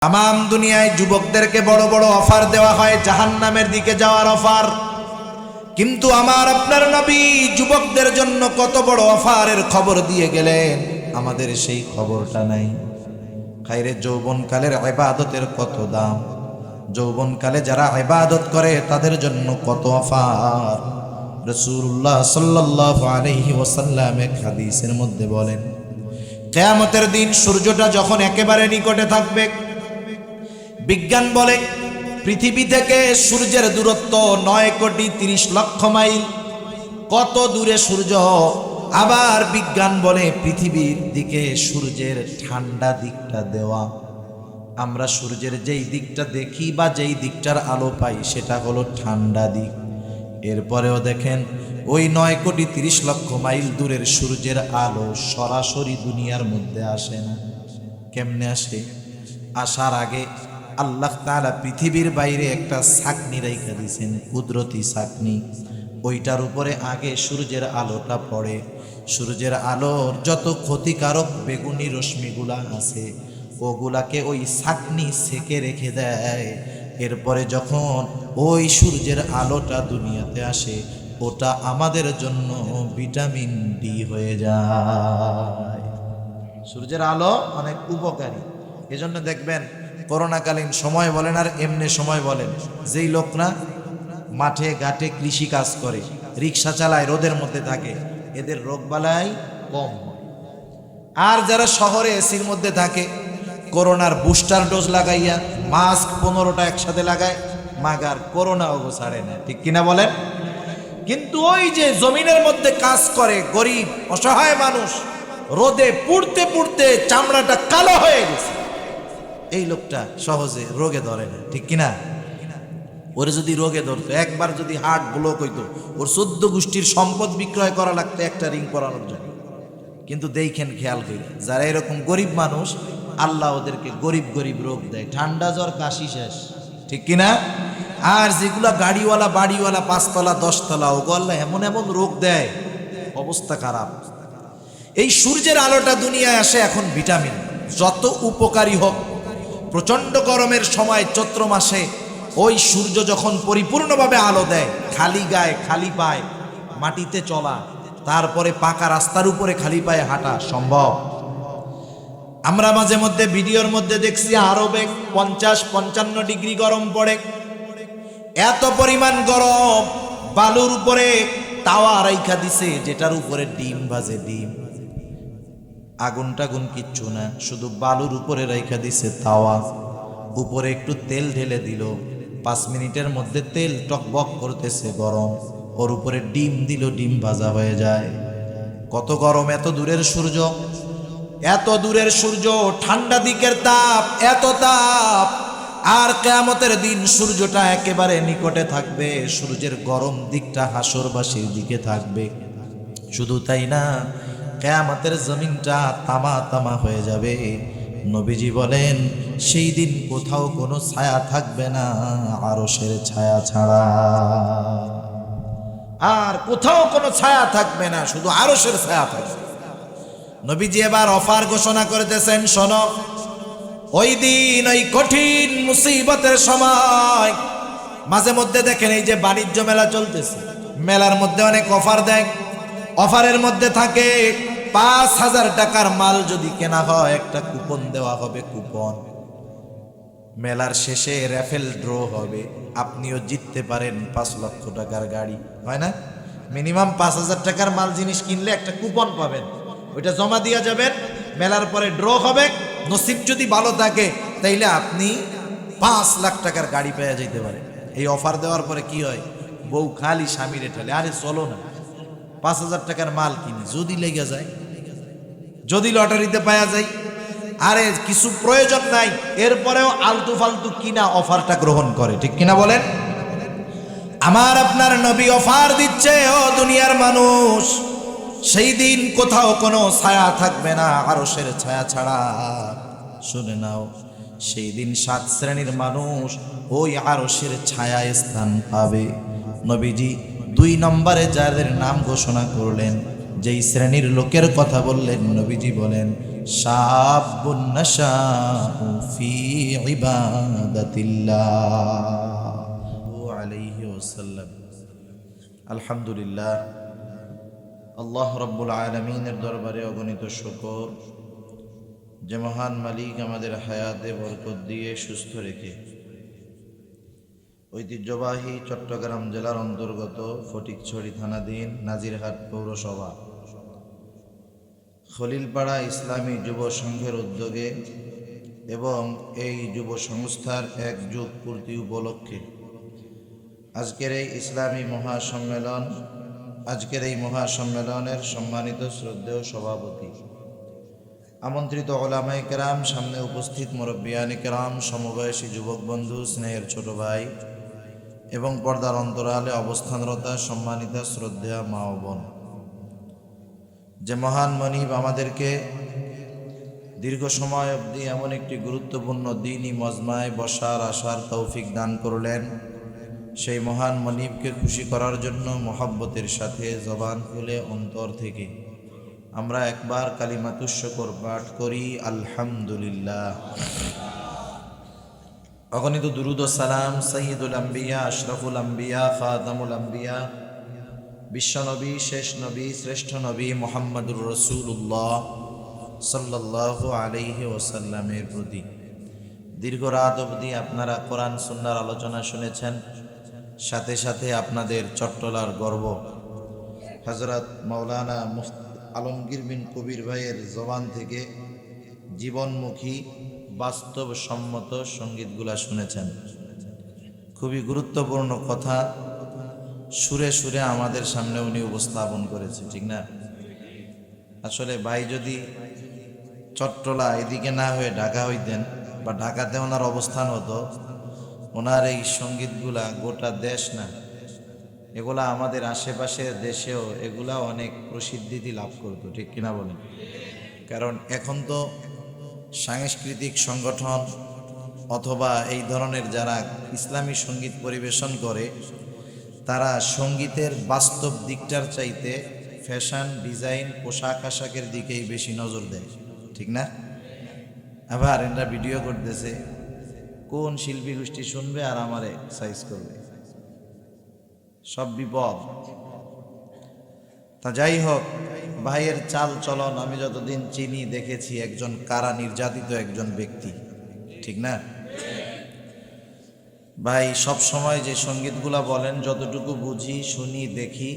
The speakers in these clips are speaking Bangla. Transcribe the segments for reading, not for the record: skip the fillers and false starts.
তাম দুনিয়ায় যুবকদেরকে বড় বড় অফার দেওয়া হয় জাহান্নামের দিকে যাওয়ার অফার, কিন্তু আমার আপনার নবী যুবকদের জন্য কত বড় অফারের খবর দিয়ে গেলেন, আমাদের সেই খবরটা নাই। খাইরে যৌবনকালের ইবাদতের কত দাম, যৌবনকালে যারা ইবাদত করে তাদের জন্য কত অফার। রাসূলুল্লাহ সাল্লাল্লাহু আলাইহি ওয়াসাল্লাম এক হাদিসের মধ্যে বলেন, কিয়ামতের দিন সূর্যটা যখন একেবারে নিকটে থাকবে, বিজ্ঞান বলে পৃথিবী থেকে সূর্যের দূরত্ব 9,30,00,000 মাইল। কত দূরে সূর্য! আবার বিজ্ঞান বলে পৃথিবীর দিকে সূর্যের ঠান্ডা দিকটা দেওয়া। আমরা সূর্যের যেই দিকটা দেখি বা যেই দিকটার আলো পাই সেটা হলো ঠান্ডা দিক। এরপরেও দেখেন ওই 9,30,00,000 মাইল দূরের সূর্যের আলো সরাসরি দুনিয়ার মধ্যে আসে না। কেমনে আসে? আসার আগে আল্লাহ তাআলা পৃথিবীর বাইরে একটা ছাকনি রাইখা দিয়েছেন, কুদরতি ছাকনি। ওইটার উপরে আগে সূর্যের আলোটা পড়ে। সূর্যের আলোর যত ক্ষতিকারক বেগুনি রশ্মিগুলা আছে ওগুলাকে ওই ছাকনি সেকে রেখে দেয়। এরপরে যখন ওই সূর্যের আলোটা দুনিয়াতে আসে, ওটা আমাদের জন্য ভিটামিন ডি হয়ে যায়। সূর্যের আলো অনেক উপকারী। এজন্য দেখবেন করোনাকালীন সময় বলেন আর এমনি সময় বলেন, যেই লোকরা মাঠে ঘাটে কৃষি কাজ করে, রিক্সা চালায়, রোদের মধ্যে থাকে, এদের রোগবালাই কম হয়। আর যারা শহরে এসির মধ্যে থাকে, করোনার বুস্টার ডোজ লাগাইয়া মাস্ক 15টা একসাথে লাগায়, মাগার করোনা ওগো ছাড়ে না। ঠিক কিনা বলেন? কিন্তু ওই যে জমিনের মধ্যে কাজ করে গরিব অসহায় মানুষ, রোদে পুড়তে পুড়তে চামড়াটা কালো হয়ে গেছে, এই লোকটা সহজে রোগে ধরে না। ঠিক কিনা? ওরে যদি রোগে ধরতো, একবার যদি হার্ট ব্লক হইতো, ওর 14 গোষ্ঠীর সম্পদ বিক্রয় করা লাগতো একটা রিং পরানোর জন্য। কিন্তু দেখেন খেয়াল করে, যারা এরকম গরিব মানুষ, আল্লাহ ওদেরকে গরিব গরিব রোগ দেয়, ঠান্ডা জ্বর কাশি শেষ। ঠিক কিনা? আর যেগুলা গাড়িওয়ালা বাড়িওয়ালা 5 তলা 10 তলা, ওগো আল্লাহ এমন এমন রোগ দেয়, অবস্থা খারাপ। এই সূর্যের আলোটা দুনিয়ায় আসে এখন ভিটামিন। যত উপকারী হোক, প্রচন্ড গরমের সময় চৈত্র মাসে ওই সূর্য যখন পরিপূর্ণভাবে আলো দেয়, খালি গায়ে খালি পায়ে মাটিতে চলা, তারপরে পাকা রাস্তার উপরে খালি পায়ে হাঁটা সম্ভব। আমরা মাঝে মধ্যে ভিডিওর মধ্যে দেখছি আরবে 50-55 ডিগ্রি গরম পড়ে। এত পরিমাণ গরম, বালুর উপরে তাওয়া রাইখা দিছে, যেটার উপরে ডিম ভাজে। ডিম আগুন টাগুন কিচ্ছু না, শুধু বালুর উপরে রাইখা দিছে তাওয়া। উপরে একটু তেল ঢেলে দিল, 5 মিনিটের মধ্যে তেল টকবক করতেছে গরম, ওর উপরে ডিম দিল, ডিম ভাজা হয়ে যায়। কত গরম! এত দূরের সূর্য, এত দূরের সূর্য, ঠান্ডা দিকের তাপ, এত তাপ। আর কিয়ামতের দিন সূর্যটা একেবারে নিকটে থাকবে, সূর্যের গরম দিকটা হাসরবাসীর দিকে থাকবে। শুধু তাই না, কিয়ামতের জমিনটা তামা তামা হয়ে যাবে। নবীজি বলেন সেই দিন কোথাও কোনো ছায়া থাকবে না আরশের ছায়া ছাড়া। আর কোথাও কোনো ছায়া থাকবে না, শুধু আরশের ছায়া থাকবে। নবীজি এবার অফার ঘোষণা করতেছেন, শোনো, ওই দিন ওই কঠিন মুসিবতের সময় মাঝে মধ্যে দেখেন এই যে বাণিজ্য মেলা চলতেছে, মেলার মধ্যে অনেক অফার দেয়। অফারের মধ্যে থাকে 5,000 টাকার মাল যদি কেনা হয়, একটা কুপন দেওয়া হবে। কুপন মেলার শেষে র্যাফেল ড্র হবে, আপনিও জিততে পারেন 5 লক্ষ টাকার গাড়ি। হয় না? মিনিমাম 5,000 টাকার মাল জিনিস কিনলে একটা কুপন পাবেন, ওইটা জমা দিয়া যাবেন, মেলার পরে ড্র হবে। নসিব যদি ভালো থাকে তাইলে আপনি 5 লাখ টাকার গাড়ি পেয়ে যেতে পারেন। এই অফার দেওয়ার পরে কি হয়? বউ খালি স্বামীরে ঠেলে, আরে চলো না 5,000 টাকার মাল কিনি, যদি লেগে যায়, যদি লটারিতে পাওয়া যায়। আরে কিছু প্রয়োজন নাই, এরপরেও আলতু ফালতু কিনা অফারটা গ্রহণ করে। ঠিক কিনা বলেন? আমার আপনার নবী অফার দিচ্ছে, ও দুনিয়ার মানুষ, সেই দিন কোথাও কোনো ছায়া থাকবে না আরশের ছায়া ছাড়া। শুনে নাও, সেই দিন 7 শ্রেণীর মানুষ ওই আরশের ছায়ায় স্থান পাবে। নবীজি 2 নম্বরে যাদের নাম ঘোষণা করলেন, যেই শ্রেণীর লোকের কথা বললেন, নবীজি বলেন শাবুন নাশাউ ফি ইবাদাতিল্লাহ আলাইহি ওয়াসাল্লাম। আলহামদুলিল্লাহ, আল্লাহ রাব্বুল আলামিনের দরবারে অগণিত শুকর যে মহান মালিক আমাদের হায়াতে বরকত দিয়ে সুস্থ রেখে ঐতিহ্যবাহী চট্টগ্রাম জেলার অন্তর্গত ফটিকছড়ি থানাধীন নাজিরহাট পৌরসভা খলিলপাড়া ইসলামী যুব সংঘের উদ্যোগে এবং এই যুব সংস্থার এক যুগ পূর্তি উপলক্ষে আজকের এই মহাসম্মেলনের সম্মানিত শ্রদ্ধেয় সভাপতি, আমন্ত্রিত ওলামায়ে কেরাম, সামনে উপস্থিত মুরব্বিয়ানে কেরাম, সমবয়সী যুবক বন্ধু, স্নেহের ছোট ভাই এবং পর্দার অন্তরালে অবস্থানরতা সম্মানিতা শ্রদ্ধেয়া মা ও বোন, যে মহান মনিব আমাদেরকে দীর্ঘ সময় অবধি এমন একটি গুরুত্বপূর্ণ দিনই মজমায় বসার আসার তৌফিক দান করলেন, সেই মহান মনিবকে খুশি করার জন্য মোহাব্বতের সাথে জবান খুলে অন্তর থেকে আমরা একবার কালিমাতুশ শুকর পাঠ করি, আলহামদুলিল্লাহ। অগণিত দুরুদ ও সালাম সাইয়্যিদুল আম্বিয়া, আশরাফুল আম্বিয়া, খাতামুল আম্বিয়া, বিশ্বনবী, শেষ নবী, শ্রেষ্ঠ নবী মুহাম্মদুর রাসূলুল্লাহ সাল্লাল্লাহু আলাইহি ওয়াসাল্লামের প্রতি। দীর্ঘ রাত অবধি আপনারা কোরআন সুন্নাহর আলোচনা শুনেছেন, সাথে সাথে আপনাদের চট্টলার গর্ব হযরত মাওলানা আলমগীর বিন কবির ভাইয়ের জবান থেকে জীবনমুখী বাস্তবসম্মত সঙ্গীতগুলা শুনেছেন। খুবই গুরুত্বপূর্ণ কথা সুরে সুরে আমাদের সামনে উনি উপস্থাপন করেছে, ঠিক না? আসলে ভাই যদি চট্টলা এদিকে না হয়ে ঢাকা হইতেন বা ঢাকাতে ওনার অবস্থান হতো, ওনার এই সঙ্গীতগুলা গোটা দেশ না, এগুলা আমাদের আশেপাশের দেশেও এগুলা অনেক প্রসিদ্ধি লাভ করতো, ঠিক কিনা বলেন? কারণ এখন তো সাংস্কৃতিক সংগঠন অথবা এই ধরনের যারা ইসলামী সঙ্গীত পরিবেশন করে, তারা সঙ্গীতের বাস্তব দিকটার চাইতে ফ্যাশন ডিজাইন পোশাক আশাকের দিকেই বেশি নজর দেয়, ঠিক না? আবার এরা ভিডিও করতেছে কোন শিল্পী গোষ্ঠী শুনবে আর আমারে সাইজ করবে, সব বিপদ। তা যাই হোক, ভাইয়ের চাল চলন আমি যতদিন চিনি দেখেছি একজন কারা নির্যাতিত একজন ব্যক্তি, ঠিক না? ভাই সব সময় যে সঙ্গীতগুলা বলেন, যতটুকু বুঝি শুনি দেখি,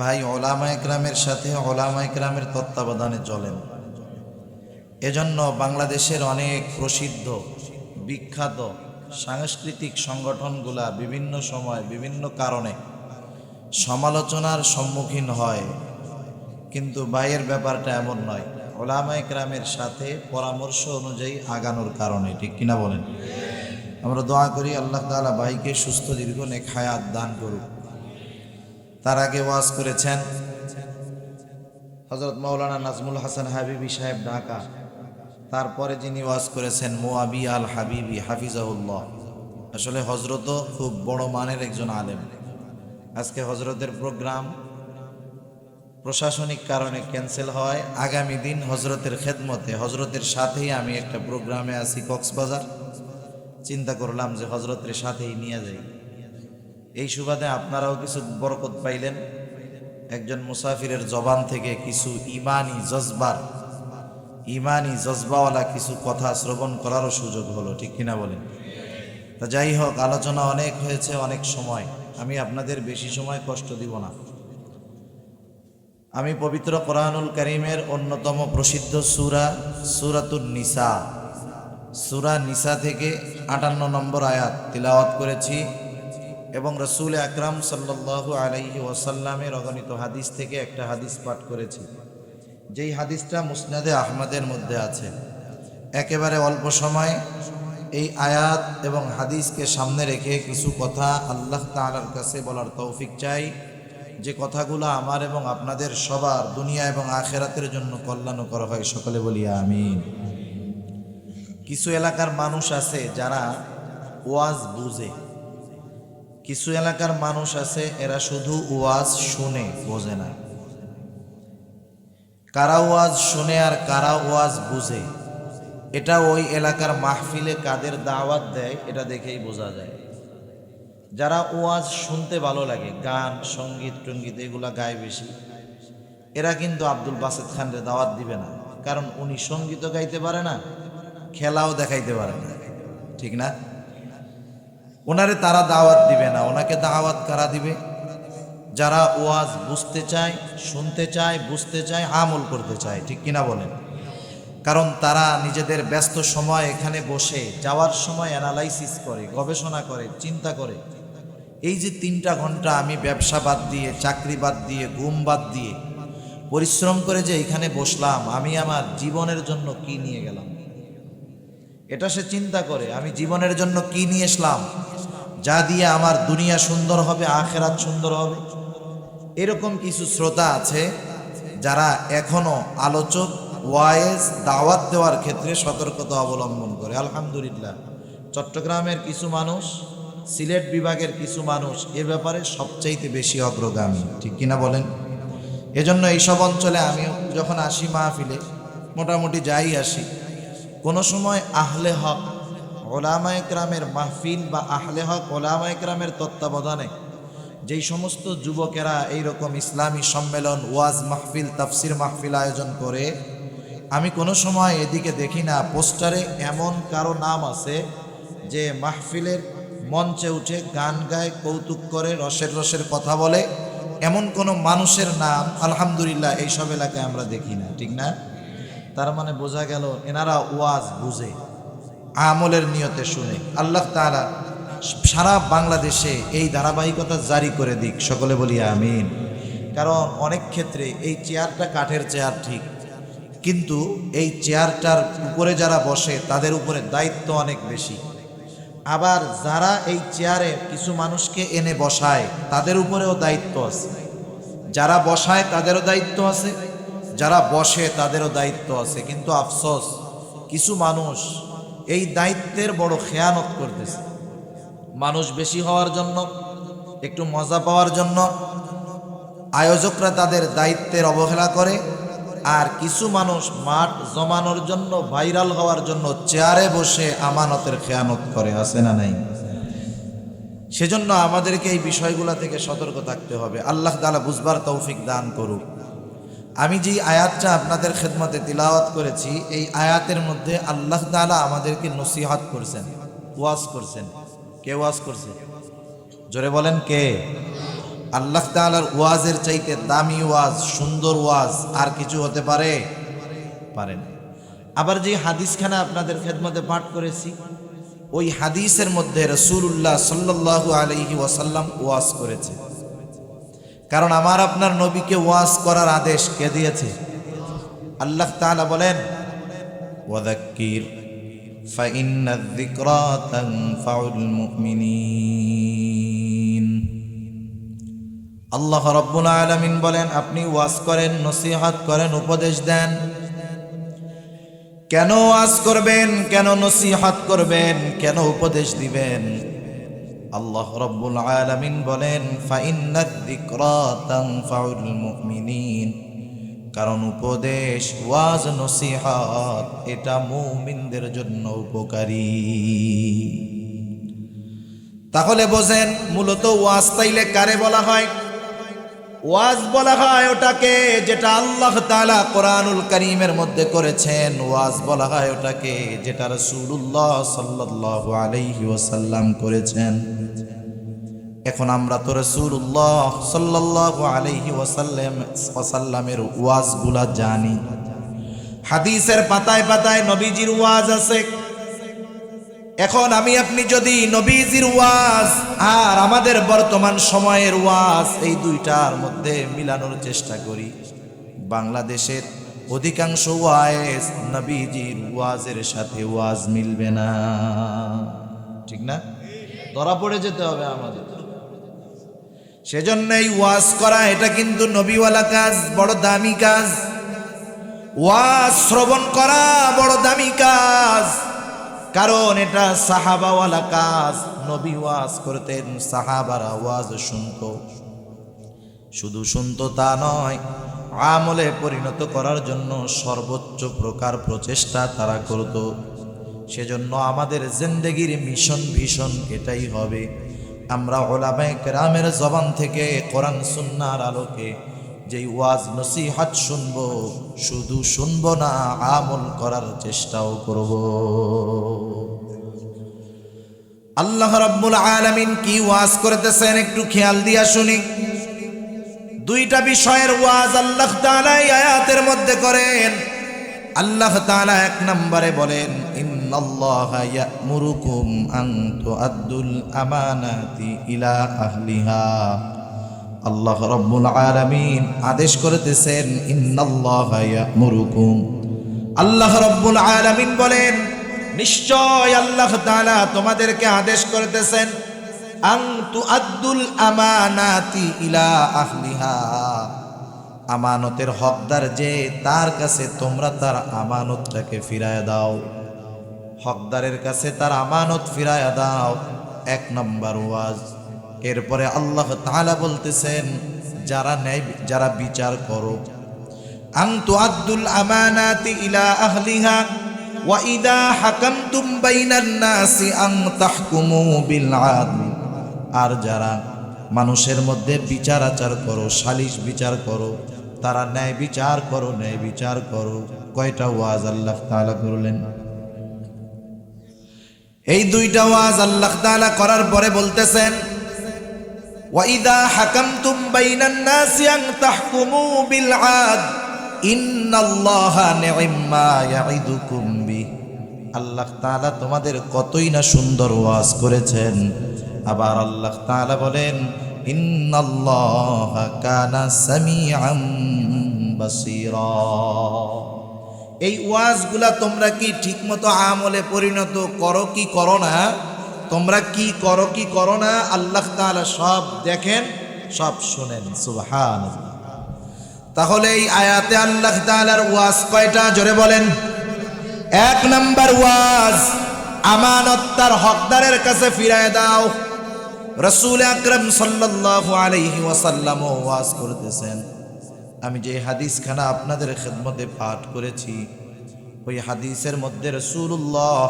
ভাই ওলামায়ে কেরামের সাথে ওলামায়ে কেরামের তত্ত্বাবধানে চলেন। এজন্য বাংলাদেশের অনেক প্রসিদ্ধ বিখ্যাত সাংস্কৃতিক সংগঠনগুলা বিভিন্ন সময় বিভিন্ন কারণে সমালোচনার সম্মুখীন হয়, কিন্তু ভাইয়ের ব্যাপারটা এমন নয়, ওলামায়ে কেরামের সাথে পরামর্শ অনুযায়ী আগানোর কারণে, ঠিক কিনা বলেন? আমরা দোয়া করি আল্লাহ তাআলা ভাইকে সুস্থ দীর্ঘ নেক হায়াত দান করুক। তার আগে ওয়াজ করেছেন হযরত মাওলানা নাজমুল হাসান হাবিবি সাহেব ঢাকা, তারপরে যিনি ওয়াজ করেছেন মুআবি আল হাবিবি হাফিজাহুল্লাহ। আসলে হযরতও খুব বড় মানের একজন আলেম। আজকে হযরতের প্রোগ্রাম প্রশাসনিক কারণে ক্যান্সেল হয়, আগামী দিন হযরতের খেদমতে হযরতের সাথেই আমি একটা প্রোগ্রামে আছি কক্সবাজার, চিন্তা করলাম যে হযরতের সাথেই নিয়ে যাই। এই সুবাদে আপনারাও কিছু বরকত পাইলেন, একজন মুসাফিরের জবান থেকে কিছু ইমানি জজবাওয়ালা কিছু কথা শ্রবণ করারও সুযোগ হলো, ঠিক কিনা বলেন? তা যাই হোক, আলোচনা অনেক হয়েছে, অনেক সময়, আমি আপনাদের বেশি সময় কষ্ট দিব না। আমি পবিত্র কোরআনুল কারীমের অন্যতম প্রসিদ্ধ সূরাতুন নিসা, সূরা নিসা থেকে 58 নম্বর আয়াত তিলাওয়াত করেছি এবং রাসূল আকরাম সাল্লাল্লাহু আলাইহি ওয়াসাল্লামের অগণিত হাদিস থেকে একটা হাদিস পাঠ করেছি, যেই হাদিসটা মুসনাদে আহমদের মধ্যে আছে। একেবারে অল্প সময় এই আয়াত এবং হাদিসকে সামনে রেখে কিছু কথা আল্লাহ তাআলার কাছে বলার তৌফিক চাই, যে কথাগুলো আমার এবং আপনাদের সবার দুনিয়া এবং আখিরাতের জন্য কল্যাণকর হয়। সকলে বলি আমিন। কিছু এলাকার মানুষ আছে যারা ওয়াজ বুঝে, কিছু এলাকার মানুষ আছে এরা শুধু ওয়াজ শুনে, বোঝে না। কারা ওয়াজ শুনে আর কারা ওয়াজ বুঝে এটা ওই এলাকার মাহফিলে কাদের দাওয়াত দেয় এটা দেখেই বোঝা যায়। যারা ওয়াজ শুনতে ভালো লাগে, গান সঙ্গীত টঙ্গীত এগুলা গায় বেশি, এরা কিন্তু আব্দুল বাসেত খানরে দাওয়াত দিবে না, কারণ উনি সঙ্গীতও গাইতে পারে না, খেলাও দেখাইতে পারে না, ঠিক না? ওনারে তারা দাওয়াত দিবে না। ওনাকে দাওয়াত কারা দিবে? যারা ওয়াজ বুঝতে চায়, শুনতে চায়, বুঝতে চায়, আমল করতে চায়, ঠিক কিনা বলেন? কারণ তারা নিজেদের ব্যস্ত সময় এখানে বসে যাওয়ার সময় অ্যানালাইসিস করে, গবেষণা করে, চিন্তা করে, এই যে 3টা ঘন্টা আমি ব্যবসা বাদ দিয়ে, চাকরি বাদ দিয়ে, ঘুম বাদ দিয়ে পরিশ্রম করে যে এখানে বসলাম, আমি আমার জীবনের জন্য কি নিয়ে গেলাম, এটা সে চিন্তা করে। আমি জীবনের জন্য কি নিয়ে আসলাম, যা দিয়ে আমার দুনিয়া সুন্দর হবে, আখেরাত সুন্দর হবে। এরকম কিছু শ্রোতা আছে যারা এখনো আলোচক, ওয়াইজ, দাওয়াত দেওয়ার ক্ষেত্রে সতর্কতা অবলম্বন করে। আলহামদুলিল্লাহ, চট্টগ্রামের কিছু মানুষ, সিলেট বিভাগের কিছু মানুষ এ ব্যাপারে সবচাইতে বেশি অগ্রগামী, ঠিক কিনা বলেন? এজন্য এইসব অঞ্চলে আমি যখন আসি মাহফিলে, মোটামুটি যাই আসি, কোনো সময় আহলে হক ওলামায়ে কেরামের মাহফিল বা আহলে হক ওলামায়ে কেরামের তত্ত্বাবধানে যেই সমস্ত যুবকেরা এইরকম ইসলামী সম্মেলন, ওয়াজ মাহফিল, তাফসির মাহফিল আয়োজন করে, আমি কোনো সময় এদিকে দেখি না পোস্টারে এমন কারো নাম আছে যে মাহফিলের মঞ্চে উঠে গান গায়, কৌতুক করে, রসের রসের কথা বলে, এমন কোনো মানুষের নাম আলহামদুলিল্লাহ এইসব এলাকায় আমরা দেখি না, ঠিক না? তার মানে বোঝা গেল এনারা ওয়াজ বুঝে, আমলের নিয়তে শুনে। আল্লাহ তাআলা সারা বাংলাদেশে এই ধারাবাহিকতা জারি করে দিক, সকলে বলি আমিন। কারণ অনেক ক্ষেত্রে এই চেয়ারটা কাঠের চেয়ার ঠিক, কিন্তু এই চেয়ারটার উপরে যারা বসে তাদের উপরে দায়িত্ব অনেক বেশি। আবার যারা এই চেয়ারে কিছু মানুষকে এনে বসায় তাদের উপরেও দায়িত্ব আছে। যারা বসায় তাদেরও দায়িত্ব আছে, যারা বসে তাদেরও দায়িত্ব আছে। কিন্তু আফসোস, কিছু মানুষ এই দায়িত্বের বড় খেয়ানত করতেছে। মানুষ বেশি হওয়ার জন্য, একটু মজা পাওয়ার জন্য আয়োজকরা তাদের দায়িত্বের অবহেলা করে, আর কিছু মানুষ মাঠ জমানোর জন্য, ভাইরাল হওয়ার জন্য চেয়ারে বসে আমানতের খেয়ানত করে, আছে না নাই? সেজন্য আমাদেরকে এই বিষয়গুলো থেকে সতর্ক থাকতে হবে। আল্লাহ তাআলা বুঝবার তৌফিক দান করুক। আমি যে আয়াতটা আপনাদের খেদমতে তিলাওয়াত করেছি, এই আয়াতের মধ্যে আল্লাহ তাআলা আমাদেরকে নসিহত করছেন, ওয়াজ করছেন। কে ওয়াজ করছে? জোরে বলেন কে? আল্লাহ তাআলার ওয়াজের চাইতে দামি ওয়াজ, সুন্দর ওয়াজ আর কিছু হতে পারে? পারে না। আবার যে হাদিসখানা আপনাদের খেদমতে পাঠ করেছি, ওই হাদিসের মধ্যে রাসূলুল্লাহ সাল্লাল্লাহু আলাইহি ওয়াসাল্লাম ওয়াজ করেছে। কারণ আমার আপনার নবীকে ওয়াজ করার আদেশ কে দিয়েছে? আল্লাহ তাআলা বলেন, ওয়াযাক্কির ফাইন্নায যিকরা তানফাউল মুমিনিন। আল্লাহ রাব্বুল আলামিন বলেন, আপনি ওয়াজ করেন, নসিহত করেন, উপদেশ দেন। কেন ওয়াজ করবেন, কেন নসিহত করবেন, কেন উপদেশ দিবেন? আল্লাহ রাব্বুল আলামিন বলেন, ফাইন্নায যিকরা তানফাউল মুমিনিন। কারণ উপদেশ, ওয়াজ, নসিহত এটা মুমিনদের জন্য উপকারী। তাহলে বোঝেন মূলত ওয়াজ তাইলে কারে বলা হয়? ওয়াজ বলা হয় ওটাকে যেটা আল্লাহ তাআলা কোরআনুল কারীমের মধ্যে করেছেন। ওয়াজ বলা হয় ওটাকে যেটা রাসূলুল্লাহ সাল্লাল্লাহু আলাইহি ওয়াসাল্লাম করেছেন। এখন আমরা তো রাসূলুল্লাহ সাল্লাল্লাহু আলাইহি ওয়াসাল্লামের ওয়াজগুলা জানি। হাদিসের পাতায় পাতায় নবীজির ওয়াজ আছে। এখন আমি আপনি যদি নবীজির ওয়াজ আর আমাদের বর্তমান সময়ের ওয়াজ, এই দুইটার মধ্যে মিলানোর চেষ্টা করি, বাংলাদেশের অধিকাংশ ওয়াজ নবীজির ওয়াজের সাথে ওয়াজ মিলবে না, ঠিক না? ধরা পড়ে যেতে হবে আমাদের। সেজন্য এই ওয়াজ করা এটা কিন্তু নবীওয়ালা কাজ, বড় দামি কাজ। ওয়াজ শ্রবণ করা বড় দামি কাজ, কারণ এটা সাহাবাওয়ালা কাজ। নবী ওয়াজ করতেন, সাহাবারা ওয়াজ শুনতো। শুধু শুনতো তা নয়, আমলে পরিণত করার জন্য সর্বোচ্চ প্রকার প্রচেষ্টা তারা করত। সেজন্য আমাদের জিন্দেগির মিশন ভীষণ এটাই হবে, আমরা উলামায়ে কেরামের জবান থেকে কোরআন সুন্নাহর আলোকে যেই ওয়াজ নসিহত শুনবো, শুধু শুনবো না, আমল করার চেষ্টাও করব। আল্লাহ রাব্বুল আলামিন কি ওয়াজ করতেছেন একটু খেয়াল দিয়া শুনি। দুইটা বিষয়ের ওয়াজ আল্লাহ তাআলা এই আয়াতের মধ্যে করেন। আল্লাহ তাআলা এক নম্বরে বলেন, ইন্নাল্লাহা ইয়া'মুরুকুম আন তুআদ্দুল আমানাতি ইলা আহলিহা। আল্লাহ রাব্বুল আলামিন আদেশ করতেছেন, ইন্নাল্লাহা ইয়া'মুরুকুম। আল্লাহ রাব্বুল আলামিন বলেন, নিশ্চয় আল্লাহ তাআলা তোমাদেরকে আদেশ করতেছেন, আন তুআদ্দুল আমানাতি ইলা আহলিহা। আমানতের হকদার যে, তার কাছে তোমরা তার আমানতটাকে ফিরায় দাও। হকদারের কাছে তার আমানত ফিরায় দাও, এক নম্বর ওয়াজ। এরপরে আল্লাহ তাআলা বলতেছেন, যারা বিচার করো, আন তুআদ্দুল আমানাতি ইলা আহলিহা ওয়া ইদা হাকামতুম বাইনান নাসি আন তাহকুমু বিল আদল। আর যারা মানুষের মধ্যে বিচার আচার করো, সালিশ বিচার করো, তারা ন্যায় বিচার করো, ন্যায় বিচার করো। কয়টা ওয়াজ আল্লাহ তাআলা করলেন? এই দুইটা ওয়াজ আল্লাহ তাআলা করার পরে বলতেছেন, ওয়া ইদা হাকামতুম বাইনান নাসি আন তাহকুমু বিল আদল ইন্নাল্লাহা নি'ম্মা ইয়া'iদুকুম বিহি। আল্লাহ তাআলা তোমাদের কতই না সুন্দর ওয়াজ করেছেন। আবার আল্লাহ তাআলা বলেন, ইন্নাল্লাহা কানা সামিআম বাসীরা। এই ওয়াজগুলা তোমরা কি ঠিকমতো আমলে পরিণত করো কি করো না? তোমরা কি করো কি করো না? আল্লাহ তাআলা সব দেখেন, সব শুনেন। সুবহানাল্লাহ। তাহলে এই আয়াতে আল্লাহ তাআলার ওয়াজ কয়টা? জোরে বলেন। এক নাম্বার ওয়াজ, আমানত তার হকদারের কাছে ফিরায় দাও। রাসূল আকরাম সাল্লাল্লাহু আলাইহি ওয়াসাল্লাম ওয়াজ করতেছেন। আমি যে হাদিসখানা আপনাদের খেদমতে পাঠ করেছি, ওই হাদিসের মধ্যে রাসূলুল্লাহ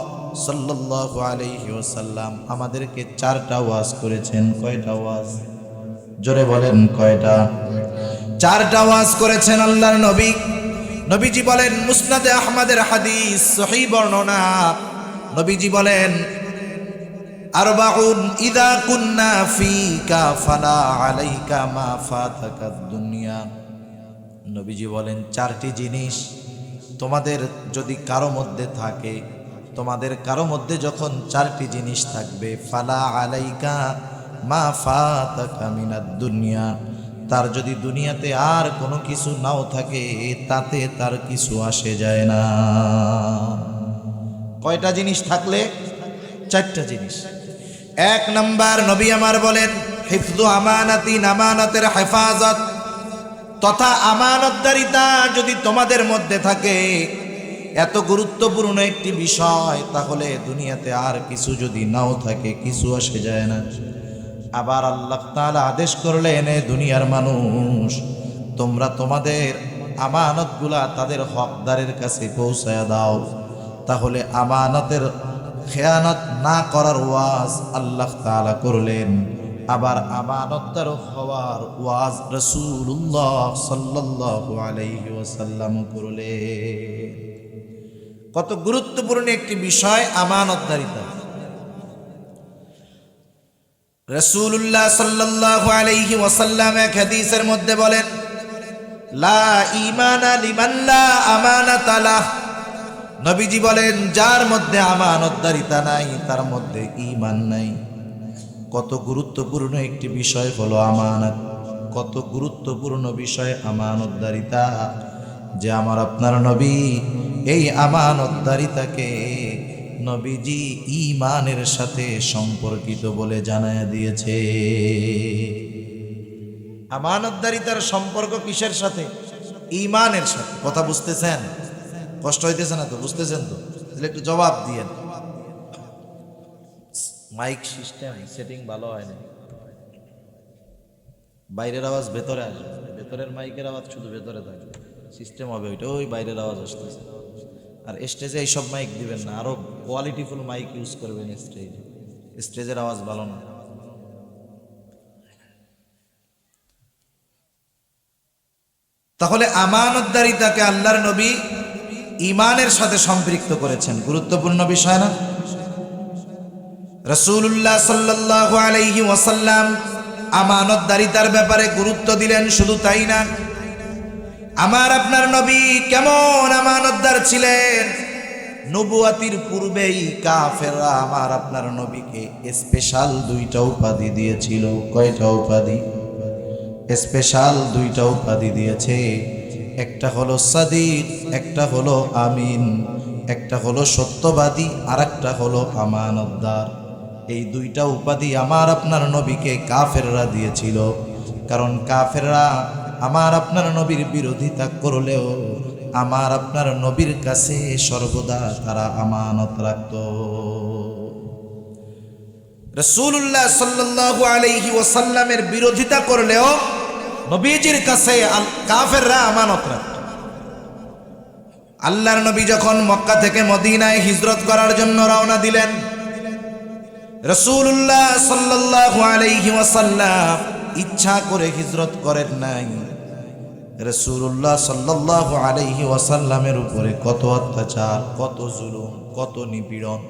সাল্লাল্লাহু আলাইহি ওয়াসাল্লাম আমাদেরকে 4টা ওয়াজ করেছেন। কয়টা ওয়াজ? জোরে বলেন কয়টা? 4টা ওয়াজ করেছেন আল্লাহর নবী। নবীজি বলেন, মুসনাদে আহমদের হাদিস, সহিহ বর্ণনা, নবীজি বলেন, আরবাউন ইদা কুন্না ফিকা ফালা আলাইকা মা ফাতাকাদ দুনিয়া। নবীজি বলেন, 4টি জিনিস তোমাদের যদি কারো মধ্যে থাকে, তোমাদের কারো মধ্যে যখন 4টি জিনিস থাকবে, ফালা আলাইকা মা ফাতাকা মিনাদ দুনিয়া, তার যদি দুনিয়াতে আর কোনো কিছু নাও থাকে, তাতে তার কিছু আসে যায় না। কয়টা জিনিস থাকলে? 4টা জিনিস। এক নাম্বার, নবী আমার বলেন, হিফযু আমানাতিন, আমানতের হেফাজত তথা আমানতদারিতা যদি তোমাদের মধ্যে থাকে, এত গুরুত্বপূর্ণ একটি বিষয়, তাহলে দুনিয়াতে আর কিছু যদি নাও থাকে, কিছু আসে যায় না। আবার আল্লাহ তাআলা আদেশ করলেন, দুনিয়ার মানুষ, তোমরা তোমাদের আমানতগুলা তাদের হকদারের কাছে পৌঁছায় দাও। তাহলে আমানতের খেয়ানত না করার ওয়াজ আল্লাহ তাআলা করলেন। আবার আমানতদার হওয়ার ওয়াজ রাসূলুল্লাহ সাল্লাল্লাহু আলাইহি ওয়াসাল্লাম করলেন। কত গুরুত্বপূর্ণ একটি বিষয় আমানতদারিতা। রাসূলুল্লাহ সাল্লাল্লাহু আলাইহি ওয়াসাল্লাম এক হাদিসের মধ্যে বলেন, লা ঈমানা লিমান লা আমানাতা লাহ। নবীজি বলেন, যার মধ্যে আমানতদারিতা নাই, তার মধ্যে ঈমান নাই। কত গুরুত্বপূর্ণ একটি বিষয় হলো আমানত। কত গুরুত্বপূর্ণ বিষয় আমানতদারিতা, যে আমার আপনার নবী এই আমানতদারিতাকে নবীজি ঈমানের সাথে সম্পর্কিত বলে জানায় দিয়েছে। আমানতদারিতার সম্পর্ক কিসের সাথে? ঈমানের সাথে। কথা বুঝতেছেন? কষ্ট হইতেছে না তো? বুঝতেছেন তো? তাহলে একটু জবাব দিয়েন। মাইক সিস্টেম সেটিং ভালো হয় না, বাইরের আওয়াজ ভেতরে আসবে। ভেতরের মাইকের আওয়াজ শুধু ভেতরে থাকবে, সিস্টেম হবে ওইটা, ওই বাইরের আওয়াজ আসতেছে। আর স্টেজে এইসব মাইক দিবেন না, আরো কোয়ালিটিফুল মাইক ইউজ করবেন স্টেজে, স্টেজের আওয়াজ ভালো না। তাহলে আমানতদারিতাকে আল্লাহর নবী ঈমানের সাথে সম্পৃক্ত করেছেন, গুরুত্বপূর্ণ বিষয় না? রাসূলুল্লাহ সাল্লাল্লাহু আলাইহি ওয়াসাল্লাম আমানতদারিতার ব্যাপারে গুরুত্ব দিলেন। শুধু তাই না, আমার আপনার নবী কেমন আমানতদার ছিলেন। নবুয়াতির পূর্বেই কাফেররা আমার আপনার নবীকে স্পেশাল 2টা উপাধি দিয়েছিল। কয়টা উপাধি? স্পেশাল 2টা উপাধি দিয়েছে। একটা হলো সাদিক, একটা হলো আমিন, একটা হলো সত্যবাদী, আর একটা হলো আমানতদার। এই 2টা উপাধি আমার আপনার নবীকে কাফেররা দিয়েছিল। কারণ কাফেররা আমার আপনার নবীর বিরোধিতা করলেও আমার আপনার নবীর কাছে সর্বদা তারা আমানত রাখত। রাসূলুল্লাহ সাল্লাল্লাহু আলাইহি ওয়াসাল্লামের বিরোধিতা করলেও নবীজির কাছে কাফেররা আমানত রাখত। আল্লাহর নবী যখন মক্কা থেকে মদিনায় হিজরত করার জন্য রওনা দিলেন, রাসূলুল্লাহ সাল্লাল্লাহু আলাইহি ওয়াসাল্লাম ইচ্ছা করে হিজরত করেন নাই। রাসূলুল্লাহ সাল্লাল্লাহু আলাইহি ওয়াসাল্লামের উপরে কত অত্যাচার, কত জুলুম, কত নিপীড়ন।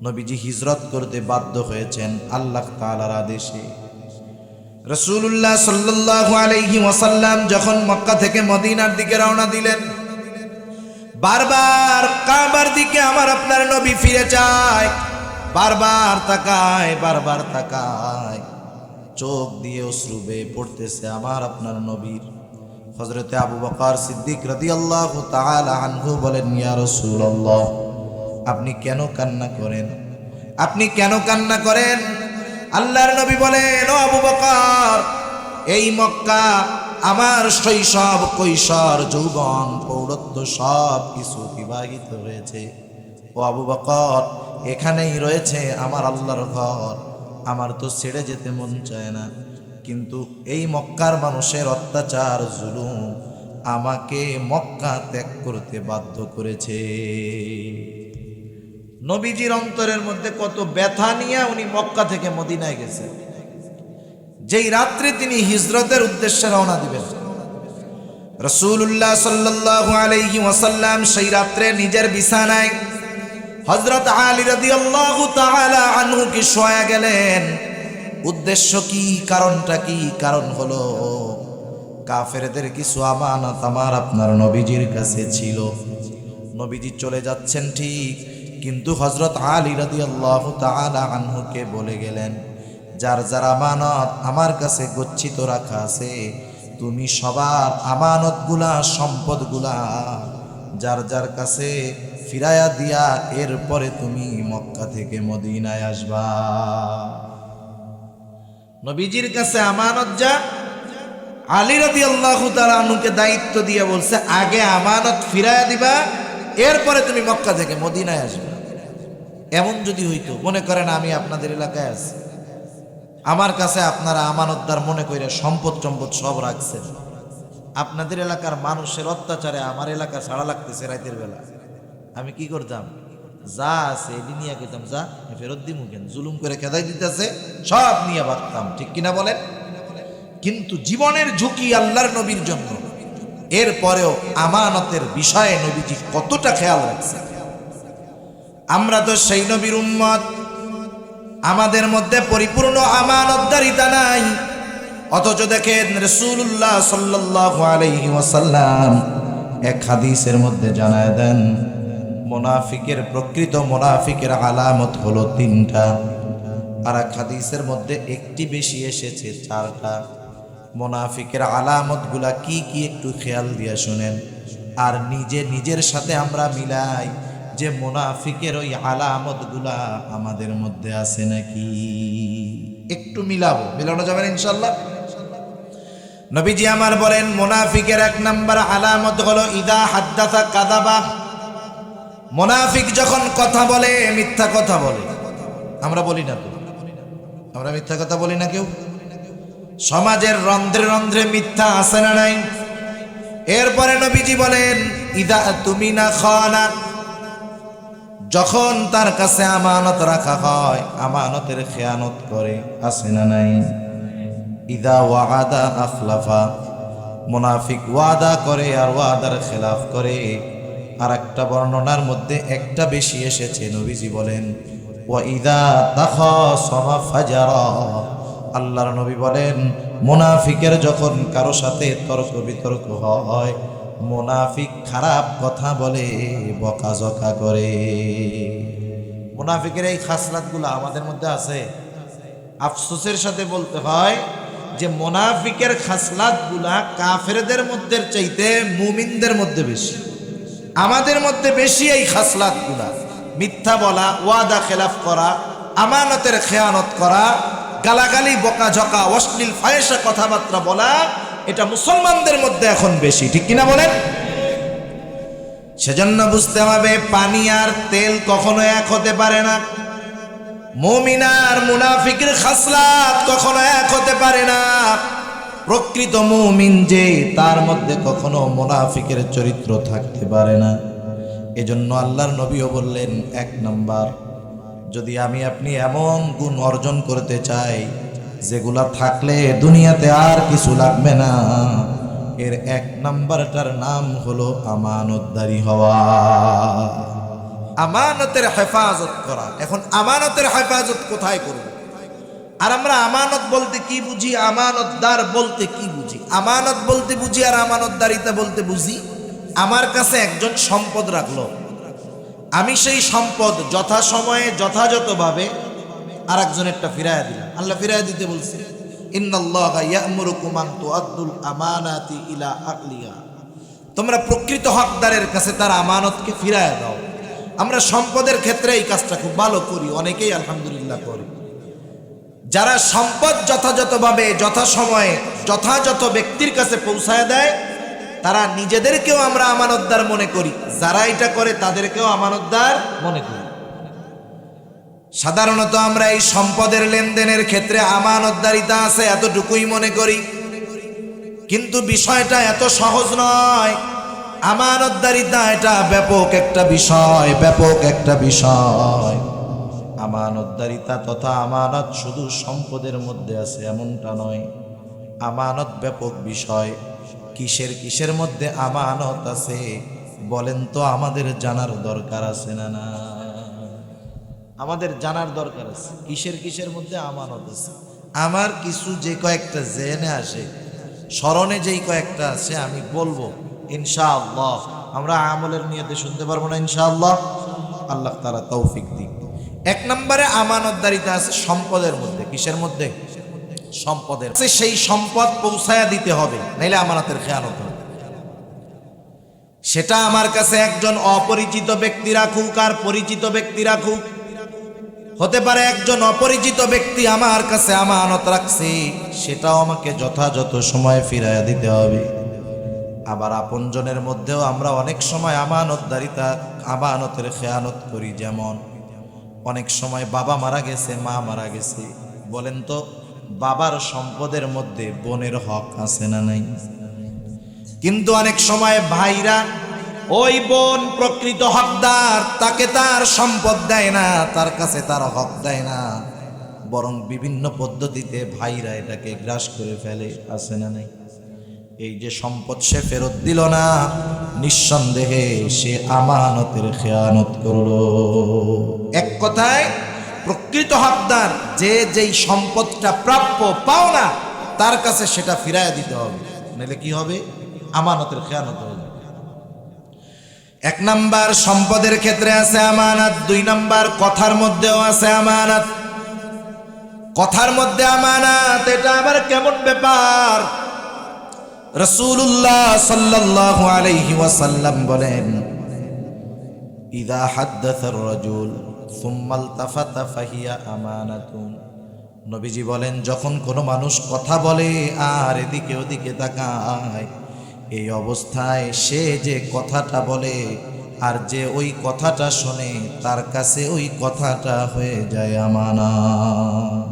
নবীজি হিজরত করতে বাধ্য হয়েছেন আল্লাহ তাআলার আদেশে। রাসূলুল্লাহ সাল্লাল্লাহু আলাইহি ওয়াসাল্লাম যখন মক্কা থেকে মদিনার দিকে রওনা দিলেন, বারবার কাবার দিকে আমার আপনার নবী ফিরে যায়, বারবার তাকায়, বারবার তাকায়, চোখ দিয়ে অশ্রু বেয়ে পড়তেছে আমার আপনার নবীর। হযরতে আবু বকর সিদ্দিক রাদিয়াল্লাহু তাআলা আনহু বলেন, ইয়া রাসূলুল্লাহ, আপনি কেন কান্না করেন? আপনি কেন কান্না করেন? আল্লাহর নবী বলেন, ও আবু বকর, এই মক্কা আমার শৈশব, কৈশোর, যৌবন, প্রৌঢ়ত্ব সব কিছু অতিবাহিত হয়েছে। ও আবু বকর, এখানেই রয়েছে আমার আল্লাহর ঘর, আমার তো ছেড়ে যেতে মন চায় না। কিন্তু এই মক্কার মানুষের অত্যাচার, জুলুম আমাকে মক্কা ত্যাগ করতে বাধ্য করেছে। নবীজির অন্তরের মধ্যে কত ব্যথা নিয়ে উনি মক্কা থেকে মদিনায় গেছেন। যেই রাত্রে তিনি হিজরতের উদ্দেশ্যে রওনা দিবেন, রাসূলুল্লাহ সাল্লাল্লাহু আলাইহি ওয়াসাল্লাম সেই রাত্রে নিজের বিছানায় হযরত আলী রাদিয়াল্লাহু তাআলা আনহু কি শোয়া গেলেন। উদ্দেশ্য কি? কারণটা কি? কারণ হলো কাফেরদের কিছু আমানত আমার আপনার নবীজির কাছে ছিল। নবীজি চলে যাচ্ছেন ঠিক, কিন্তু হযরত আলী রাদিয়াল্লাহু তাআলা আনহুকে বলে গেলেন, যার যার আমানত আমার কাছে গচ্ছিত রাখা আছে, তুমি সবার আমানতগুলা, সম্পদগুলা যার যার কাছে ফিরায়া দিয়া এরপরে তুমি মক্কা থেকে মদিনায় আসবা। নবীজির কাছে আমানত যা, আলী রাদিয়াল্লাহু তাআলা আনহুকে দায়িত্ব দিয়ে বলছে, আগে আমানত ফিরায়া দিবা, এরপরে তুমি মক্কা থেকে মদিনায় আসবে। এমন যদি হইতো, মনে করেন আমি আপনাদের এলাকায় আছি, আমার কাছে আপনারা আমানতদার মনে করে সম্পদ সম্পদ সব রাখছেন, আপনাদের এলাকার মানুষের অত্যাচারে আমার এলাকা ছাড়া লাগতেছে রাতের বেলা, আমি কি করতাম? যা আছে এটি নিয়ে কইতাম, যা ফেরত দিমু, কেন জুলুম করে খেদাই দিতেছে, সব নিয়ে ভাবতাম, ঠিক কিনা বলেন? কিন্তু জীবনের ঝুঁকি আল্লাহর নবীর জন্য, এরপরেও আমানতের বিষয়ে নবীজি কতটা খেয়াল রাখছে। আমরা তো সেই নবীর উম্মত, আমাদের মধ্যে পরিপূর্ণ আমানতদারিতা নাই। অথচ দেখেন রাসূলুল্লাহ সাল্লাল্লাহু আলাইহি ওয়াসাল্লাম এক হাদিসের মধ্যে জানায় দেন, মুনাফিকের প্রকৃত মুনাফিকের আলামত হলো 3টা, আর এক হাদিসের মধ্যে একটি বেশি এসেছে 4টা। মুনাফিকের আলামতগুলা কি কি একটু খেয়াল দিয়ে শুনেন, আর নিজের সাথে আমরা মিলাই যে মুনাফিকের ওই আলামতগুলা আমাদের মধ্যে আছে নাকি, একটু মিলাবো, মিলানো যাবে ইনশাআল্লাহ। নবীজি আমার বলেন, মুনাফিকের 1 নাম্বার আলামত হলো ইদা হাদ্দাসা কাযাবা। মুনাফিক যখন কথা বলে মিথ্যা কথা বলে। আমরা বলি না তো, আমরা মিথ্যা কথা বলি না কেউ? সমাজের রন্ধ্রে রন্ধ্রে মিথ্যা আছে না নাই? এরপরে নবীজি বলেন ইদা তুমিনা খানা, যখন তার কাছে আমানত রাখা হয় আমানতের খেয়ানত করে, আছে না নাই? ইদা ওয়াদা আখলাফা, মুনাফিক ওয়াদা করে আর ওয়াদার খেলাফ করে। আর একটা বর্ণনার মধ্যে একটা বেশি এসেছে, নবীজি বলেন ওয়া ইদা তাখাসামা ফাজারা, আল্লাহর নবী বলেন মুনাফিকের যখন কারো সাথে তর্ক বিতর্ক হয়, মুনাফিক খারাপ কথা বলে, বকাঝকা করে। মুনাফিকের এই খাসলাতগুলো আমাদের মধ্যে আছে। আফসোসের সাথে বলতে হয় যে মুনাফিকের খাসলাতগুলা কাফেরদের মধ্যে চাইতে মুমিনদের মধ্যে বেশি। আমাদের মধ্যে বেশি এই খাসলাতগুলা, মিথ্যা বলা, ওয়াদা খেলাফ করা, আমানতের খেয়ানত করা, গালাগালি, বকাঝকা, অশ্লীল ফাহেসা কথাবার্তা বলা, এটা মুসলমানদের মধ্যে এখন বেশি, ঠিক কিনা বলেন? সেজন্য বুঝতে হবে পানি আর তেল কখনো এক হতে পারে না। মুমিন আর মুনাফিকের খাসলাত কখনো এক হতে পারে না। প্রকৃত মুমিন যে, তার মধ্যে কখনো মুনাফিকের চরিত্র থাকতে পারে না। এজন্য আল্লাহর নবীও বললেন, এক নাম্বার, যদি আমি আপনি এমন গুণ অর্জন করতে চাই যেগুলা থাকলে দুনিয়াতে আর কিছু লাগবে না, এর এক নাম্বারটার নাম হলো আমানতদারি হওয়া, আমানতের হেফাজত করা। এখন আমানতের হেফাজত কোথায় করব? আর আমরা আমানত বলতে কি বুঝি, আমানতদার বলতে কি বুঝি? আমানত বলতে বুঝি আর আমানতদারিতা বলতে বুঝি, আমার কাছে একজন সম্পদ রাখলো, আমি সেই সম্পদ যথাসময়ে যথাযথভাবে আর একজনেরটা ফিরাইয়া দিলাম। আল্লাহ ফিরাইয়া দিতে বলছে, ইন্নাল্লাহা ইয়া'মুরুকুম আন তুআদ্দুল আমানাতি ইলা আহলিহা, তোমরা প্রকৃত হকদারের কাছে তার আমানতকে ফিরাইয়া দাও। আমরা সম্পদের ক্ষেত্রে এই কাজটা খুব ভালো করি, অনেকেই আলহামদুলিল্লাহ করে। যারা সম্পদ যথাযথভাবে যথাসময়ে যথাযথ ব্যক্তির কাছে পৌঁছায় দেয়, তারা নিজেদেরকেও আমরা আমানতদার মনে করি, যারা এটা করে তাদেরকেও আমানতদার মনে করি। সাধারণত আমরা এই সম্পদের লেনদেনের ক্ষেত্রে আমানতদারিতা আছে এতটুকুই মনে করি, কিন্তু বিষয়টা এত সহজ নয়। আমানতদারিতা এটা ব্যাপক একটা বিষয়, ব্যাপক একটা বিষয়। আমানতদারিতা তথা আমানত শুধু সম্পদের মধ্যে আছে এমনটা নয়, আমানত ব্যাপক বিষয়। কিসের কিসের মধ্যে আমানত আছে বলেন তো? আমাদের জানার দরকার আছে না? না, আমাদের জানার দরকার আছে কিসের কিসের মধ্যে আমানত আছে। আমার কিছু যে কয়েকটা জেনে আসে, স্মরণে যেই কয়েকটা আছে আমি বলবো ইনশাআল্লাহ। আমরা আমলের নিয়তে শুনতে পারবো না ইনশাআল্লাহ, আল্লাহ তাআলা তৌফিক দিক। এক নম্বরে আমানতদারিতা আছে সম্পদের মধ্যে। কিসের মধ্যে? সম্পদের। সেই সম্পদ পৌঁছায়া দিতে হবে, নাইলে আমানতের খেয়ানত হবে। সেটা আমার কাছে একজন অপরিচিত ব্যক্তি রাখুক আর পরিচিত ব্যক্তি রাখুক, হতে পারে একজন অপরিচিত ব্যক্তি আমার কাছে আমানত রাখছে, সেটাও আমাকে যথাযথ সময়ে ফিরাইয়া দিতে হবে। আবার আপনজনের মধ্যেও আমরা অনেক সময় আমানতদারিতা, আমানতের খেয়ানত করি। যেমন অনেক সময় বাবা মারা গেছে, মা মারা গেছে, বলেন তো বাবার সম্পদের মধ্যে বোনের হক আছে না নাই? কিন্তু অনেক সময় ভাইরা ওই বোন প্রকৃত হকদার, তাকে তার সম্পদ দেয় না, তার কাছে তার হক দেয় না, বরং বিভিন্ন পদ্ধতিতে ভাইরা এটাকে গ্রাস করে ফেলে, আছে না নাই? এই যে সম্পদ সে ফেরত দিল না, নিঃসন্দেহে সে আমানতের খেয়ানত করলো। এক কথায় প্রকৃত হকদার যে যেই সম্পদটা প্রাপ্য পাওনা, তার কাছে সেটা ফিরাইয়া দিতে হবে, নাহলে কি হবে? আমানতের খেয়ানত হবে। এক নাম্বার সম্পদের ক্ষেত্রে আছে আমানত। দুই নাম্বার কথার মধ্যেও আছে আমানত। কথার মধ্যে আমানত, এটা আবার কেমন ব্যাপার? রাসূলুল্লাহ সাল্লাল্লাহু আলাইহি ওয়াসাল্লাম বলেন, ইযা হাদ্দাসার রাজুল সুম্মা ইলতাফাতা ফাহিয়া আমানাতুন। নবীজি বলেন, যখন কোনো মানুষ কথা বলে আর এদিকে ওদিকে তাকায়, এই অবস্থায় সে যে কথাটা বলে আর যে ওই কথাটা শোনে, তার কাছে ওই কথাটা হয়ে যায় আমানত।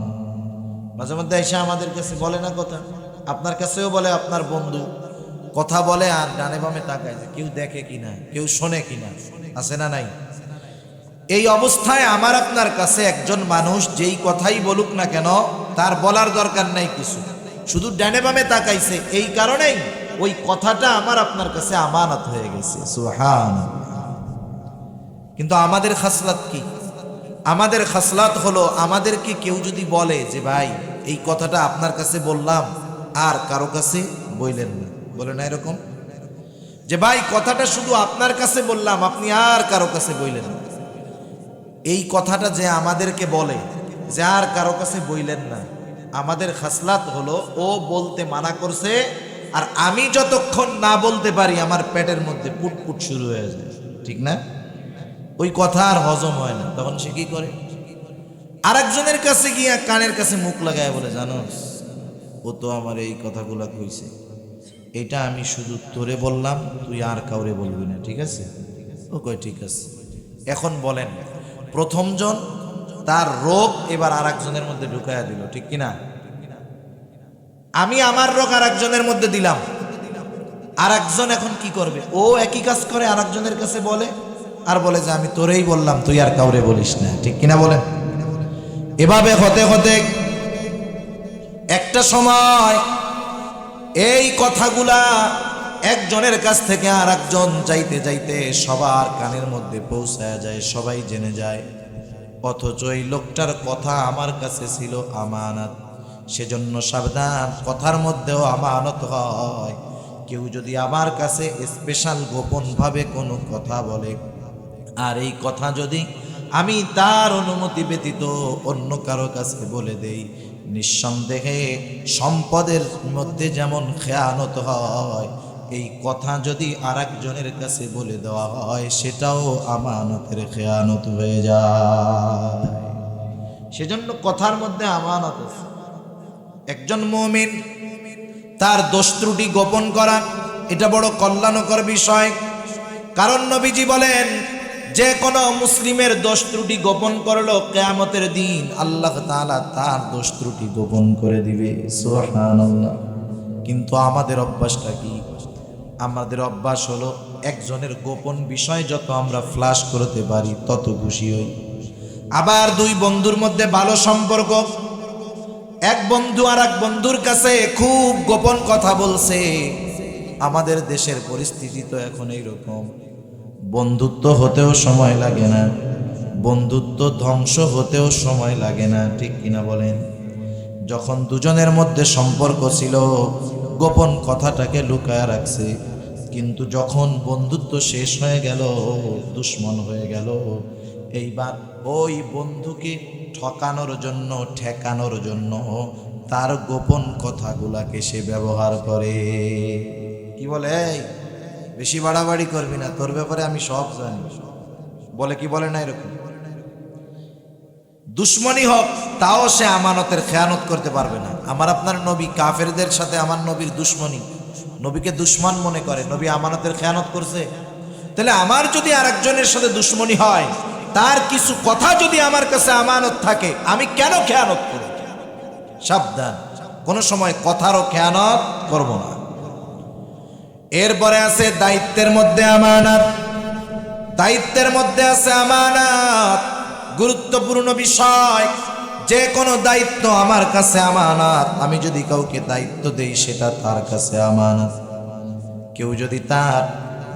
মাঝে মধ্যে এসে আমাদের কাছে বলে না কথা, আপনার কাছেও বলে, আপনার বন্ধু কথা বলে আর ডানে বামে তাকায় যে কেউ দেখে কিনা, কেউ শোনে কিনা, আছে না নাই? এই অবস্থায় আমার আপনার কাছে একজন মানুষ যেই কথাই বলুক না কেন তার বলার দরকার নাই কিছু, শুধু ডানে বামে তাকাইছে, এই কারণেই ওই কথাটা আমার আপনার কাছে আমানত হয়ে গেছে। সুবহানাল্লাহ। কিন্তু আমাদের খাসলাত কি? আমাদের খাসলাত হলো, আমাদেরকে কেউ যদি বলে যে ভাই এই কথাটা আপনার কাছে বললাম আর কারো কাছে বললেন না, বলে না এরকম যে ভাই কথাটা শুধু আপনার কাছে বললাম, আপনি আর কারো কাছে বললেন না। এই কথাটা যে আমাদেরকে বলে যে আর কারো কাছে বললেন না, আমাদের খাসলাত হলো ও বলতে মানা করছে, আর আমি যতক্ষণ না বলতে পারি আমার পেটের মধ্যে পুটপুট শুরু হয়ে যায়, ঠিক না? ওই কথা আর হজম হয় না, তখন সে কি করে? আরেকজনের কাছে গিয়া কানের কাছে মুখ লাগায় বলে, জানোস ও তো আমার এই কথাগুলা কইছে, এটা আমি শুধু তোরে বললাম, তুই আর কাউরে বলবি না, ঠিক আছে? ও কয় ঠিক আছে। এখন বলেন, প্রথমজন তার রোগ এবার আরেকজনের মধ্যে ঢুকাইয়া দিল, ঠিক কিনা? আমি আমার রোগ আরেকজনের মধ্যে দিলাম, আরেকজন এখন কি করবে? ও একই কাজ করে, আরেকজনের কাছে বলে আর বলে যে আমি তোরেই বললাম, তুই আর কাউরে বলিস না, ঠিক কিনা বলেন? এভাবে হতে হতে একটা সময় এই কথাগুলা একজনের কাছ থেকে আর একজন যাইতে যাইতে সবার কানের মধ্যে পৌঁছায় যায়, সবাই জেনে যায়। অথচ এই লোকটার কথা আমার কাছে ছিল আমানত, সেজন্য সাবধান, কথার মধ্যেও আমানত হয়। কেউ যদি আমার কাছে স্পেশাল গোপনভাবে কোনো কথা বলে, আর এই কথা যদি আমি তার অনুমতি ব্যতীত অন্য কারো কাছে বলে দেই, নিঃসন্দেহে সম্পদের মধ্যে যেমন খেয়ানত হয়, এই কথা যদি আরেকজনের কাছে বলে দেওয়া হয় সেটাও আমানতের খেয়ানত হয়ে যায়। সেজন্য কথার মধ্যে আমানত আছে। একজন মুমিন তার দোষ ত্রুটি গোপন করা এটা বড় কল্যাণকর বিষয়, কারণ নবীজি বলেন যে কোনো মুসলিমের দোষ ত্রুটি গোপন করলো, কিয়ামতের দিন আল্লাহ তাআলা তার দোষ ত্রুটি গোপন করে দিবে। সুবহানাল্লাহ। কিন্তু আমাদের অভ্যাসটা কি? আমাদের অভ্যাস হলো একজনের গোপন বিষয় যত আমরা ফ্লাশ করতে পারি তত খুশি হই। আবার দুই বন্ধুর মধ্যে ভালো সম্পর্ক, এক বন্ধু আর এক বন্ধুর কাছে খুব গোপন কথা বলছে। আমাদের দেশের পরিস্থিতি তো এখন এইরকম, বন্ধুত্ব হতেও সময় লাগে না, বন্ধুত্ব ধ্বংস হতেও সময় লাগে না, ঠিক কিনা বলেন? যখন দুজনের মধ্যে সম্পর্ক ছিল গোপন কথাটাকে লুকায় রাখছে, কিন্তু যখন বন্ধুত্ব শেষ হয়ে গেল, দুশ্মন হয়ে গেল, এইবার ওই বন্ধুকে ঠকানোর জন্য, ঠেকানোর জন্য তার গোপন কথাগুলাকে সে ব্যবহার করে। কি বলে, এই বেশি বাড়াবাড়ি করবি না, তোর ব্যাপারে আমি সব জানি, বলে কি বলে না এরকম? দুশ্মনী হোক তাও সে আমানতের খেয়ানত করতে পারবে না। আমার আপনার নবী কাফেরদের সাথে আমার নবীর দুশ্মনী, নবীকে দুশ্মন মনে করে, নবী আমানতের খেয়ানত করছে। তাহলে আমার যদি আরেকজনের সাথে দুশ্মনী হয়, তার কিছু কথা যদি আমার কাছে আমানত থাকে, আমি কেন খেয়ানত করব? সাবধান, কোনো সময় কথারও খেয়ানত করব না। এরপরে আছে দায়িত্বের মধ্যে আমানত, দায়িত্বের মধ্যে আছে আমানত, গুরুত্বপূর্ণ বিষয়। যে কোনো দায়িত্ব আমার কাছে আমানত, আমি যদি কাউকে দায়িত্ব দেই সেটা তার কাছে আমানত। কেউ যদি তার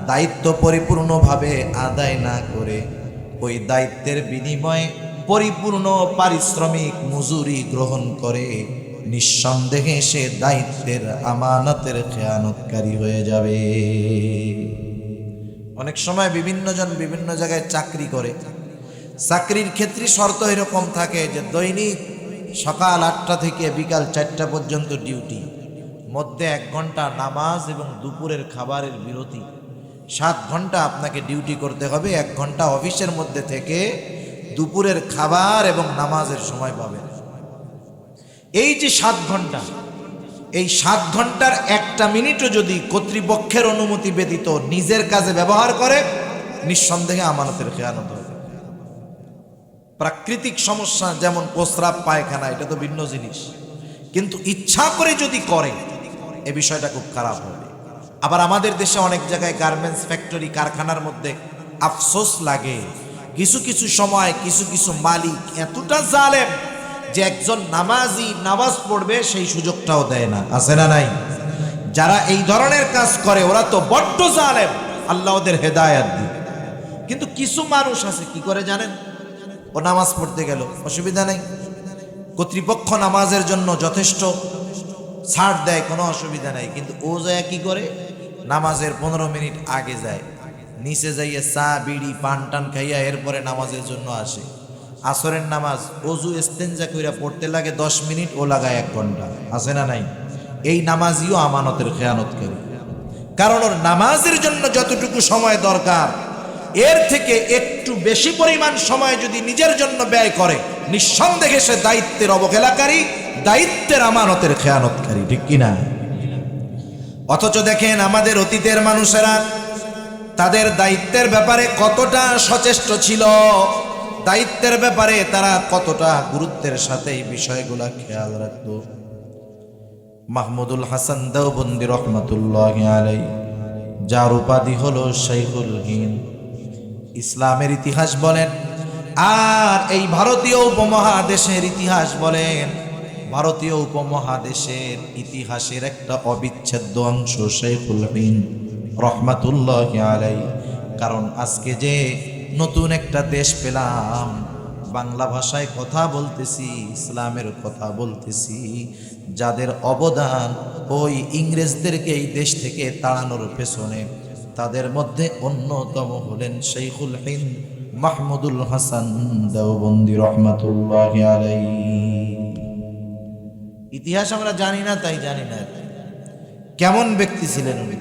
দায়িত্ব পরিপূর্ণভাবে আদায় না করে ওই দায়িত্বের বিনিময়ে পরিপূর্ণ পারিশ্রমিক মজুরি গ্রহণ করে, নিঃসন্দেহে সে দায়িত্বের আমানতের খেয়ানতকারী হয়ে যাবে। অনেক সময় বিভিন্ন জন বিভিন্ন জায়গায় চাকরি করে, চাকরির ক্ষেত্রে শর্ত এরকম থাকে যে দৈনিক সকাল 8টা থেকে বিকাল 4টা পর্যন্ত ডিউটি, মধ্যে 1 ঘন্টা নামাজ এবং দুপুরের খাবারের বিরতি, 7 ঘন্টা আপনাকে ডিউটি করতে হবে। 1 ঘন্টা অফিসের মধ্যে থেকে দুপুরের খাবার এবং নামাজের সময় পাবেন। এই যে 7 ঘন্টা, এই 7 ঘন্টার 1টা মিনিটও যদি কর্তৃপক্ষের অনুমতি ব্যতীত নিজের কাজে ব্যবহার করে, নিঃসন্দেহে আমানতের খেয়ানত হবে। প্রাকৃতিক সমস্যা যেমন প্রস্রাব পায়খানা, এটা তো ভিন্ন জিনিস, কিন্তু ইচ্ছা করে যদি করে এ বিষয়টা খুব খারাপ হবে। আবার আমাদের দেশে অনেক জায়গায় গার্মেন্টস ফ্যাক্টরি কারখানার মধ্যে আফসোস লাগে, কিছু কিছু সময় কিছু কিছু মালিক এতটা জালেম যে একজন নামাজি নামাজ পড়বে সেই সুযোগটাও দেয় না। আছে না নাই? যারা এই ধরনের কাজ করে ওরা তো বড্ড জালেম, আল্লাহ ওদের হেদায়েত দিন। কিন্তু কিছু মানুষ আছে কি করে জানেন, ও নামাজ পড়তে গেল অসুবিধা নেই, কর্তৃপক্ষ নামাজের জন্য যথেষ্ট ছাড় দেয়, কোনো অসুবিধা নাই, কিন্তু ও যায় কি করে, নামাজের 15 মিনিট আগে যায়, নিচে যাইয়া চা বিড়ি পান টান খাইয়া এরপরে নামাজের জন্য আসে। আসরের নামাজ অজু ইস্তেঞ্জা কইরা পড়তে লাগে 10 মিনিট, ও লাগায় 1 ঘন্টা। আছে না নাই? এই নামাজিও আমানতের খেয়ানতকারী। কারণ ওর নামাজের জন্য যতটুকু সময় দরকার এর থেকে একটু বেশি পরিমাণ সময় যদি নিজের জন্য ব্যয় করে, নিঃসন্দেহে সে দায়িত্বের অবহেলাকারী, দায়িত্বের আমানতের খেয়ানতকারী। ঠিক কিনা? অথচ দেখেন আমাদের অতীতের মানুষেরা তাদের দায়িত্বের ব্যাপারে কতটা সচেষ্ট ছিল, দায়িত্বের ব্যাপারে তারা কতটা গুরুত্বের সাথে এই বিষয়গুলা খেয়াল রাখত। মাহমুদুল হাসান দেওবন্দি রহমাতুল্লাহি আলাইহি, যার উপাধি হলো শাইখুল হিন্দ, ইসলামের ইতিহাস বলেন আর এই ভারতীয় উপমহাদেশের ইতিহাস বলেন, ভারতীয় উপমহাদেশের ইতিহাসের একটা অবিচ্ছেদ্য অংশ শাইখুল হিন্দ রহমাতুল্লাহি আলাইহি। কারণ আজকে যে নতুন একটা দেশ পেলাম, বাংলা ভাষায় কথা বলতেছি, ইসলামের কথা বলতেছি, যাদের অবদান ওই ইংরেজদেরকে এই দেশ থেকে তাড়ানোর পেছনে, তাদের মধ্যে অন্যতম হলেন শাইখুল হিন্দ মাহমুদুল হাসান দেওবন্দি রহমাতুল্লাহি আলাইহি। ইতিহাস আমরা জানি না, তাই জানি না কেমন ব্যক্তি ছিলেন উনি।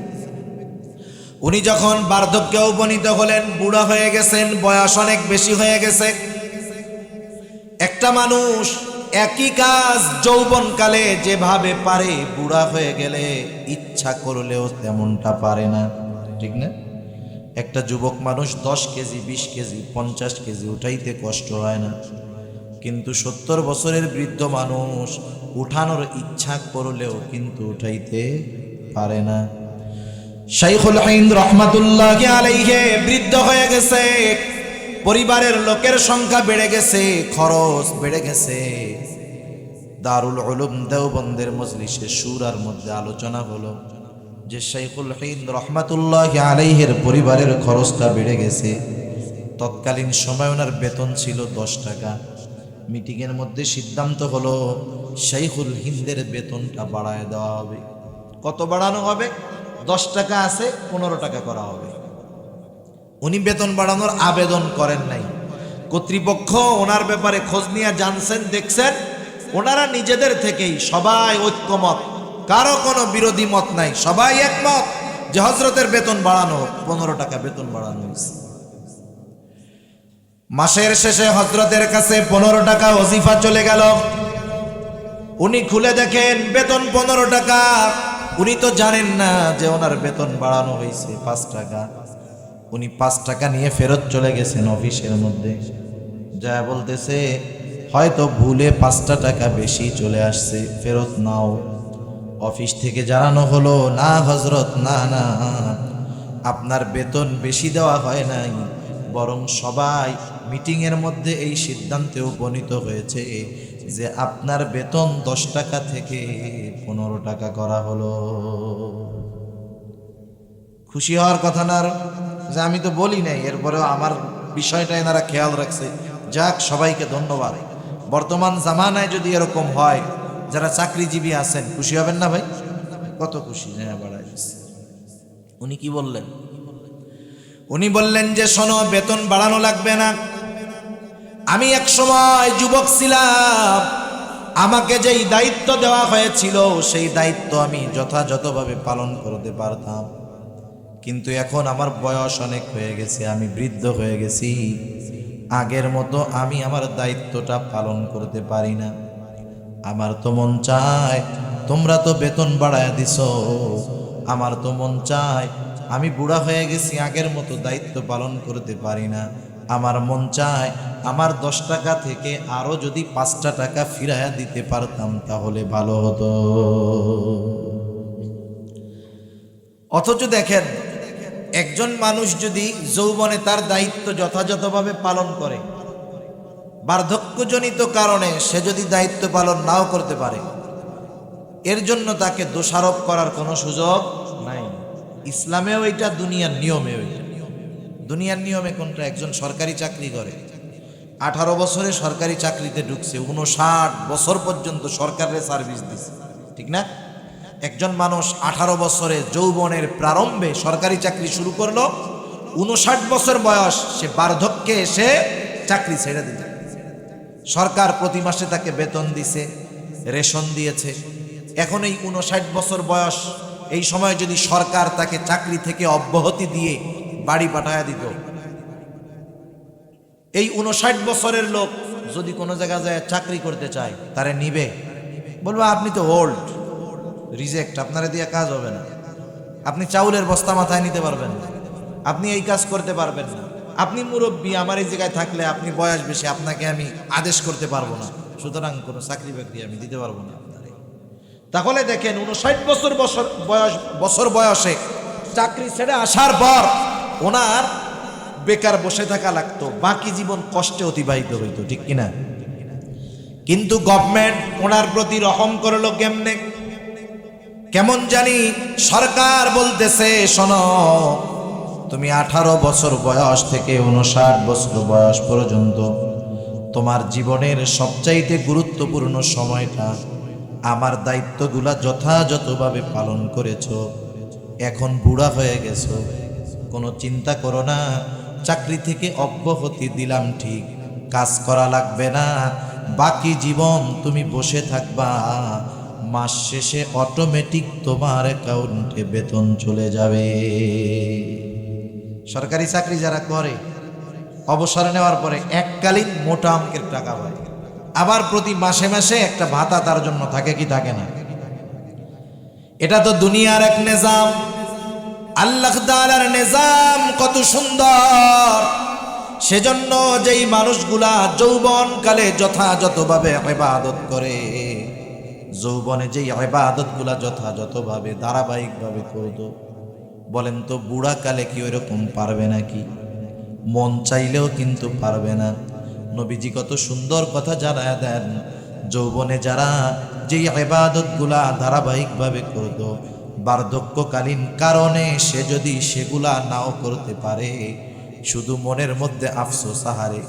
উনি যখন বার্ধক্যে উপনীত হলেন, বুড়া হয়ে গেছেন, বয়স অনেক বেশি হয়ে গেছে। একটা মানুষ একই কাজ যৌবনকালে যেভাবে পারে, বুড়া হয়ে গেলে ইচ্ছা করলেও তেমনটা পারে না। ঠিক না? একটা যুবক মানুষ 10 কেজি 20 কেজি 50 কেজি উঠাইতে কষ্ট হয় না, কিন্তু 70 বছরের বৃদ্ধ মানুষ উঠানোর ইচ্ছা করলেও কিন্তু উঠাইতে পারে না। শাইখুল হিন্দ রহমাতুল্লাহি আলাইহি বৃদ্ধ হয়ে গেছে, পরিবারের লোকের সংখ্যা বেড়ে গেছে, খরচ বেড়ে গেছে। দারুল উলুম দেওবন্দের মজলিসে শুরার মধ্যে আলোচনা হলো যে শাইখুল হিন্দ রহমাতুল্লাহি আলাইহির পরিবারের খরচটা বেড়ে গেছে। তৎকালীন সময় ওনার বেতন ছিল 10 টাকা। মিটিংয়ের মধ্যে সিদ্ধান্ত হলো শাইখুল হিন্দের বেতনটা বাড়ায় দেওয়া হবে। কত বাড়ানো হবে? 10 টাকা আছে, 15 টাকা করা হবে। উনি বেতন বাড়ানোর আবেদন করেন নাই। কর্তৃপক্ষ ওনার ব্যাপারে খোঁজ নিয়ে জানছেন, দেখছেন, ওনারা নিজেদের থেকেই সবাই ঐক্যমত, কারো কোনো বিরোধী মত নাই, সবাই একমত যে হযরতের বেতন বাড়ানো হোক। 15 টাকা বেতন বাড়ানো হয়েছে। মাসের শেষে হযরতের কাছে 15 টাকা ওজিফা চলে গেল। উনি খুলে দেখেন বেতন 15 টাকা। উনি তো জানেন না যে ওনার বেতন বাড়ানো হয়েছে 5 টাকা। উনি 5 টাকা নিয়ে ফেরত চলে গেছেন অফিসের মধ্যে, যা বলতেছে হয়তো ভুলে 5টা টাকা বেশি চলে আসছে, ফেরত নাও। অফিস থেকে জানানো হলো, না হযরত, না না, আপনার বেতন বেশি দেওয়া হয় নাই, বরং সবাই মিটিংয়ের মধ্যে এই সিদ্ধান্তে উপনীত হয়েছে যে আপনার বেতন 10 টাকা থেকে 15 টাকা করা হলো। খুশি হওয়ার কথা না? যে আমি তো বলি নাই, এরপরেও আমার বিষয়টা এনারা খেয়াল রাখছে। যাক, সবাইকে ধন্যবাদ। বর্তমান জামানায় যদি এরকম হয়, যারা চাকরিজীবী আছেন খুশি হবেন না ভাই? কত খুশি। হ্যাঁ, বাড়াই দিচ্ছে। উনি কি বললেন? উনি বললেন যে শোনো, বেতন বাড়ানো লাগবে না। আমি এক সময় যুবক ছিলাম, আমাকে যেই দায়িত্ব দেওয়া হয়েছিল সেই দায়িত্ব আমি যথাযথভাবে পালন করতে পারতাম, কিন্তু এখন আমার বয়স অনেক হয়ে গেছে, আমি বৃদ্ধ হয়ে গেছি, আগের মতো আমি আমার দায়িত্বটা পালন করতে পারি না। আমার তো মন চায়, তোমরা তো বেতন বাড়ায় দিছো, আমার তো মন চায়, আমি বুড়া হয়ে গেছি, আগের মতো দায়িত্ব পালন করতে পারি না, আমার মন চায় আমার 10 টাকা থেকে আরো যদি 5টা টাকা ফিরাইয়া দিতে পারতাম তাহলে ভালো হতো। অথচ দেখেন, একজন মানুষ যদি যৌবনে তার দায়িত্ব যথাযথভাবে পালন করে, বার্ধক্যজনিত কারণে সে যদি দায়িত্ব পালন নাও করতে পারে, এর জন্য তাকে দোষারোপ করার কোনো সুযোগ নাই। ইসলামেও এটা, দুনিয়ার নিয়মেও এটা। দুনিয়ার নিয়মে কোনটা? একজন সরকারি চাকরি করে, 18 বছরে সরকারি চাকরিতে ঢুকছে, 59 বছর পর্যন্ত সরকারের সার্ভিস দিছে, ঠিক না? একজন মানুষ 18 বছরে যৌবনের প্রারম্ভে সরকারি চাকরি শুরু করলো, 59 বছর বয়স সে বার্ধক্যে এসে চাকরি ছেড়ে দিল। সরকার প্রতি মাসে তাকে বেতন দিছে, রেশন দিয়েছে। এখন এই 59 বছর বয়স, এই সময় যদি সরকার তাকে চাকরি থেকে অব্যাহতি দিয়ে বাড়ি পাঠায়া দিত, এই 59 বছরের লোক যদি কোনো জায়গায় যায় চাকরি করতে চায়, তারে নিবে? বলবো আপনি তো ওল্ড, রিজেক্ট, আপনারা দিয়ে কাজ হবে না। আপনি চাউলের বস্তা মাথায় নিতে পারবেন না, আপনি এই কাজ করতে পারবেন না, আপনি মুরব্বী, আমার এই জায়গায় থাকলে আপনি বয়স বেশি, আপনাকে আমি আদেশ করতে পারবো না, সুতরাং কোনো চাকরি বাকরি আমি দিতে পারবো না আপনারে। তাহলে দেখেন, 59 বছর বয়সে চাকরি ছেড়ে আসার পর ওনার বেকার বসে থাকা লাগতো, বাকি জীবন কষ্টে অতিবাহিত হইতো, ঠিক কিনা? কিন্তু গভর্নমেন্ট ওনার প্রতি রহম করলো কেমনে? কেমন জানি সরকার বলতেছে, শোনো, তুমি 18 বছর বয়স থেকে 59 বছর বয়স পর্যন্ত তোমার জীবনের সবচাইতে গুরুত্বপূর্ণ সময়টা আমার দায়িত্বগুলা যথাযথভাবে পালন করেছো, এখন বুড়া হয়ে গেছো, কোনো চিন্তা করো না, চাকরি থেকে অব্যাহতি দিলাম ঠিক, কাজ করা লাগবে না, বাকি জীবন তুমি বসে থাকবা, মাস শেষে অটোমেটিক তোমার অ্যাকাউন্টে বেতন চলে যাবে। সরকারি চাকরি যারা করে, অবসর নেওয়ার পরে এককালীন মোটা অঙ্কের টাকা পায়, আবার প্রতি মাসে মাসে একটা ভাতা তার জন্য থাকে কি থাকে না? এটা তো দুনিয়ার এক নিজাম। আল্লাহ তাআলার নিজাম কত সুন্দর! সেজন্য যেই মানুষগুলা যৌবনকালে যথাযথভাবে ইবাদত করে, যৌবনে যেই ইবাদতগুলা যথাযথভাবে ধারাবাহিকভাবে করতো, বলেন তো বুড়াকালে কি ওইরকম পারবে নাকি? মন চাইলেও কিন্তু পারবে না। নবীজি কত সুন্দর কথা জানায় দেন, যৌবনে যারা যেই ইবাদতগুলা ধারাবাহিকভাবে করতো, বার্ধক্যকালীন কারণে সে যদি সেগুলা নাও করতে পারে, শুধু মনের মধ্যে আফসোস, আহারে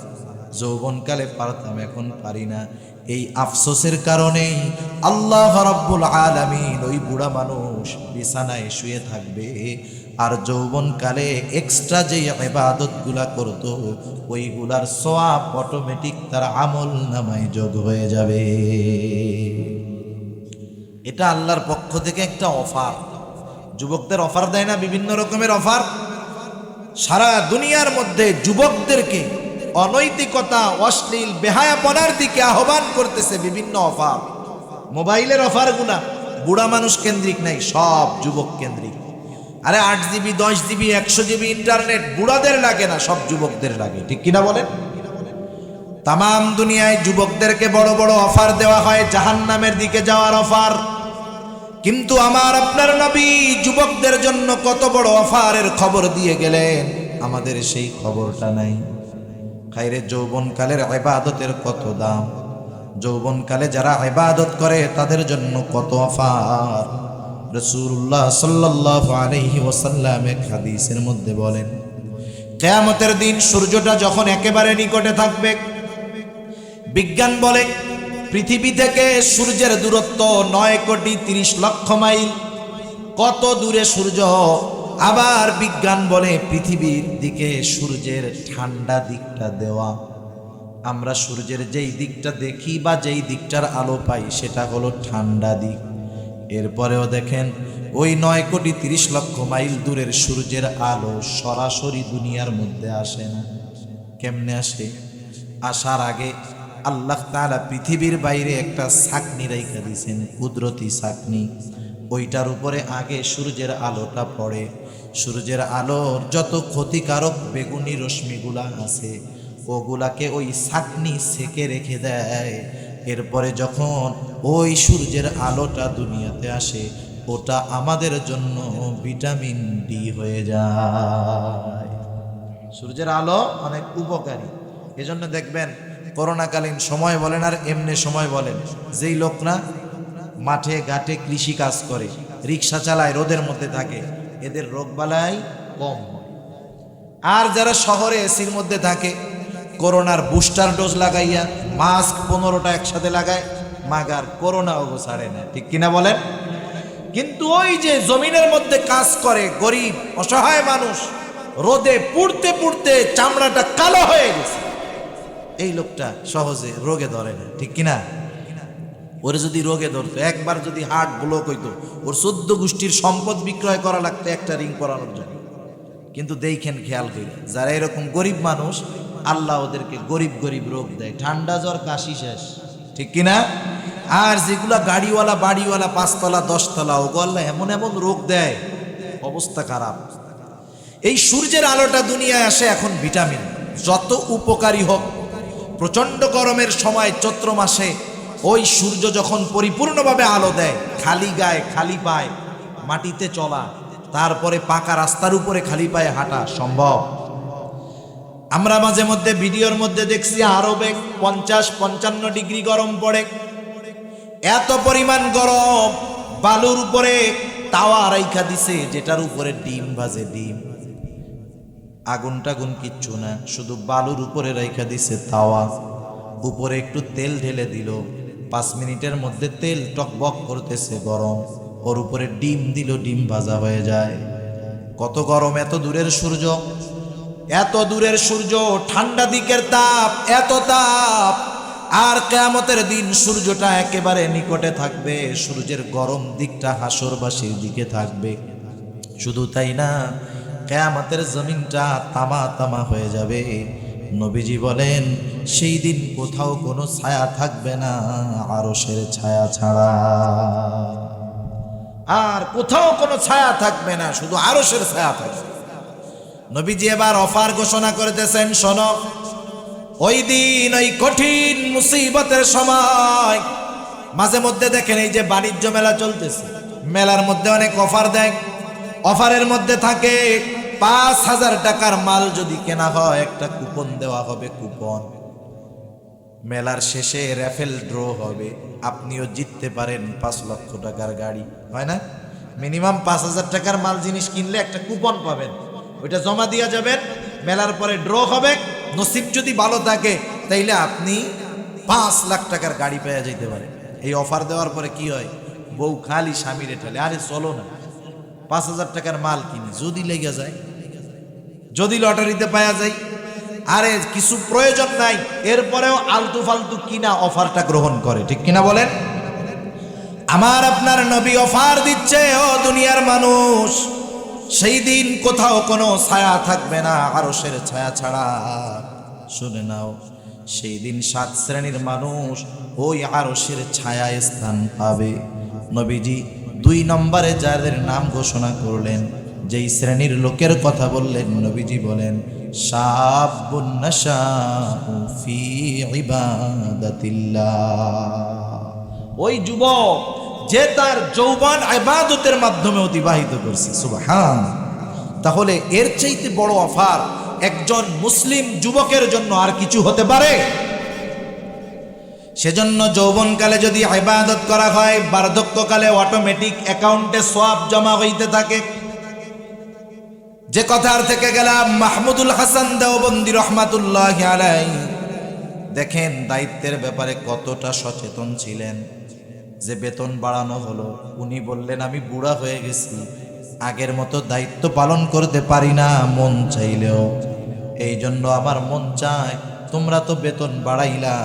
যৌবনকালে পারতাম, এখন পারি না। এই আফসোসের কারণেই আল্লাহ রাব্বুল আলামিন ওই বুড়া মানুষ বিছানায় শুয়ে থাকবে, আর যৌবনকালে এক্সট্রা যে ইবাদতগুলা করত, ওইগুলার সওয়াব অটোমেটিক তার আমল নামায় যোগ হয়ে যাবে। এটা আল্লাহর পক্ষ থেকে একটা অফার। যুবকদের অফার দেয় না, বিভিন্ন রকমের অফার। সারা দুনিয়ার মধ্যে যুবকদেরকে অনৈতিকতা, অশ্লীল, বেহায়াপনার দিকে আহ্বান করতেছে বিভিন্ন অফার। মোবাইলের অফারগুলা বুড়া মানুষ কেন্দ্রিক নাই, সব যুবক কেন্দ্রিক। আরে 8 জিবি, 10 জিবি, 100 জিবি ইন্টারনেট বুড়াদের লাগে না, সব যুবকদের লাগে, ঠিক কিনা বলেন? তামাম দুনিয়ায় যুবকদেরকে বড় বড় অফার দেওয়া হয়, জাহান্নামের দিকে যাওয়ার অফার। কিন্তু আমার আপনার নবী যুবকদের জন্য কত বড় অফারের খবর দিয়ে গেলেন, আমাদের সেই খবরটা নাই। খাইরে যৌবনকালের ইবাদতের কত দাম, যৌবনকালে যারা ইবাদত করে তাদের জন্য কত অফার। রাসূলুল্লাহ সাল্লাল্লাহু আলাইহি ওয়াসাল্লাম এক হাদিসের মধ্যে বলেন, কিয়ামতের দিন সূর্যটা যখন একেবারে নিকটে থাকবে, বিজ্ঞান বলে পৃথিবী থেকে সূর্যের দূরত্ব 9,30,00,000 মাইল। কত দূরে সূর্য! আবার বিজ্ঞান বলে পৃথিবীর দিকে সূর্যের ঠান্ডা দিকটা দেওয়া। আমরা সূর্যের যেই দিকটা দেখি বা যেই দিকটার আলো পাই সেটা হলো ঠান্ডা দিক। এরপরেও দেখেন ওই 9,30,00,000 মাইল দূরের সূর্যের আলো সরাসরি দুনিয়ার মধ্যে আসে না। কেমনে আসে? আসার আগে আল্লাহ তাআলা পৃথিবীর বাইরে একটা ছাকনি রাইখা দিয়েছেন, কুদরতি ছাকনি। ওইটার উপরে আগে সূর্যের আলোটা পড়ে। সূর্যের আলোর যত ক্ষতিকারক বেগুনি রশ্মিগুলা আছে ওগুলাকে ওই ছাঁকনি সেকে রেখে দেয়। এরপরে যখন ওই সূর্যের আলোটা দুনিয়াতে আসে, ওটা আমাদের জন্য ভিটামিন ডি হয়ে যায়। সূর্যের আলো অনেক উপকারী। এজন্য দেখবেন করোনাকালীন সময় বলেন আর এমনি সময় বলেন, যেই লোকরা মাঠে ঘাটে কৃষি কাজ করে, রিক্সা চালায়, রোদের মধ্যে থাকে, এদের রোগবালাই কম হয়। আর যারা শহরে এসির মধ্যে থাকে, করোনার বুস্টার ডোজ লাগাইয়া মাস্ক 15টা একসাথে লাগায়, মাগার করোনা ওগো ছাড়ে না, ঠিক কিনা বলেন? কিন্তু ওই যে জমিনের মধ্যে কাজ করে গরিব অসহায় মানুষ, রোদে পুড়তে পুড়তে চামড়াটা কালো হয়ে গেছে, এই লোকটা সহজে রোগে ধরে না, ঠিক কিনা? ওরে যদি রোগে ধরতো, একবার যদি হার্ট ব্লক হইতো, ওর 14 গোষ্ঠীর সম্পদ বিক্রয় করা লাগতো একটা রিং পরানোর জন্য। কিন্তু দেখেন, খেয়াল করে, যারা এরকম গরিব মানুষ, আল্লাহ ওদেরকে গরিব গরিব রোগ দেয়, ঠান্ডা জ্বর কাশি শেষ, ঠিক কিনা? আর যেগুলা গাড়িওয়ালা বাড়িওয়ালা 5 তলা 10 তলা, ওগো আল্লাহ এমন এমন রোগ দেয়, অবস্থা খারাপ। এই সূর্যের আলোটা দুনিয়ায় আসে এখন ভিটামিন, যত উপকারী হোক। প্রচন্ড গরমের সময় চৈত্র মাসে ওই সূর্য যখন পরিপূর্ণভাবে আলো দেয়, খালি গায়ে খালি পায়ে মাটিতে চলা, তারপরে পাকা রাস্তার উপরে খালি পায়ে হাঁটা সম্ভব। আমরা মাঝে মধ্যে ভিডিওর মধ্যে দেখছি আরবে 50-55 ডিগ্রি গরম পড়ে। এত পরিমাণ গরম, বালুর উপরে তাওয়া রাইখা দিছে, যেটার উপরে ডিম ভাজে, ডিম, আগুন টাগুন কিচ্ছু না, শুধু বালুর উপরে রাইখা দিছে তাওয়া, উপরে একটু তেল ঢেলে দিল, 5 মিনিটের মধ্যে তেল টকবক করতেছে গরম, ওর উপরে ডিম দিল, ডিম ভাজা হয়ে যায়। কত গরম! এত দূরের সূর্য, এত দূরের সূর্য, ঠান্ডা দিকের তাপ, এত তাপ। আর কিয়ামতের দিন সূর্যটা একেবারে নিকটে থাকবে, সূর্যের গরম দিকটা হাসরবাসীর দিকে থাকবে। শুধু তাই না, কিয়ামতের জমিনটা তামা তামা হয়ে যাবে। নবীজি বলেন, সেই দিন কোথাও কোনো ছায়া থাকবে না আরশের ছায়া ছাড়া। আর কোথাও কোনো ছায়া থাকবে না, শুধু আরশের ছায়া থাকবে। নবীজি এবার অফার ঘোষণা করতেছেন, শোনো, ওই দিন, ওই কঠিন মুসিবতের সময় মাঝে মধ্যে দেখেন এই যে বাণিজ্য মেলা চলতেছে, মেলার মধ্যে অনেক অফার দেয়। অফারের মধ্যে থাকে 5,000 টাকার মাল যদি কেনা হয়, একটা কুপন দেওয়া হবে, কুপন। মেলার শেষে র্যাফেল ড্র হবে, আপনিও জিততে পারেন 5 লক্ষ টাকার গাড়ি, হয় না? মিনিমাম 5,000 টাকার মাল জিনিস কিনলে একটা কুপন পাবেন, ওইটা জমা দিয়া যাবেন, মেলার পরে ড্র হবে, নসিব যদি ভালো থাকে তাইলে আপনি 5 লাখ টাকার গাড়ি পেয়ে যেতে পারেন। এই অফার দেওয়ার পরে কি হয়, বউ খালি স্বামীরে ঠেলে, আরে চলো না 5,000 টাকার মাল কিনি, যদি লেগে যায়, যদি লটারিতে পাওয়া যায়, আরে কিছু প্রয়োজন নাই, এরপরেও আলতু ফালতু কিনা অফারটা গ্রহণ করে, ঠিক কিনা বলেন? আমার আপনার নবী অফার দিচ্ছে, ও দুনিয়ার মানুষ, সেই দিন কোথাও কোনো ছায়া থাকবে না আরশের ছায়া ছাড়া। শুনে নাও, সেই দিন 7 শ্রেণীর মানুষ ওই আরশের ছায়ায় স্থান পাবে। নবীজি 2 নম্বরে যাদের নাম ঘোষণা করলেন, যেই শ্রেণীর লোকের কথা বললেন, নবীজি বলেন, শাবুন নাশাউ ফি ইবাদাতিল্লাহ। ওই যুবক যে তার যৌবন ইবাদতের মাধ্যমে অতিবাহিত করছে, সুবহানাল্লাহ। তাহলে এর চাইতে বড় অফার একজন মুসলিম যুবকের জন্য আর কিছু হতে পারে? সেজন্য যৌবনকালে যদি ইবাদত করা হয়, বার্ধক্যকালে অটোমেটিক অ্যাকাউন্টে সওয়াব জমা হইতে থাকে। যে কথার থেকে গেলাম, মাহমুদুল হাসান দেওবন্দি রহমাতুল্লাহি আলাইহি, দেখেন দায়িত্বের ব্যাপারে কতটা সচেতন ছিলেন। যে বেতন বাড়ানো হলো, উনি বললেন, আমি বুড়া হয়ে গেছি, আগের মতো দায়িত্ব পালন করতে পারি না মন চাইলেও, এই জন্য আমার মন চায়, তোমরা তো বেতন বাড়াইলা,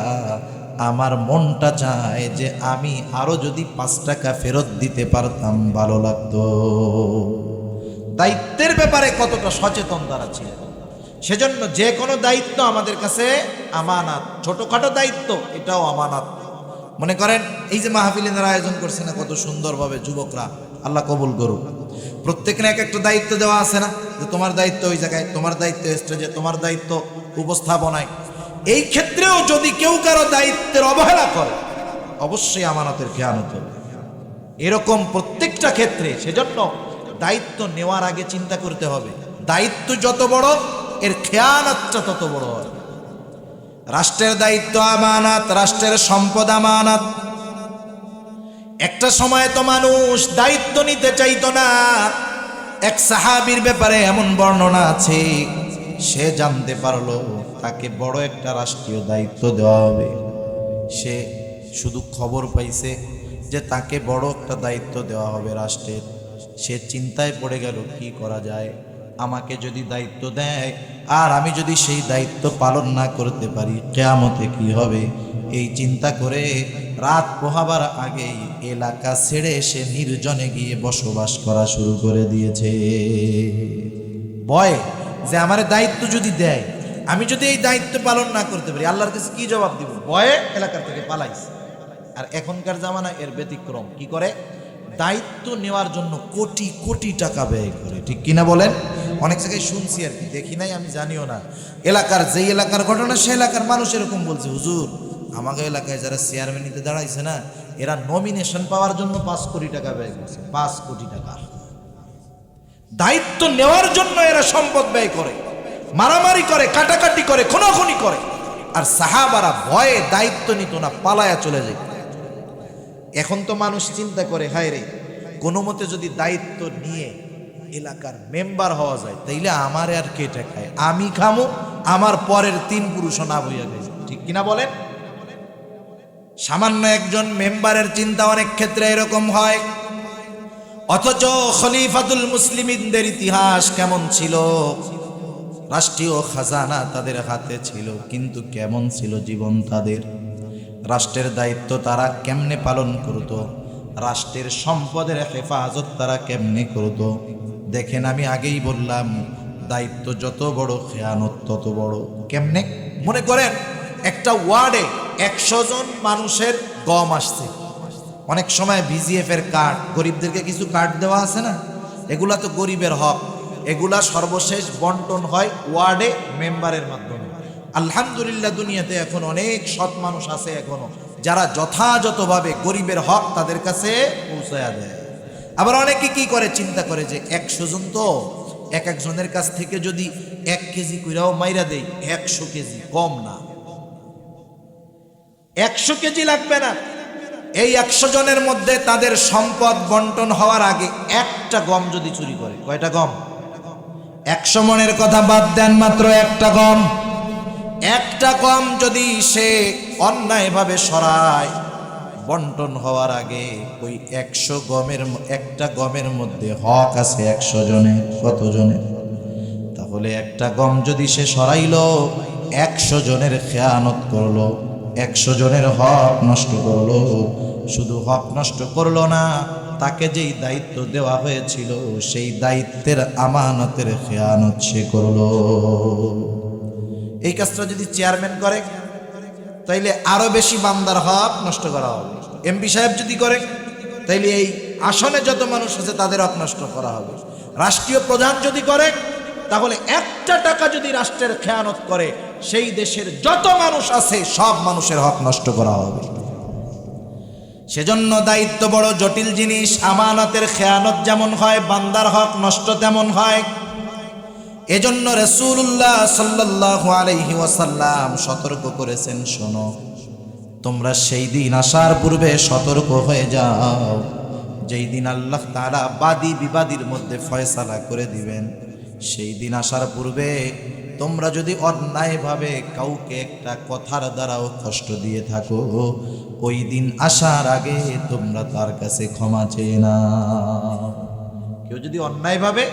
আমার মনটা চায় যে আমি আরো যদি 5 টাকা ফেরত দিতে পারতাম ভালো লাগতো। দায়িত্বের ব্যাপারে কতটা সচেতন তারা ছিল। সেজন্য যে কোনো দায়িত্ব আমাদের কাছে আমানত, ছোটখাটো দায়িত্ব এটাও আমানত। মনে করেন এই যে মাহফিলের আয়োজন করছে না, কত সুন্দরভাবে যুবকরা, আল্লাহ কবুল করুক। প্রত্যেকের এক একটা দায়িত্ব দেওয়া আছে না, যে তোমার দায়িত্ব ওই জায়গায়, তোমার দায়িত্ব স্টেজে, তোমার দায়িত্ব উপস্থাপনায়, এই ক্ষেত্রেও যদি কেউ কারো দায়িত্বের অবহেলা করে অবশ্যই আমানতের খেয়ানত হবে। এরকম প্রত্যেকটা ক্ষেত্রে সেজন্য দায়িত্ব নেওয়ার আগে চিন্তা করতে হবে, দায়িত্ব যত বড় এর খেয়ানতটা তত বড় হয়। রাষ্ট্রের দায়িত্ব আমানত, রাষ্ট্রের সম্পদ আমানত। একটা সময় তো মানুষ দায়িত্ব নিতে চাইতো না। এক সাহাবীর ব্যাপারে এমন বর্ণনা আছে, সে জানতে পারলো তাকে বড় একটা রাষ্ট্রীয় দায়িত্ব দেওয়া হবে। সে শুধু খবর পাইছে যে তাকে বড় একটা দায়িত্ব দেওয়া হবে রাষ্ট্রের। সে চিন্তায় পড়ে গেল, কি করা যায়, আমাকে যদি দায়িত্ব দেয় আর আমি যদি সেই দায়িত্ব পালন না করতে পারি কিয়ামতে কি হবে। এই চিন্তা করে রাত পোহাবার আগেই এলাকা ছেড়ে সে নির্জনে গিয়ে বসবাস করা শুরু করে দিয়েছে। ভয় যে আমার দায়িত্ব যদি দেয়, আমি যদি এই দায়িত্ব পালন না করতে পারি আল্লাহর কাছে কি জবাব দিব, ভয়ে এলাকা থেকে পালাইছে। আর এখনকার জামানা এর ব্যতিক্রম। কি করে? দায়িত্ব নেওয়ার জন্য কোটি কোটি টাকা ব্যয় করে। ঠিক কিনা বলেন? অনেক জায়গায় শুনছি আর কি, দেখি নাই, আমি জানিও না। এলাকার যেই এলাকার ঘটনা সে এলাকার মানুষ এরকম বলছে, হুজুর আমাকে এলাকায় যারা চেয়ারম্যান নিতে দাঁড়াইছে না, এরা নমিনেশন পাওয়ার জন্য 5 কোটি টাকা ব্যয় করছে। 5 কোটি টাকা দায়িত্ব নেওয়ার জন্য এরা সম্পদ ব্যয় করে, মারামারি করে, কাটাকাটি করে, খুনোখুনি করে। আর সাহাবারা ভয়ে দায়িত্ব নিত না, পালায়া চলে যায়। এখন তো মানুষ চিন্তা করে, হায় রে, কোনো মতে যদি দায়িত্ব নিয়ে এলাকার মেম্বার হওয়া যায় তাইলে আমার আর কে টাকায়, আমি খামো, আমার পরের 3 পুরুষ না হইয়া গেছে। ঠিক কিনা বলেন? সামান্য একজন মেম্বারের চিন্তা অনেক ক্ষেত্রে এরকম হয়। অথচ খলিফাতুল মুসলিমিনদের ইতিহাস কেমন ছিল? রাষ্ট্রীয় খাজানা তাদের হাতে ছিল, কিন্তু কেমন ছিল জীবন তাদের? রাষ্ট্রের দায়িত্ব তারা কেমনে পালন করত, রাষ্ট্রের সম্পদের হেফাজত তারা কেমনে করত। দেখেন, আমি আগেই বললাম, দায়িত্ব যত বড় খেয়ানত তত বড়। কেমনে? মনে করেন একটা ওয়ার্ডে 100 জন মানুষের গম আসছে। অনেক সময় বিজিএফ এর কার্ড, গরিবদেরকে কিছু কার্ড দেওয়া আছে না, এগুলা তো গরিবের হক, এগুলা সর্বশেষ বন্টন হয় ওয়ার্ডে মেম্বারের মাধ্যমে। আলহামদুলিল্লাহ, দুনিয়াতে এখন অনেক সৎ মানুষ আছে এখনো, যারা যথাযথভাবে গরিবের হক তাদের কাছে পৌঁছায়া দেয়। আবার অনেকে কি করে, চিন্তা করে যে 100 জন তো, এক একজনের কাছ থেকে যদি 1 কেজি কইরাও মাইরা দেই, 100 কেজি কম না, 100 কেজি লাগবে না। এই 100 জনের মধ্যে তাদের সম্পদ বন্টন হওয়ার আগে একটা গম যদি চুরি করে, কয়টা গম? 100 মনের কথা বাদ দেন, মাত্র একটা গম যদি সে অন্যায়ভাবে সরায়, বন্টন হওয়ার আগে ওই 100 গমের একটা গমের মধ্যে হক আছে 100 জনের। কত জনের? তাহলে একটা গম যদি সে সরাইলো, 100 জনের খেয়ানত করলো, 100 জনের হক নষ্ট করলো। শুধু হক নষ্ট করলো না, তাকে যেই দায়িত্ব দেওয়া হয়েছিল সেই দায়িত্বের আমানতের খেয়ানত সে করলো। এই কাজটা যদি চেয়ারম্যান করে তাইলে আরো বেশি বান্দার হক নষ্ট করা হবে। এমপি সাহেব যদি করে তাইলে এই আসনে যত মানুষ আছে তাদের হক নষ্ট করা হবে। রাষ্ট্রীয় প্রধান যদি করে তাহলে একটা টাকা যদি রাষ্ট্রের খেয়ানত করে, সেই দেশের যত মানুষ আছে সব মানুষের হক নষ্ট করা হবে। সেজন্য দায়িত্ব বড় জটিল জিনিস। আমানতের খেয়ানত যেমন হয়, বান্দার হক নষ্ট তেমন হয়। এজন্য রাসূলুল্লাহ সাল্লাল্লাহু আলাইহি ওয়াসাল্লাম সতর্ক করেছেন, শোনো, তোমরা সেই দিন আসার পূর্বে সতর্ক হয়ে যাও, যেই দিন আল্লাহ তাআলা বাদী বিবাদীর মধ্যে ফয়সালা করে দিবেন। সেই দিন আসার পূর্বে তোমরা যদি অন্যায়ভাবে কাউকে একটা কথার দ্বারাও কষ্ট দিয়ে থাকো, ওই দিন আসার আগে তোমরা তার কাছে ক্ষমা চেয়ে নাও। কেউ যদি অন্যায়ভাবে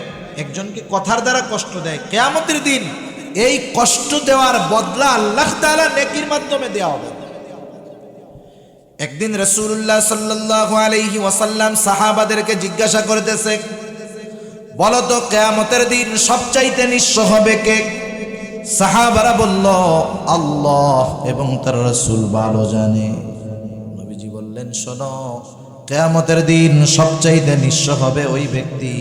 একজনকে কথার দ্বারা কষ্ট দেয়, কিয়ামতের দিন এই কষ্ট দেওয়ার বদলা আল্লাহ তাআলা নেকির মাধ্যমে দেওয়া হবে। একদিন রাসূলুল্লাহ সাল্লাল্লাহু আলাইহি ওয়াসাল্লাম সাহাবাদেরকে জিজ্ঞাসা করতেছে, বলো তো কিয়ামতের দিন সবচাইতে নিঃস্ব হবে কে? সাহাবারা বলল, আল্লাহ এবং তার রাসূল ভালো জানে। নবীজি বললেন, শোনো, কিয়ামতের দিন সবচাইতে নিঃস্ব হবে ওই ব্যক্তি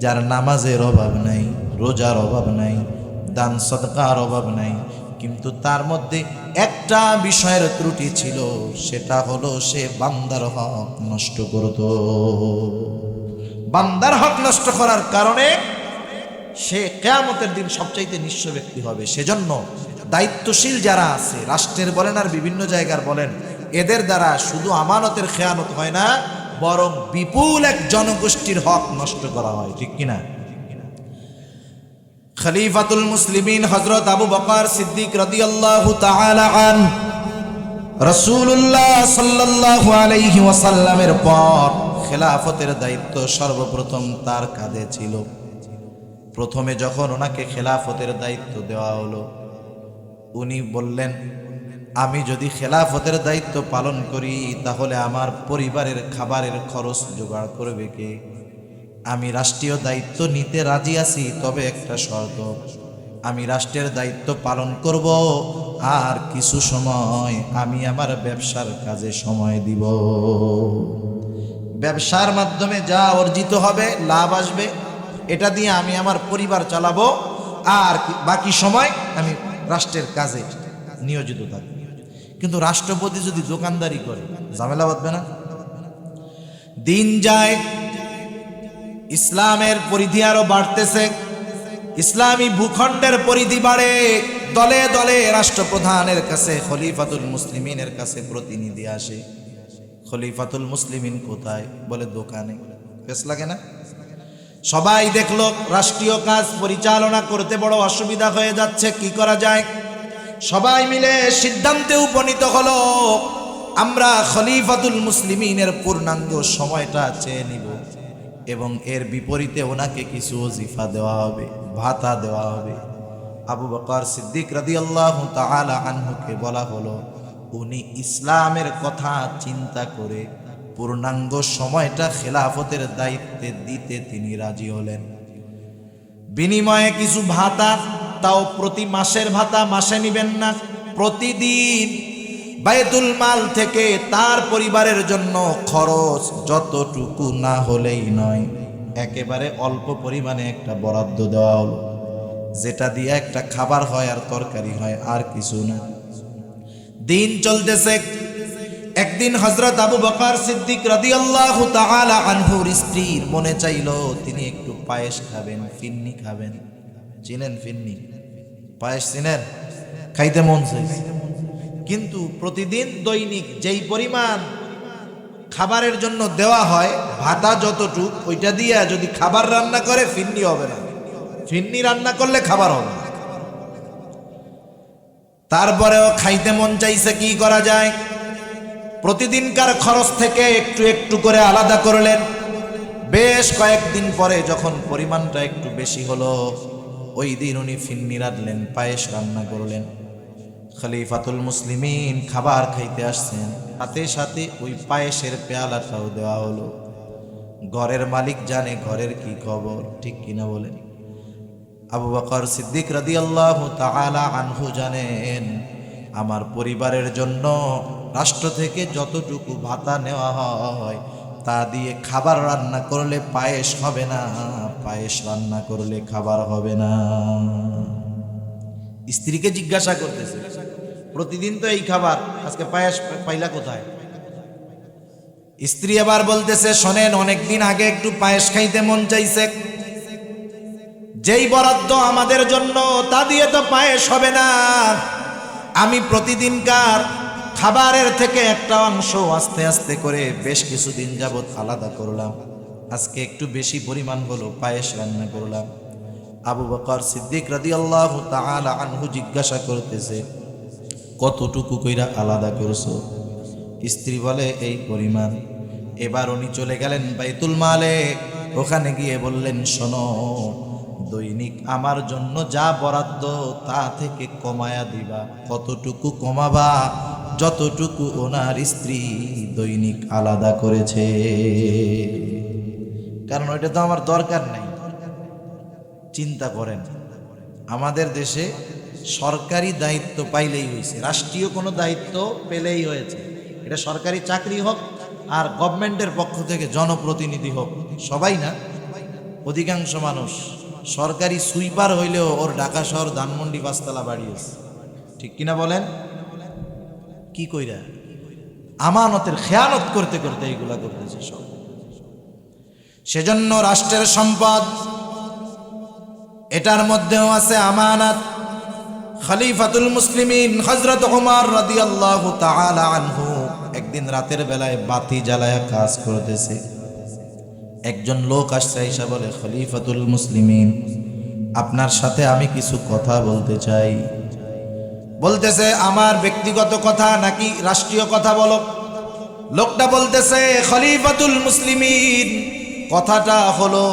যার নামাজের অভাব নাই, রোজার অভাব নাই, দান সদকার অভাব নাই, কিন্তু তার মধ্যে একটা বিষয়ের ত্রুটি ছিল, সেটা হলো সে বান্দার হক নষ্ট করত। বান্দার হক নষ্ট করার কারণে সে কিয়ামতের দিন সবচাইতে নিঃস্ব ব্যক্তি হবে। সেজন্য দায়িত্বশীল যারা আছে, রাষ্ট্রের বলেন আর বিভিন্ন জায়গার বলেন, এদের দ্বারা শুধু আমানতের খেয়ানত হয় না, বরং বিপুল এক জনগোষ্ঠীর হক নষ্ট করা হয়, ঠিক কিনা? খলিফাতুল মুসলিমিন হযরত আবু বকর সিদ্দিক রাদিয়াল্লাহু তাআলা আন, রাসূলুল্লাহ সাল্লাল্লাহু আলাইহি ওয়াসাল্লামের পর খেলাফতের দায়িত্ব সর্বপ্রথম তার কাঁধে ছিল। প্রথমে যখন ওনাকে খেলাফতের দায়িত্ব দেওয়া হলো, উনি বললেন, আমি যদি খেলাফতের দায়িত্ব পালন করি তাহলে আমার পরিবারের খাবারের খরচ জোগাড় করবে কে? আমি রাষ্ট্রীয় দায়িত্ব নিতে রাজি আছি, তবে একটা শর্ত, আমি রাষ্ট্রের দায়িত্ব পালন করব আর কিছু সময় আমি আমার ব্যবসার কাজে সময় দিব। ব্যবসার মাধ্যমে যা অর্জিত হবে, লাভ আসবে, এটা দিয়ে আমি আমার পরিবার চালাবো, আর বাকি সময় আমি রাষ্ট্রের কাজে নিয়োজিত থাকবো। কিন্তু রাষ্ট্রপতি যদি দোকানদারি করে, ঝামেলা বাঁধবে না? দিন যায়, ইসলামের পরিধি আরো বাড়তেছে, ইসলামী ভূখণ্ডের পরিধি বাড়ে, দলে দলে রাষ্ট্রপ্রধানের কাছে, খলিফাতুল মুসলিমিনের কাছে প্রতিনিধি আসে। খলিফাতুল মুসলিমিন কোথায়? বলে দোকানে। বেশ লাগে না? সবাই দেখলো রাষ্ট্রীয় কাজ পরিচালনা করতে বড় অসুবিধা হয়ে যাচ্ছে, কি করা যায়? সবাই মিলে সিদ্ধান্তে উপনীত হলো, আমরা খলিফাতুল মুসলিমিনের পূর্ণাঙ্গ সময়টা চেয়ে নিব এবং এর বিপরীতে ওনাকে কিছু ওজিফা দেওয়া হবে, ভাতা দেওয়া হবে। আবু বকর সিদ্দিক রাদিয়াল্লাহু তাআলা আনহুকে বলা হলো, উনি ইসলামের কথা চিন্তা করে পূর্ণাঙ্গ সময়টা খেলাফতের দায়িত্বে দিতে তিনি রাজি হলেন। বিনিময়ে কিছু ভাতা, তাও প্রতি মাসের ভাতা মাসে নিবেন না, প্রতিদিন বাইতুল মাল থেকে তার পরিবারের জন্য খরচ যতটুকু না হলেই নয়, একেবারে অল্প পরিমাণে একটা বরাদ্দ দেওয়া হলো, যেটা দিয়ে একটা খাবার হয় আর তরকারি হয়, আর কিছু না। দিন চলতেছে। একদিন হযরত আবু বকর সিদ্দিক রাদিয়াল্লাহু তাআলা আনহুর স্ত্রীর মনে চাইলো তিনি একটু পায়েস খাবেন, ফিন্নি খাবেন। চিনেন ফিন্নি? পায়েস চিনেন? খাইতে মন চাইছে, কিন্তু প্রতিদিন দৈনিক যেই পরিমাণ খাবারের জন্য দেওয়া হয়, ভাতা যতটুক, ওইটা দিয়ে যদি খাবার রান্না করে ফিন্নি হবে না, ফিন্নি রান্না করলে খাবার হবে না। তারপরেও খাইতে মন চাইছে, কি করা যায়? প্রতিদিনকার খরচ থেকে একটু একটু করে আলাদা করলেন। বেশ কয়েকদিন পরে যখন পরিমাণটা একটু বেশি হলো, ওই দিন উনি ফিন্নি রাঁধলেন, পায়েস রান্না করলেন। খলিফাতুল মুসলিমিন খাবার খাইতে আসছেন, সাথে সাথে ওই পায়েসের পেয়ালাটাও দেওয়া হলো। ঘরের মালিক জানে ঘরের কি খবর, ঠিক কিনা বলেন? আবু বকর সিদ্দিক রাদিয়াল্লাহু তাআলা আনহু জানেন, আমার পরিবারের জন্য রাষ্ট্র থেকে যতটুকু ভাতা নেওয়া হয় তা দিয়ে খাবার রান্না করলে পায়েস হবে না, পায়েস রান্না করলে খাবার হবে না। স্ত্রীকে জিজ্ঞাসা করতেছে, প্রতিদিন তো এই খাবার, আজকে পায়েস পাইলা কোথায়? স্ত্রী আবার বলতেছে, শোনেন, অনেকদিন আগে একটু পায়েস খাইতে মন চাইছে, যেই বরাদ্দ আমাদের জন্য তা দিয়ে তো পায়েস হবে না। আমি প্রতিদিনকার খাবারের থেকে একটা অংশ আস্তে আস্তে করে বেশ কিছুদিন যাবৎ আলাদা করলাম, আজকে একটু বেশি পরিমাণ হলো, পায়েস রান্না করলাম। আবু বকর সিদ্দিক রাদিয়াল্লাহু তাআলা আনহু জিজ্ঞাসা করতেছে, কতটুকু কইরা আলাদা করছো? স্ত্রী বলে, এই পরিমাণ। এবার উনি চলে গেলেন বাইতুল মালে, ওখানে গিয়ে বললেন, শোনো, দৈনিক আমার জন্য যা বরাদ্দ তা থেকে কমায়া দিবা। কতটুকু কমাবা? যতটুকু ওনার স্ত্রী দৈনিক আলাদা করেছে, কারণ ওইটা তো আমার দরকার নাই। চিন্তা করেন, আমাদের দেশে সরকারি দায়িত্ব পাইলেই হয়েছে, রাষ্ট্রীয় কোনো দায়িত্ব পেলেই হয়েছে, এটা সরকারি চাকরি হোক আর গভর্নমেন্টের পক্ষ থেকে জনপ্রতিনিধি হোক, সবাই না, অধিকাংশ মানুষ সরকারি সুইপার হইলেও ওর ঢাকা শহর ধানমন্ডি 5 তলা বাড়িয়েছে, ঠিক কিনা বলেন? কি কইরা আমানতের খেয়ানত করতে করতে এইগুলা করতেছে সব। সেজন্য রাষ্ট্রের সম্পদ এটার মধ্যেও আছে আমানত। খলিফাতুল মুসলিমিন হযরত ওমর রাদিয়াল্লাহু তাআলা আনহু একদিন রাতের বেলায় বাতি জ্বালায়া কাজ করতেছে। একজন লোক আসছে, আইসা বলে, খলিফাতুল মুসলিমিন, আপনার সাথে আমি কিছু কথা বলতে চাই। বলতেছে, আমার ব্যক্তিগত কথা নাকি রাষ্ট্রীয় কথা বলো? লোকটা বলতেছে, খলিফাতুল মুসলিমিন, কথাটা হলো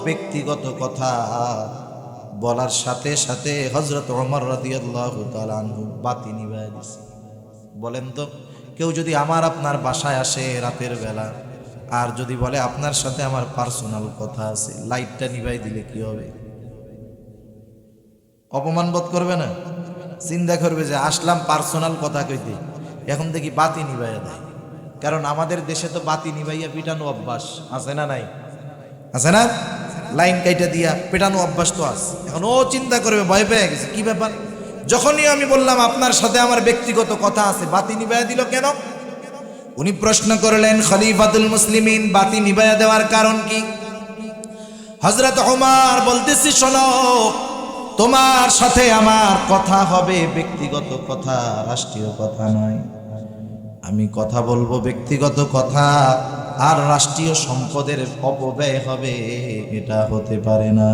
ব্যক্তিগত কথা। বলার সাথে সাথে হযরত ওমর রাদিয়াল্লাহু তাআলা আনহু বাতি নিভায় দিছে। বলেন তো, কেউ যদি আমার আপনার বাসায় আসে রাতের বেলা আর যদি বলে আপনার সাথে আমার পার্সোনাল কথা আছে, লাইটটা নিভাই দিলে কি হবে? অপমান বোধ করবে না? চিন্তা করবে যে আসলাম পার্সোনাল কথা কইতে, এখন দেখি বাতি নিভাইয়া দেয়। কারণ আমাদের দেশে তো বাতি নিভাইয়া পিটানো অভ্যাস আছে না নাই? আছে না? লাইন কাইটা দিয়া পেটানো অভ্যাস তো আছে। এখন ও চিন্তা করবে, ভয় পেয়ে গেছে, কি ব্যাপার? যখনই আমি বললাম আপনার সাথে আমার ব্যক্তিগত কথা আছে, বাতি নিভাইয়া দিল কেন? উনি প্রশ্ন করলেন, খলিফাতুল মুসলিমিন, বাতি নিভাইয়া দেওয়ার কারণ কি? হযরত ওমর বলতেছি, শোনো, তোমার সাথে আমার কথা হবে ব্যক্তিগত কথা, রাষ্ট্রীয় কথা নয়। আমি কথা বলবো ব্যক্তিগত কথা, আর রাষ্ট্রীয় সম্পদের অপব্যয় হবে, এটা হতে পারে না।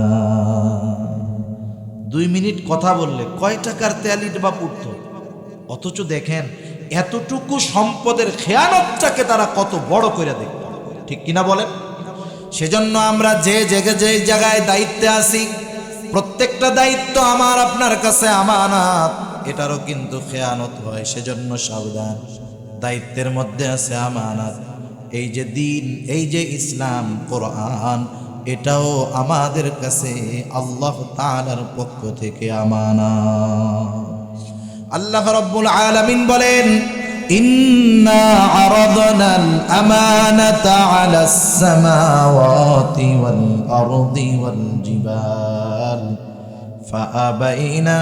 2 মিনিট কথা বললে কয় টাকার তেলিট বা পুড়ত, অথচ দেখেন এতটুকু সম্পদের খেয়ানতটাকে তারা কত বড় করে দেখত। ঠিক কিনা বলেন? সেজন্য আমরা যে জায়গায় দায়িত্বে আছি, প্রত্যেকটা দায়িত্ব আমার আপনার কাছে আমানত, এটারও কিন্তু খেয়ানত হয়। সেজন্য সাবধান। দায়িত্বের মধ্যে আছে আমানত। এই যে দিন, এই যে ইসলাম, কোরআন, এটাও আমাদের কাছে আল্লাহ তাআলার পক্ষ থেকে আমানত। আল্লাহ রাব্বুল আলামিন বলেন, ইন্না আরাদনাল আমানাতা আলাস সামাওয়াতি ওয়াল আরদি ওয়াল জিবাল ফাআবাইনা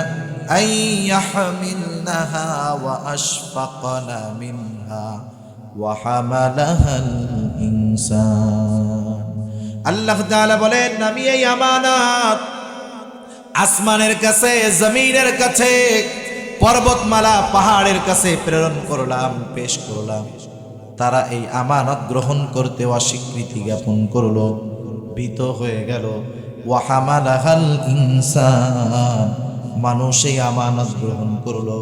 আন ইয়াহমিলনাহা ওয়া আশফাকনা মিনহা ওয়া হামালাহাল ইনসান। আল্লাহ তাআলা বলেন, আমি এই আমানত আসমানের কাছে, জমিনের কাছে, পর্বতমালা পাহাড়ের কাছে প্রেরণ করলাম, পেশ করলাম। তারা এই আমানত গ্রহণ করতে অস্বীকৃতি জ্ঞাপন করলো, ভীত হয়ে গেল। ওয়া হামালাহাল ইনসান, মানুষ এই আমানত গ্রহণ করলো।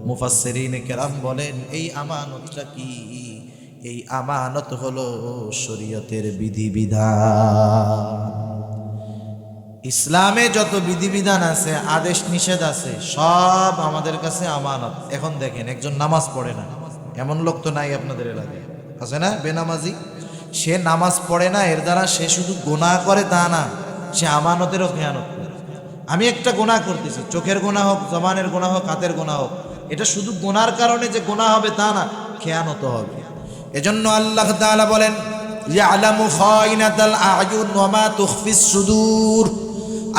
মুফাসসিরিনে কেরাম বলেন, এই আমানতটা কি? এই আমানত হলো শরীয়তের বিধিবিধান। ইসলামে যত বিধিবিধান আছে, আদেশ নিষেধ আছে, সব আমাদের কাছে আমানত। এখন দেখেন, একজন নামাজ পড়ে না, এমন লোক তো নাই আপনাদের এলাকায়, আছে না? বেনামাজি, সে নামাজ পড়ে না, এর দ্বারা সে শুধু গুনাহ করে তা না, সে আমানতেরও খেয়ানত করে। আমি একটা গুনাহ করতেছি, চোখের গুনাহ হোক, জবানের গুনাহ হোক, হাতের গুনাহ হোক, এটা শুধু গুনার কারণে যে গুনাহ হবে তা না, খেয়ানত হবে। এজন্য আল্লাহ তাআলা বলেন, ইয়ালামু খায়িনাতাল আ'য়ুন ওয়া মা তুখফিস সুদূর।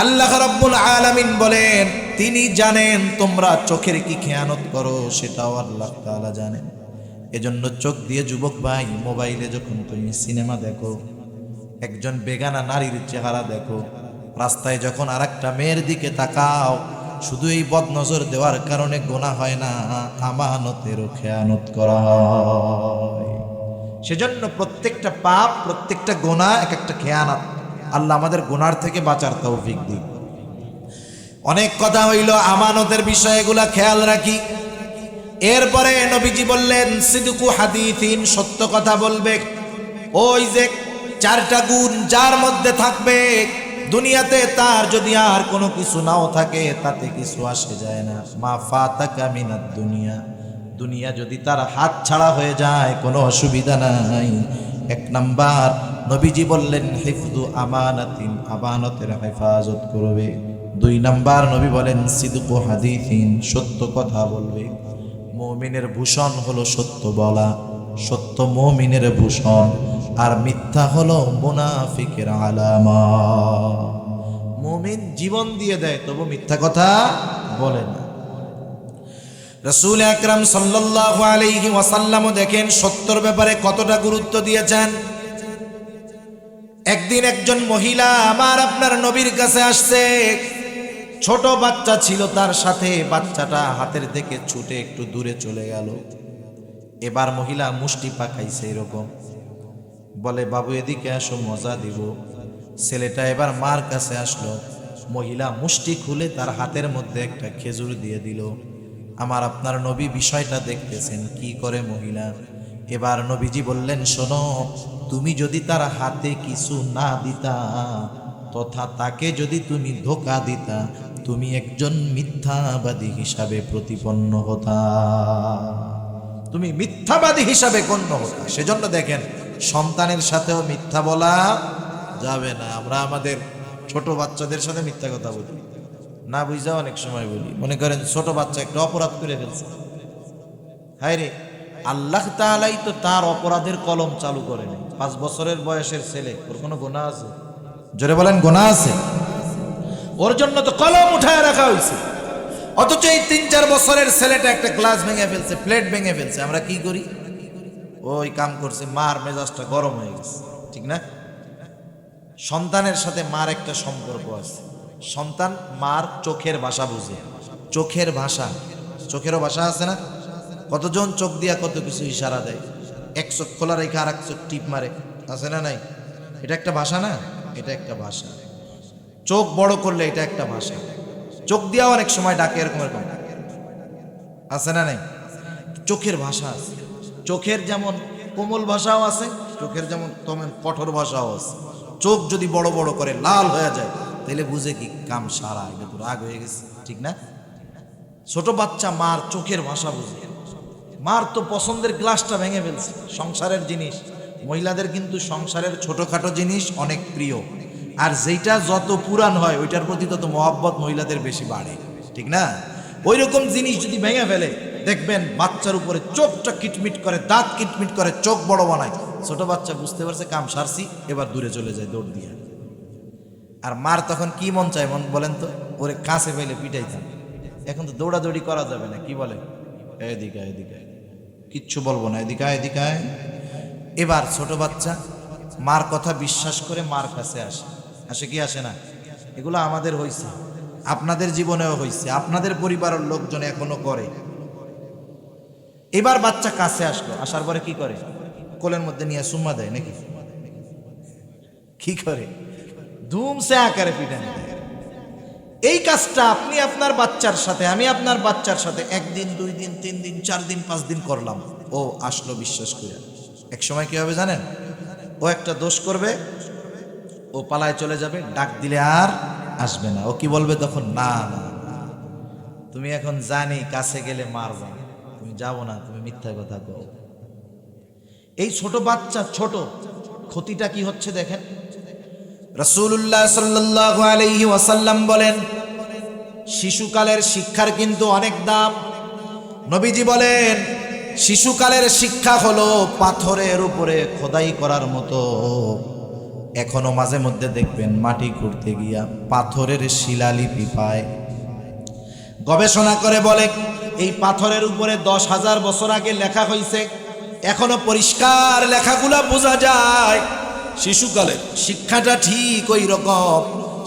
আল্লাহ রাব্বুল আলামিন বলেন, তিনি জানেন তোমরা চোখের কি খেয়ানত করো, সেটাও আল্লাহ তাআলা জানেন। এজন্য চোখ দিয়ে, যুবক ভাই, মোবাইলে যখন তুমি সিনেমা দেখো, একজন বেগানা নারীর চেহারা দেখো, রাস্তায় যখন আরেকটা মেয়ের দিকে তাকাও, শুধু এই বদনজর দেওয়ার কারণে গুনাহ হয় না, আমানতেরও খেয়ানত করা হয়। সেজন্য প্রত্যেকটা পাপ, প্রত্যেকটা গুনাহ এক একটা খেয়ানত। আল্লাহ আমাদের গুনার থেকে বাঁচার তৌফিক দিন। অনেক কথা হইল, আমানতের বিষয়গুলা খেয়াল রাখি। এরপরে নবীজি বললেন, সিদকু হাদিসিন, সত্য কথা বলবে। ওই যে 4টা গুণ যার মধ্যে থাকবে, দুনিয়াতে তার যদি আর কোনো কিছু নাও থাকে, তাতে কিছু আসে যায় না। মা ফাতাকা মিনাদ দুনিয়া, দুনিয়া যদি তার হাত ছাড়া হয়ে যায়, কোনো অসুবিধা নাই। 1 নাম্বার নবীজি বললেন, হিফযু আমানাতিন, আমানতের হেফাজত করবে। 2 নাম্বার নবী বলেন, সিদকু হাদিসিন, সত্য কথা বলবে। মুমিনের ভূষণ হলো সত্য বলা, সত্য মুমিনের ভূষণ, আর মিথ্যা হলো মুনাফিকের আলামত। মুমিন জীবন দিয়ে দেয়, তবু মিথ্যা কথা বলে না। রাসূল আকরাম সাল্লাল্লাহু আলাইহি ওয়াসাল্লামও দেখেন সত্যর ব্যাপারে কতটা গুরুত্ব দিয়েছেন। একদিন একজন মহিলা আমার আপনার নবীর কাছে আসছে, ছোট বাচ্চা ছিল তার সাথে, বাচ্চাটা হাতের থেকে ছুটে একটু দূরে চলে গেল। এবার মহিলা মুষ্টি পাকাইছে এরকম, বলে বাবু এদিকে আসো মজা দিব। ছেলেটা এবার মার কাছে আসলো, মহিলা মুষ্টি খুলে তার হাতের মধ্যে একটা খেজুর দিয়ে দিল। আমার আপনার নবী বিষয়টা দেখতেছেন কি করে মহিলা। এবার নবীজি বললেন, শোনো, তুমি যদি তার হাতে কিছু না দিতা তথা তাকে যদি তুমি ধোঁকা দিতা, তুমি একজন মিথ্যাবাদী হিসাবে প্রতিপন্ন হতা, তুমি মিথ্যাবাদী হিসাবে গণ্য হতা। সেজন্য দেখেন সন্তানের সাথেও মিথ্যা বলা যাবে না। আমরা আমাদের ছোট বাচ্চাদের সাথে মিথ্যা কথা বলি, না বুঝা অনেক সময় বলি। মনে করেন ছোট বাচ্চা একটা অপরাধ করে ফেলছে, হায় রে, আল্লাহ তাআলাই তো তার অপরাধের কলম চালু করেন। 5 বছরের বয়সের ছেলে, ওর কোনো গুনাহ আছে? জোরে বলেন, গুনাহ আছে? ওর জন্য তো কলম উঠায় রাখা হয়েছে। অথচ এই 3-4 বছরের ছেলেটা একটা গ্লাস ভেঙে ফেলছে, প্লেট ভেঙে ফেলছে, আমরা কি করি? ওই কাম করছে, মার মেজাজটা গরম হয়ে গেছে, ঠিক না? সন্তানের সাথে মার একটা সম্পর্ক আছে। সন্তান মার চোখের ভাষা বুঝে, চোখের ভাষা, চোখেরও ভাষা আছে না? কতজন চোখ দিয়া কত কিছু ইশারা দেয়, এক চোখ খোলা রেখে আর এক চোখ টিপ মারে, আছে না নাই? এটা একটা ভাষা না? এটা একটা ভাষা। চোখ বড় করলে এটা একটা ভাষা। চোখ দিয়াও অনেক সময় ডাকে, এরকম এরকম, আছে না নাই? চোখের ভাষা আছে। চোখের যেমন কোমল ভাষাও আছে, চোখের যেমন তেমন কঠোর ভাষাও আছে। চোখ যদি বড় বড় করে লাল হয়ে যায় তাহলে বুঝে কি কাম সারা, এটা তো রাগ হয়ে গেছে, ঠিক না? ছোট বাচ্চা মার চোখের ভাষা বুঝে। মার তো পছন্দের গ্লাসটা ভেঙে ফেলছে, সংসারের জিনিস। মহিলাদের কিন্তু সংসারের ছোটখাটো জিনিস অনেক প্রিয়, আর যেটা যত পুরান হয় ওইটার প্রতি তত মহব্বত মহিলাদের বেশি বাড়ে, ঠিক না? ওই রকম জিনিস যদি ভেঙে ফেলে দেখবেন বাচ্চার উপরে চোখটা কিটমিট করে, দাঁত কিটমিট করে, চোখ বড় বানায়। ছোট বাচ্চা বুঝতে পারছে কাম সারছি, এবার দূরে চলে যায় দৌড় দিয়ে। আর মার তখন কি মন চায় মন বলেন তো? ওরে কাছে পাইলে পিটাইতাম। এখন তো দৌড়াদৌড়ি করা যাবে না, কি বলে, এদিকে এদিকে, কিচ্ছু বলবো না, এদিকে এদিকে। এবার ছোট বাচ্চা মার কথা বিশ্বাস করে মার কাছে আসে, আসে কি আসে না? এগুলো আমাদের হয়েছে, আপনাদের জীবনেও হয়েছে, আপনাদের পরিবারের লোকজন এখনো করে। এবার বাচ্চা কাছে আসলো, আসার পরে কি করে? কোলের মধ্যে নিয়ে সুম্মা দেয় নাকি? কি করে? ধুমসে আকারে পিটানি দেয়। এই কাজটা আপনি আপনার বাচ্চার সাথে, আমি আপনার বাচ্চার সাথে 1 দিন 2 দিন 3 দিন 4 দিন 5 দিন করলাম, ও আসলো বিশ্বাস করে। এক সময় কি হবে জানেন? ও একটা দোষ করবে, ও পালায় চলে যাবে, ডাক দিলে আর আসবে না। ও কি বলবে তখন? না না না, তুমি এখন জানি কাছে গেলে মারবা, তুমি যাবো না, তুমি মিথ্যা কথা কও। এই ছোট বাচ্চা, ছোট ক্ষতিটা কি হচ্ছে দেখেন। রাসূলুল্লাহ সাল্লাল্লাহু আলাইহি ওয়াসাল্লাম বলেন, শিশুকালের শিক্ষার কিন্তু অনেক দাম। নবীজি বলেন, শিশুকালের শিক্ষা হলো পাথরের উপরে খোদাই করার মতো। এখনো মাঝে মধ্যে দেখবেন মাটি খুঁড়তে গিয়া পাথরের শিলালিপি পায়। গবেষণা করে বলে এই পাথরের উপরে 10,000 বছর আগে লেখা হয়েছে, এখনো পরিষ্কার লেখাগুলা বোঝা যায়। শিশুকালে শিক্ষাটা ঠিক ওই রকম।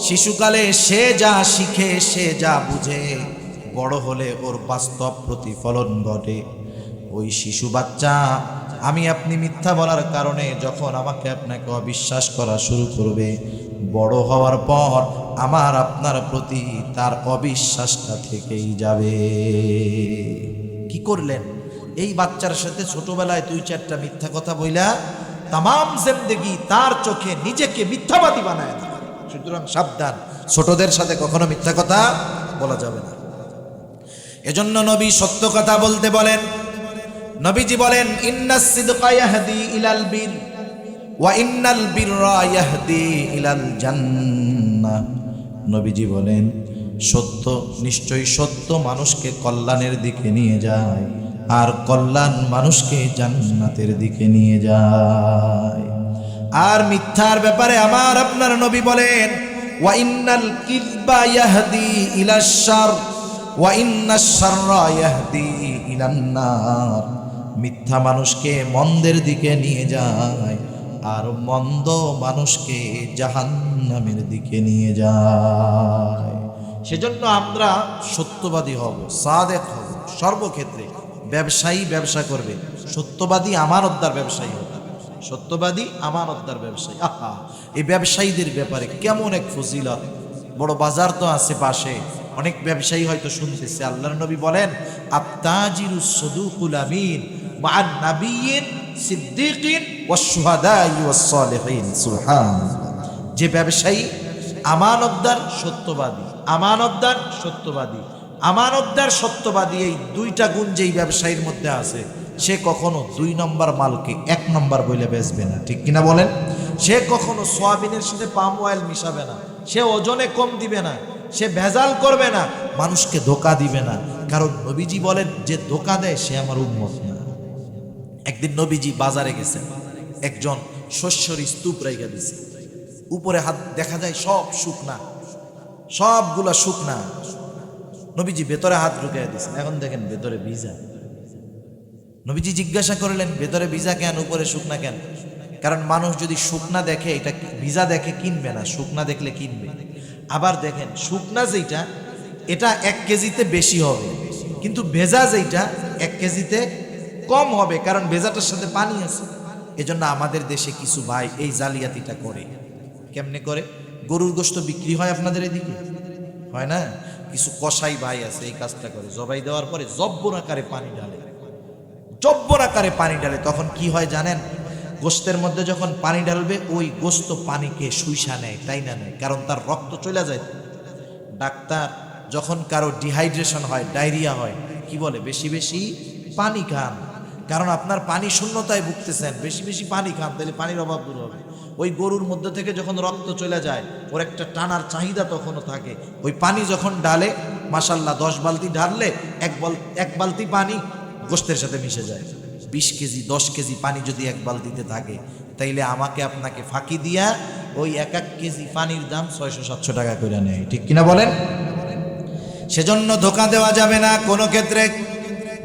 শিশুকালে সে যা শিখে, সে যা বুঝে, বড় হলে ওর বাস্তব প্রতিফলন ঘটে। ওই শিশু বাচ্চা আমি আপনি মিথ্যা বলার কারণে যখন আমাকে আপনাকে অবিশ্বাস করা শুরু করবে, বড় হওয়ার পর আমার আপনার প্রতি তার অবিশ্বাসটা থেকেই যাবে। কি করলেন? এই বাচ্চার সাথে ছোটবেলায় 2-4টা মিথ্যা কথা বইলা তামাম জিন্দেগি তার চোখে নিজেকে মিথ্যাবাদী বানায় দেয়। সুতরাং সাবধান, ছোটদের সাথে কখনো মিথ্যা কথা বলা যাবে না। এজন্য নবী সত্য কথা বলতে বলেন। নবীজি বলেন, ইন্নাস সিদকা ইয়াহদি ইলাল বির ওয়া ইন্নাল বিররা ইয়াহদি ইলাল জান্নাহ। নবীজি বলেন, সত্য, নিশ্চয়ই সত্য মানুষকে কল্যাণের দিকে নিয়ে যায়, আর কল্যাণ মানুষকে জান্নাতের দিকে নিয়ে যায়। আর মিথ্যার ব্যাপারে আমার আপনার নবী বলেন, ওয়া ইন্নাল কিযবা ইয়াহদি ইলাশ শার ওয়া ইন্নাশ শাররা ইয়াহদি ইলান নার, মিথ্যা মানুষকে মন্দের দিকে নিয়ে যায় আর মন্দ মানুষকে জাহান্নামের দিকে নিয়ে যায়। সেজন্য আমরা সত্যবাদী হব, সাদেক হব সর্বক্ষেত্রে। ব্যবসায়ী ব্যবসা করবে, সত্যবাদী আমানতদার ব্যবসায়ী হবে, সত্যবাদী আমানতদার ব্যবসায়ী। আহা, এই ব্যবসায়ীদের ব্যাপারে কেমন এক ফজিলত! বড় বাজার তো আছে পাশে, অনেক ব্যবসায়ী হয়তো শুনতেছে। আল্লাহর নবী বলেন, আত্তাজিরুস সাদুকুল আমিন মা'আন নাবিয়্যিন সিদ্দীকিন ওয়াশ শুহাদাই ওয়াস সালিহিন। সুবহানাল্লাহ। যে ব্যবসায়ী আমানতদার সত্যবাদী, আমানতদার সত্যবাদী, আমানতদার সত্যবাদী, এই দুইটা গুণ যেই ব্যবসায়ীর মধ্যে আছে, সে কখনো 2 নম্বর মালকে 1 নম্বর বলে বেচবে না, ঠিক কিনা বলেন? সে কখনো সয়াবিনের সাথে পাম অয়েল মিশাবে না, সে ওজনে কম দিবে না, সে ভেজাল করবে না, মানুষকে ধোকা দিবে না। কারণ নবীজি বলেন, যে ধোকা দেয় সে আমার উম্মত না। একদিন নবীজি বাজারে গেছেন, একজন শস্যর স্তূপ রেখে দিছে, উপরে হাত দেখা যায় সব শুকনা, সবগুলা শুকনা। নবীজি ভেতরে হাত ঢুকিয়ে দিয়েছেন, এখন দেখেন ভেতরে ভিজা। নবীজি জিজ্ঞাসা করলেন, ভেতরে ভিজা কেন, উপরে শুকনা কেন? কারণ মানুষ যদি শুকনা দেখে, এটা ভিজা দেখে কিনবে না, শুকনা দেখলে কিনবে। আবার দেখেন, শুকনা যেটা এটা 1 কেজিতে বেশি হবে, কিন্তু ভেজা যেটা 1 কেজিতে কম হবে, কারণ ভেজাটার সাথে পানি আছে। এজন্য আমাদের দেশে কিছু ভাই এই জালিয়াতিটা করে। কেমনে করে? গরুর গোশত বিক্রি হয় আপনাদের এদিকে, হয় না? কিছু কসাই ভাই আছে এই কাজটা করে, জবাই দেওয়ার পরে জব্বর আকারে পানি ঢালে, জব্বর আকারে পানি ঢালে। তখন কি হয় জানেন? গোশতের মধ্যে যখন পানি ঢালবে, ওই গোশত পানিকে শুইসা নেয়, তাই না নেয়, কারণ তার রক্ত চলে যায়। ডাক্তার যখন কারো ডিহাইড্রেশন হয়, ডায়রিয়া হয়, কি বলে? বেশি বেশি পানি খান, কারণ আপনার পানি শূন্যতায় ভুগতেছেন, বেশি বেশি পানি খান, তাহলে পানির অভাব দূর হবে। ওই গরুর মধ্যে থেকে যখন রক্ত চলে যায়, ওর একটা টানার চাহিদা তখনও থাকে। ওই পানি যখন ডালে, মাশাল্লাহ 10 বালতি ঢাললে 1 বালতি পানি গোশতের সাথে মিশে যায়। 20 কেজি 10 কেজি পানি যদি 1 বালতিতে থাকে, তাইলে আমাকে আপনাকে ফাঁকি দিয়া ওই 1 কেজি পানির দাম 600-700 টাকা করে নেয়, ঠিক কিনা বলেন? সেজন্য ধোঁকা দেওয়া যাবে না কোনো ক্ষেত্রে।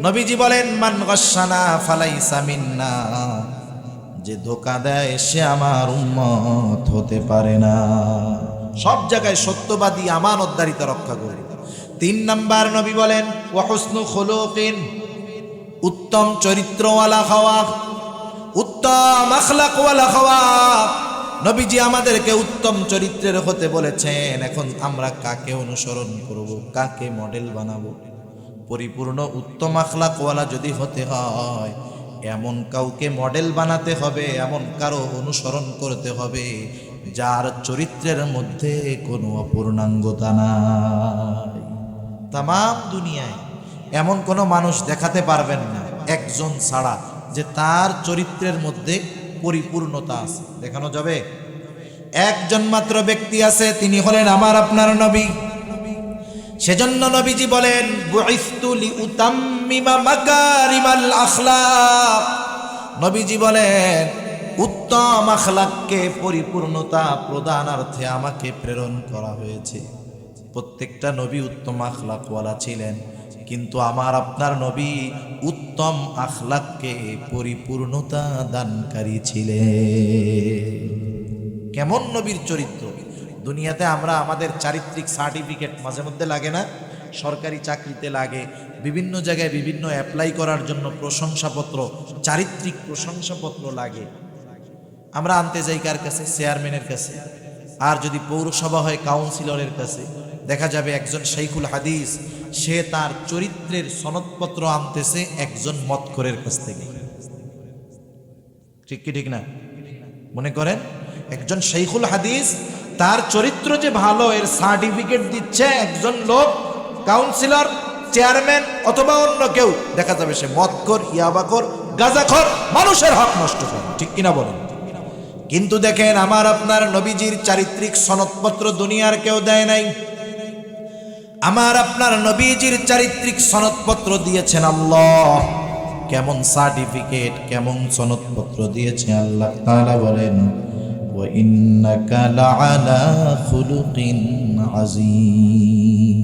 নবীজি বলেন, মান গাশশানা ফালাইসা মিন্না, যে ধোঁকা দেয় সে আমার উম্মত হতে পারে না। সব জায়গায় সত্যবাদী আমানতদারিতা রক্ষা করবে। 3 নাম্বার নবী বলেন, ওয়া হুসনু খুলুকিন, উত্তম চরিত্রওয়ালা হওয়া, উত্তম আখলাকওয়ালা হওয়া। নবীজি আমাদেরকে উত্তম চরিত্রের হতে বলেছেন। এখন আমরা কাকে অনুসরণ করব, কাকে মডেল বানাবো? পরিপূর্ণ উত্তম আখলাকওয়ালা যদি হতে হয়, এমন কাউকে মডেল বানাতে হবে, এমন কারো অনুসরণ করতে হবে যার চরিত্রের মধ্যে কোনো অপূর্ণাঙ্গতা নাই। তামাম দুনিয়ায় এমন কোনো মানুষ দেখাতে পারবেন না, একজন ছাড়া, যে তার চরিত্রের মধ্যে পরিপূর্ণতা আছে। দেখানো যাবে? একজন মাত্র ব্যক্তি আছে, তিনি হলেন আমার আপনার নবী। সেজন্য নবীজি বলেন, বুইসতু লিউতাম্মিমা মাকারিমাল আখলাক। নবীজি বলেন, উত্তম আখলাককে পরিপূর্ণতা প্রদানার্থে আমাকে প্রেরণ করা হয়েছে। প্রত্যেকটা নবী উত্তম আখলাকওয়ালা ছিলেন, কিন্তু আমার আপনার নবী উত্তম আখলাককে পরিপূর্ণতা দানকারী ছিলেন। কেমন নবীর চরিত্র! দুনিয়াতে আমরা আমাদের চারিত্রিক সার্টিফিকেট মাঝে মধ্যে লাগে না? সরকারি চাকরিতে লাগে, বিভিন্ন জায়গায় বিভিন্ন অ্যাপ্লাই করার জন্য প্রশংসাপত্র, চারিত্রিক প্রশংসাপত্র লাগে। আমরা আনতে যাই কার কাছে? চেয়ারম্যানের কাছে। আর যদি পৌরসভা হয়, কাউন্সিলরের কাছে। দেখা যাবে একজন শাইখুল হাদিস, সে তার চরিত্রের সনদপত্র আনতেছে একজন মদখোরের কাছ থেকে। ঠিক কি ঠিক না? মনে করেন একজন শাইখুল হাদিস, তার চরিত্র যে ভালো, এর সার্টিফিকেট দিচ্ছে একজন লোক, কাউন্সিলর, চেয়ারম্যান অথবা অন্য কেউ। দেখা যাবে সে মদখোর, ইয়াবাখোর, গাঁজাখোর, মানুষের হক নষ্ট করে, ঠিক কিনা বলেন? কিন্তু দেখেন, আমার আপনার নবীজির চারিত্রিক সনদপত্র দুনিয়ার কেউ দেয় নাই। আমার আপনার নবীজির চারিত্রিক সনদপত্র দিয়েছেন আল্লাহ। কেমন সার্টিফিকেট, কেমন সনদপত্র দিয়েছে আল্লাহ তাআলা বলেন, ওয়া ইন্নাকা লাআলা খুলুকিন আযীম।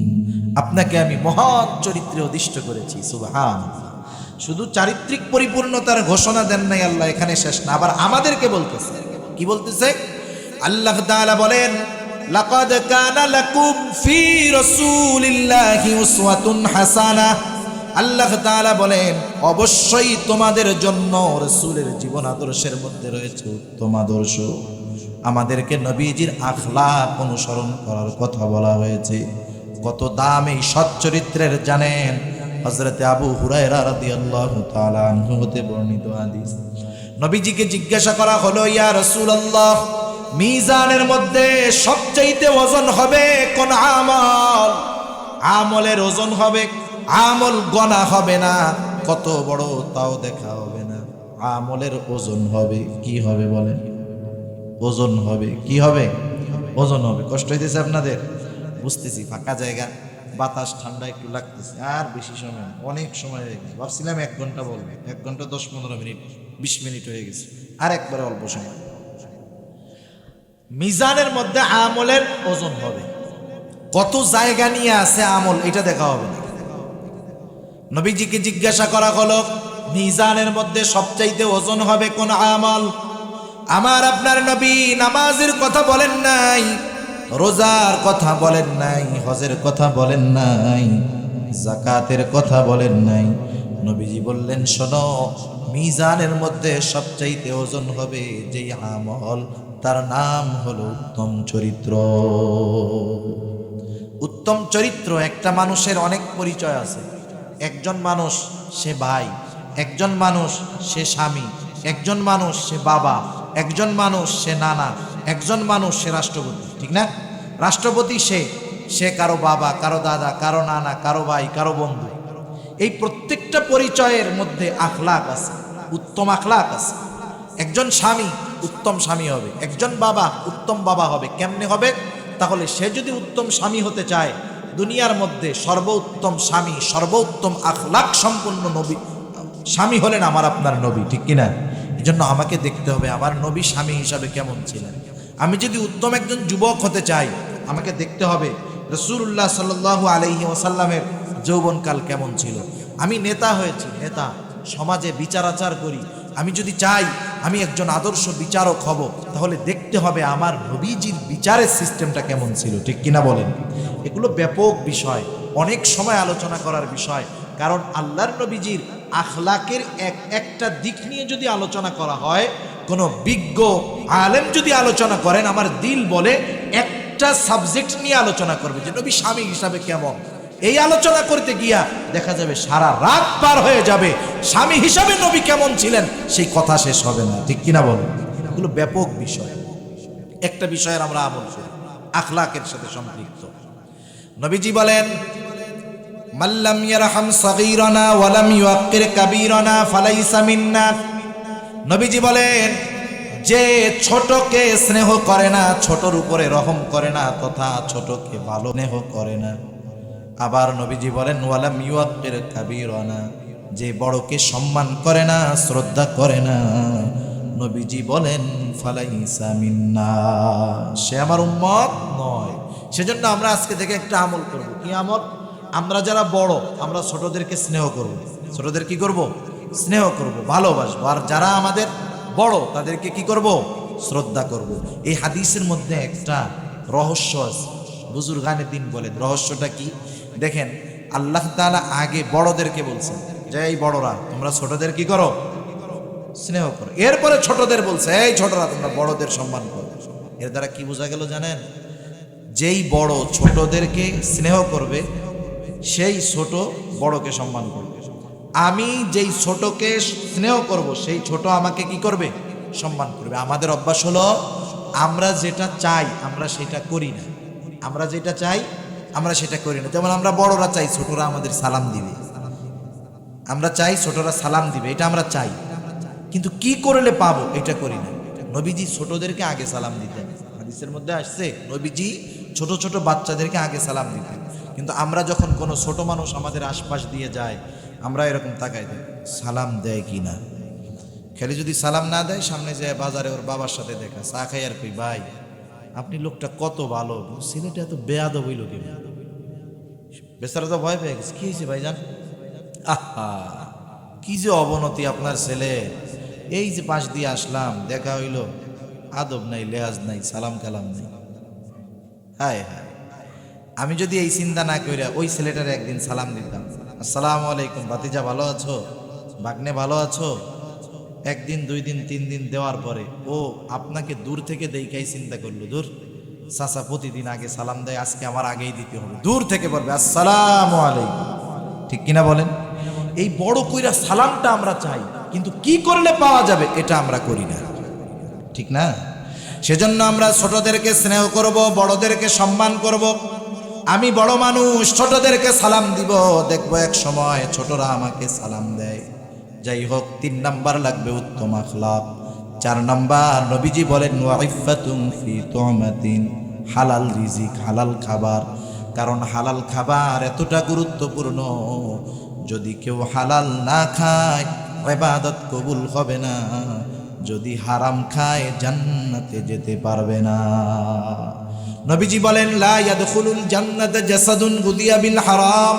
আপনাকে আমি মহান চরিত্রে অধিষ্ঠ করেছি। সুবহানাল্লাহ। শুধু চারিত্রিক পরিপূর্ণতার ঘোষণা দেন নাই আল্লাহ, এখানে শেষ না, আবার আমাদেরকে বলতেছে। কি বলতেছে? আল্লাহ তাআলা বলেন, লাকাদ কানা লাকুম ফি রাসূলিল্লাহি উসওয়াতুন হাসানাহ। আল্লাহ তাআলা বলেন, অবশ্যই তোমাদের জন্য রাসূলের জীবন আদর্শের মধ্যে রয়েছে উত্তম আদর্শ। আমাদেরকে নবীজির আখলাক অনুসরণ করার কথা বলা হয়েছে। কত দাম এই সৎ চরিত্রের জানেন? হযরতে আবু হুরায়রা রাদিয়াল্লাহু তাআলা আনহু হতে বর্ণিত হাদিস। নবীজিকে জিজ্ঞাসা করা হলো, ইয়া রাসূলুল্লাহ, মিজানের মধ্যে সবচাইতে ওজন হবে কোন আমল? আমলের ওজন হবে, আমল গণা হবে না, কত বড় তাও দেখা হবে না, আমলের ওজন হবে। কি হবে বলেন? ওজন হবে। কি হবে? ওজন হবে। কষ্ট হইতেছে আপনাদের? বুঝতেছি, ফাঁকা জায়গা, বাতাস ঠান্ডা একটু লাগতেছে। আর বেশি সময়, অনেক সময় হয়ে গেছে। ভাবছিলাম 1 ঘন্টা বলবে, 1 ঘন্টা 10-15 মিনিট, 20 মিনিট হয়ে গেছে। আর একবারে অল্প সময়। মিজানের মধ্যে আমলের ওজন হবে, কত জায়গা নিয়ে আছে আমল, এটা দেখা হবে না। নবীজিকে জিজ্ঞাসা করা হলো, মিজানের মধ্যে সবচাইতে ওজন হবে কোন আমল? আমার আপনার নবী নামাজের কথা বলেন নাই, রোজার কথা বলেন নাই, হজের কথা বলেন নাই, যাকাতের কথা বলেন নাই। নবীজি বললেন, শোনো, মিজানের মধ্যে সবচাইতে ওজন হবে যেই আমল, তার নাম হলো উত্তম চরিত্র। উত্তম চরিত্র। একটা মানুষের অনেক পরিচয় আছে। একজন মানুষ সে ভাই, একজন মানুষ সে স্বামী, একজন মানুষ সে বাবা, একজন মানুষ সে নানা, একজন মানুষ সে রাষ্ট্রপতি। ঠিক না? রাষ্ট্রপতি সে কারো বাবা, কারো দাদা, কারো নানা, কারো ভাই, কারো বন্ধু। এই প্রত্যেকটা পরিচয়ের মধ্যে আখলাক আছে, উত্তম আখলাক আছে। একজন স্বামী উত্তম স্বামী হবে, একজন বাবা উত্তম বাবা হবে। কেমনে হবে? তাহলে সে যদি উত্তম স্বামী হতে চায়, দুনিয়ার মধ্যে সর্বোত্তম স্বামী, সর্বোত্তম আখলাক সম্পন্ন নবী স্বামী হলেন আমার আপনার নবী। ঠিক কিনা? এই জন্য আমাকে দেখতে হবে আমার নবী স্বামী হিসাবে কেমন ছিলেন। আমি যদি উত্তম একজন যুবক হতে চাই, আমাকে দেখতে হবে রাসূলুল্লাহ সাল্লাল্লাহু আলাইহি ওয়াসাল্লামের যৌবনকাল কেমন ছিল। আমি নেতা হয়েছি, নেতা, সমাজে বিচার আচার করি। আমি যদি চাই আমি একজন আদর্শ বিচারক হব, তাহলে দেখতে হবে আমার নবীজির বিচারের সিস্টেমটা কেমন ছিল। ঠিক কিনা বলেন? এগুলো ব্যাপক বিষয়, অনেক সময় আলোচনা করার বিষয়। কারণ আল্লাহর নবীজির আখলাকের একটা দিক নিয়ে যদি আলোচনা করা হয়, কোনো বিজ্ঞ আলেম যদি আলোচনা করেন, আমার দিল বলে একটা সাবজেক্ট নিয়ে আলোচনা করবে যে নবী স্বামী হিসাবে কেমন। এই আলোচনা করতে গিয়া দেখা যাবে সারা রাত পার হয়ে যাবে, স্বামী হিসাবে নবী কেমন ছিলেন সেই কথা শেষ হবে না। ঠিক কিনা বলেন? এগুলো ব্যাপক বিষয়। একটা বিষয়ের আমরা আমল করি, আখলাকের সাথে সম্পৃক্ত। নবীজি বলেন, মাল্লাম ইয়ারহাম সাগীরানা ওয়া লাম ইউক্কির কাবীরানা ফালাইসা মিন্না। নবীজি বলেন, যে ছোটকে স্নেহ করে না, ছোটর উপরে রহম করে না, তথা ছোটকে ভালো স্নেহ করে না। আবার নবীজি বলেন, ওয়া লাম ইউক্কির কাবীরানা, যে বড়কে সম্মান করে না, শ্রদ্ধা করে না, নবীজি বলেন ফালাইসা মিন্না, সে আমার উম্মত নয়। সেজন্য আমরা আজকে থেকে একটা আমল করব। কি আমল? আমরা যারা বড়, আমরা ছোটদেরকে স্নেহ করব। ছোটদের কি করব? স্নেহ করব, ভালোবাসবো। আর যারা আমাদের বড় তাদেরকে কি করব? শ্রদ্ধা করব। এই হাদিসের মধ্যে একটা রহস্য আছে। বুজুর্গানে দিন বলেন, রহস্যটা কি? দেখেন, আল্লাহ তাআলা আগে বড়দেরকে বলছেন যে এই বড়রা তোমরা ছোটদের কি করো? স্নেহ করো। এরপরে ছোটদের বলছে, এই ছোটরা তোমরা বড়দের সম্মান করো। এর দ্বারা কি বোঝা গেল জানেন? যেই বড় ছোটদেরকে স্নেহ করবে, সেই ছোট বড়কে সম্মান করবে। আমি যেই ছোটকে স্নেহ করব, সেই ছোট আমাকে কি করবে? সম্মান করবে। আমাদের অভ্যাস হলো আমরা যেটা চাই আমরা সেটা করি না, আমরা যেটা চাই আমরা সেটা করি না। যেমন আমরা বড়রা চাই ছোটরা আমাদের সালাম দিবে, আমরা চাই ছোটরা সালাম দিবে, এটা আমরা চাই, কিন্তু কি করলে পাবো এটা করি না। নবীজি ছোটদেরকে আগে সালাম দিতেন। হাদিসের মধ্যে আসছে নবীজি ছোট ছোট বাচ্চাদেরকে আগে সালাম দিতেন। কিন্তু আমরা যখন কোনো ছোট মানুষ আমাদের আশপাশ দিয়ে যায়, আমরা এরকম তাকাই দেয় সালাম দেয় কি না। খেলে যদি সালাম না দেয়, সামনে যায় বাজারে ওর বাবার সাথে দেখা, চা খাই আর কই, ভাই আপনি লোকটা কত ভালো, ছেলেটা এত বেয়াদব হইল কি? বেচারা তো ভয় পেয়ে গেছে। কি হয়েছে ভাইজান? আহা, কি যে অবনতি আপনার ছেলে। এই যে পাশ দিয়ে আসলাম, দেখা হইল, আদব নাই, লেহাজ নাই, সালাম কালাম নাই। হায় হায়, আমি যদি এই চিন্তা না কইরা ওই ছেলেটার একদিন সালাম দিতাম, আসসালামু আলাইকুম ভাতিজা, ভালো আছো? ভাগ্নে ভালো আছো? একদিন, 2 দিন, 3 দিন দেওয়ার পরে ও আপনাকে দূর থেকে দেখাই চিন্তা করলো, দূর চাচা প্রতিদিন আগে সালাম দেয়, আজকে আমার আগেই দিতে হবে। দূর থেকে বলবে আসসালামু আলাইকুম। ঠিক কিনা বলেন? এই বড় কইরা সালামটা আমরা চাই, কিন্তু কি করলে পাওয়া যাবে এটা আমরা করি না, ঠিক না? সেজন্য আমরা ছোটদেরকে স্নেহ করব, বড়দেরকে সম্মান করব। আমি বড় মানুষ, ছোটদেরকে সালাম দিব, দেখবো এক সময় ছোটরা আমাকে সালাম দেয়। যাই হোক, 3 নাম্বার লাগবে উত্তম আখলাক। 4 নাম্বার নবীজি বলেন ওয়াইফাতুন ফি তুমাতিন, হালাল রিজিক, হালাল খাবার। কারণ হালাল খাবার এতটা গুরুত্বপূর্ণ, যদি কেউ হালাল না খায় ইবাদত কবুল হবে না, যদি হারাম খায় জান্নাতে যেতে পারবে না। নবীজি বলেন লা ইয়াদখুলুল জান্নাতা জাসাদুন গুদিয়া বিল হারাম,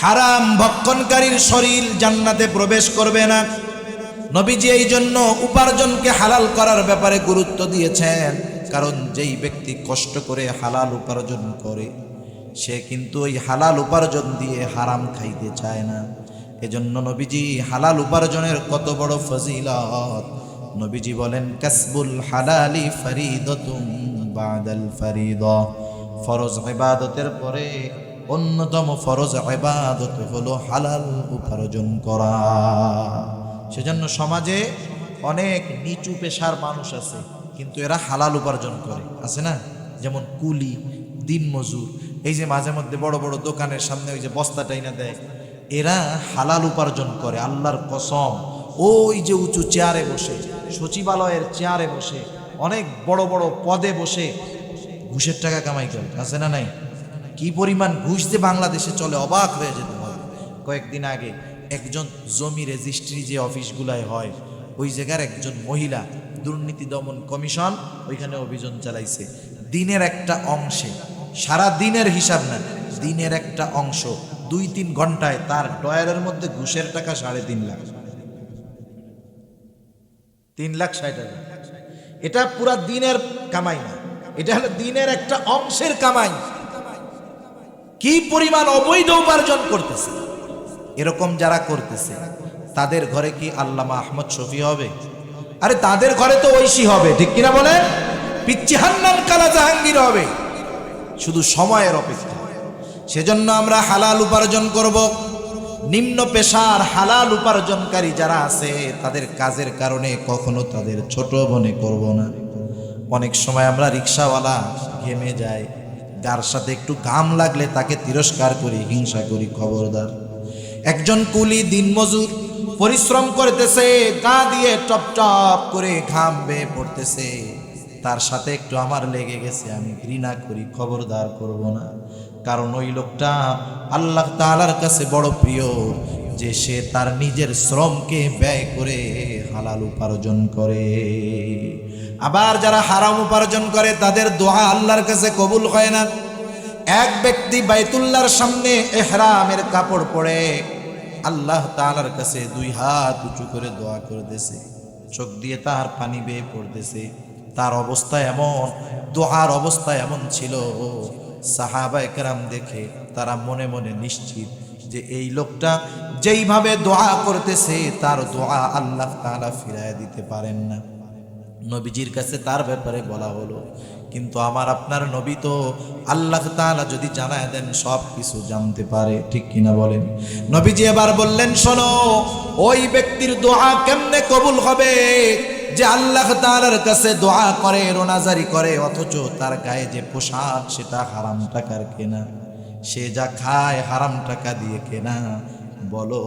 হারাম ভক্ষণকারীর শরীর জান্নাতে প্রবেশ করবে না। নবীজি এই জন্য উপার্জনকে হালাল করার ব্যাপারে গুরুত্ব দিয়েছেন, কারণ যেই ব্যক্তি কষ্ট করে হালাল উপার্জন করে সে কিন্তু ওই হালাল উপার্জন দিয়ে হারাম খাইতে চায় না। এজন্য নবীজি হালাল উপার্জনের কত বড় ফজিলত, নবীজি বলেন কাসবুল হালালি ফরিদাতুন বাদাল ফরিদা, ফরজ ইবাদতের পরে অন্যতম ফরজ ইবাদত হলো হালাল উপার্জন করা। সেজন্য সমাজে অনেক নিচু পেশার মানুষ আছে, কিন্তু এরা হালাল উপার্জন করে, আছে না? যেমন কুলি, দিনমজুর, এই যে মাঝে মধ্যে বড় বড় দোকানের সামনে ওই যে বস্তা টাইনা দেয়, এরা হালাল উপার্জন করে। আল্লাহর কসম, ওই যে উঁচু চেয়ারে বসে, সচিবালয়ের চেয়ারে বসে, অনেক বড় বড় পদে বসে ঘুষের টাকা কামাই করে, আছে না নাই? কি পরিমাণ ঘুষ যে বাংলাদেশে চলে, অবাক হয়ে যেতে হবে। কয়েকদিন আগে একজন জমি রেজিস্ট্রি যে অফিসগুলায় হয়, ওই জায়গার একজন মহিলা দুর্নীতি দমন কমিশন ওইখানে অভিযান চালাইছে। দিনের একটা অংশে, সারা দিনের হিসাব না, দিনের একটা অংশ 2-3 ঘন্টায় তার ডয়ারের মধ্যে ঘুষের টাকা 3.5 লাখ, 3,60,000। এটা পুরা দিনের কামাই না, এটা হলো দিনের একটা অংশের কামাই। কি পরিমাণ অবৈধ উপার্জন করতেছে। এরকম যারা করতেছে তাদের ঘরে কি আল্লামা আহমদ শফি হবে? আরে তাদের ঘরে তো ঐশী হবে, ঠিক কিনা বলেন? পিচ্চি হান্নান কালা জাহাঙ্গীর হবে, শুধু সময়ের অপেক্ষা। সেজন্য আমরা হালাল উপার্জন করব। নিম্ন পেশার হালাল উপার্জনকারী যারা আছে তাদের কাজের কারণে কখনো তাদের ছোট মনে করব না। অনেক সময় আমরা রিক্সাওয়ালা ঘেমে যাই, যার সাথে একটু ঘাম লাগলে তাকে তিরস্কার করি, হিংসা করি। খবরদার, একজন কুলি দিনমজুর পরিশ্রম করতেছে, গা দিয়ে টপ টপ করে ঘাম বেয়ে পড়তেছে, তার সাথে একটু আমার লেগে গেছে, আমি ঘৃণা করি। খবরদার, করব না। কারণ ওই লোকটা আল্লাহ তাআলার কাছে বড় প্রিয়, যে সে তার নিজের শ্রমকে ব্যয় করে হালাল উপার্জন করে। আবার যারা হারাম উপার্জন করে তাদের দোয়া আল্লাহর কাছে কবুল হয় না। এক ব্যক্তি বাইতুল্লাহর সামনে ইহরামের কাপড় পরে আল্লাহ তাআলার কাছে 2 হাত উঁচু করে দোয়া করতেছে, চোখ দিয়ে তার পানি বেয়ে পড়তেছে। তার অবস্থা এমন, দোয়ার অবস্থা এমন ছিল, সাহাবায়ে কেরাম দেখে তারা মনে মনে নিশ্চিত যে এই লোকটা যেইভাবে দোয়া করতেছে তার দোয়া আল্লাহ তাআলা ফিরায় দিতে পারেন না। নবীজির কাছে তার ব্যাপারে বলা হলো, কিন্তু আমার আপনার নবী তো আল্লাহ তাআলা যদি জানায় দেন সব কিছু জানতে পারে, ঠিক কিনা বলেন? নবীজি এবার বললেন, শোনো, ওই ব্যক্তির দোয়া কেমনে কবুল হবে যে আল্লাহ তাআলার কাছে দোয়া করে, রোনাজারি করে, অথচ তার গায়ে যে পোশাক সেটা হারাম টাকার কেনা, সে যা খায় হারাম টাকা দিয়ে কেনা। বলো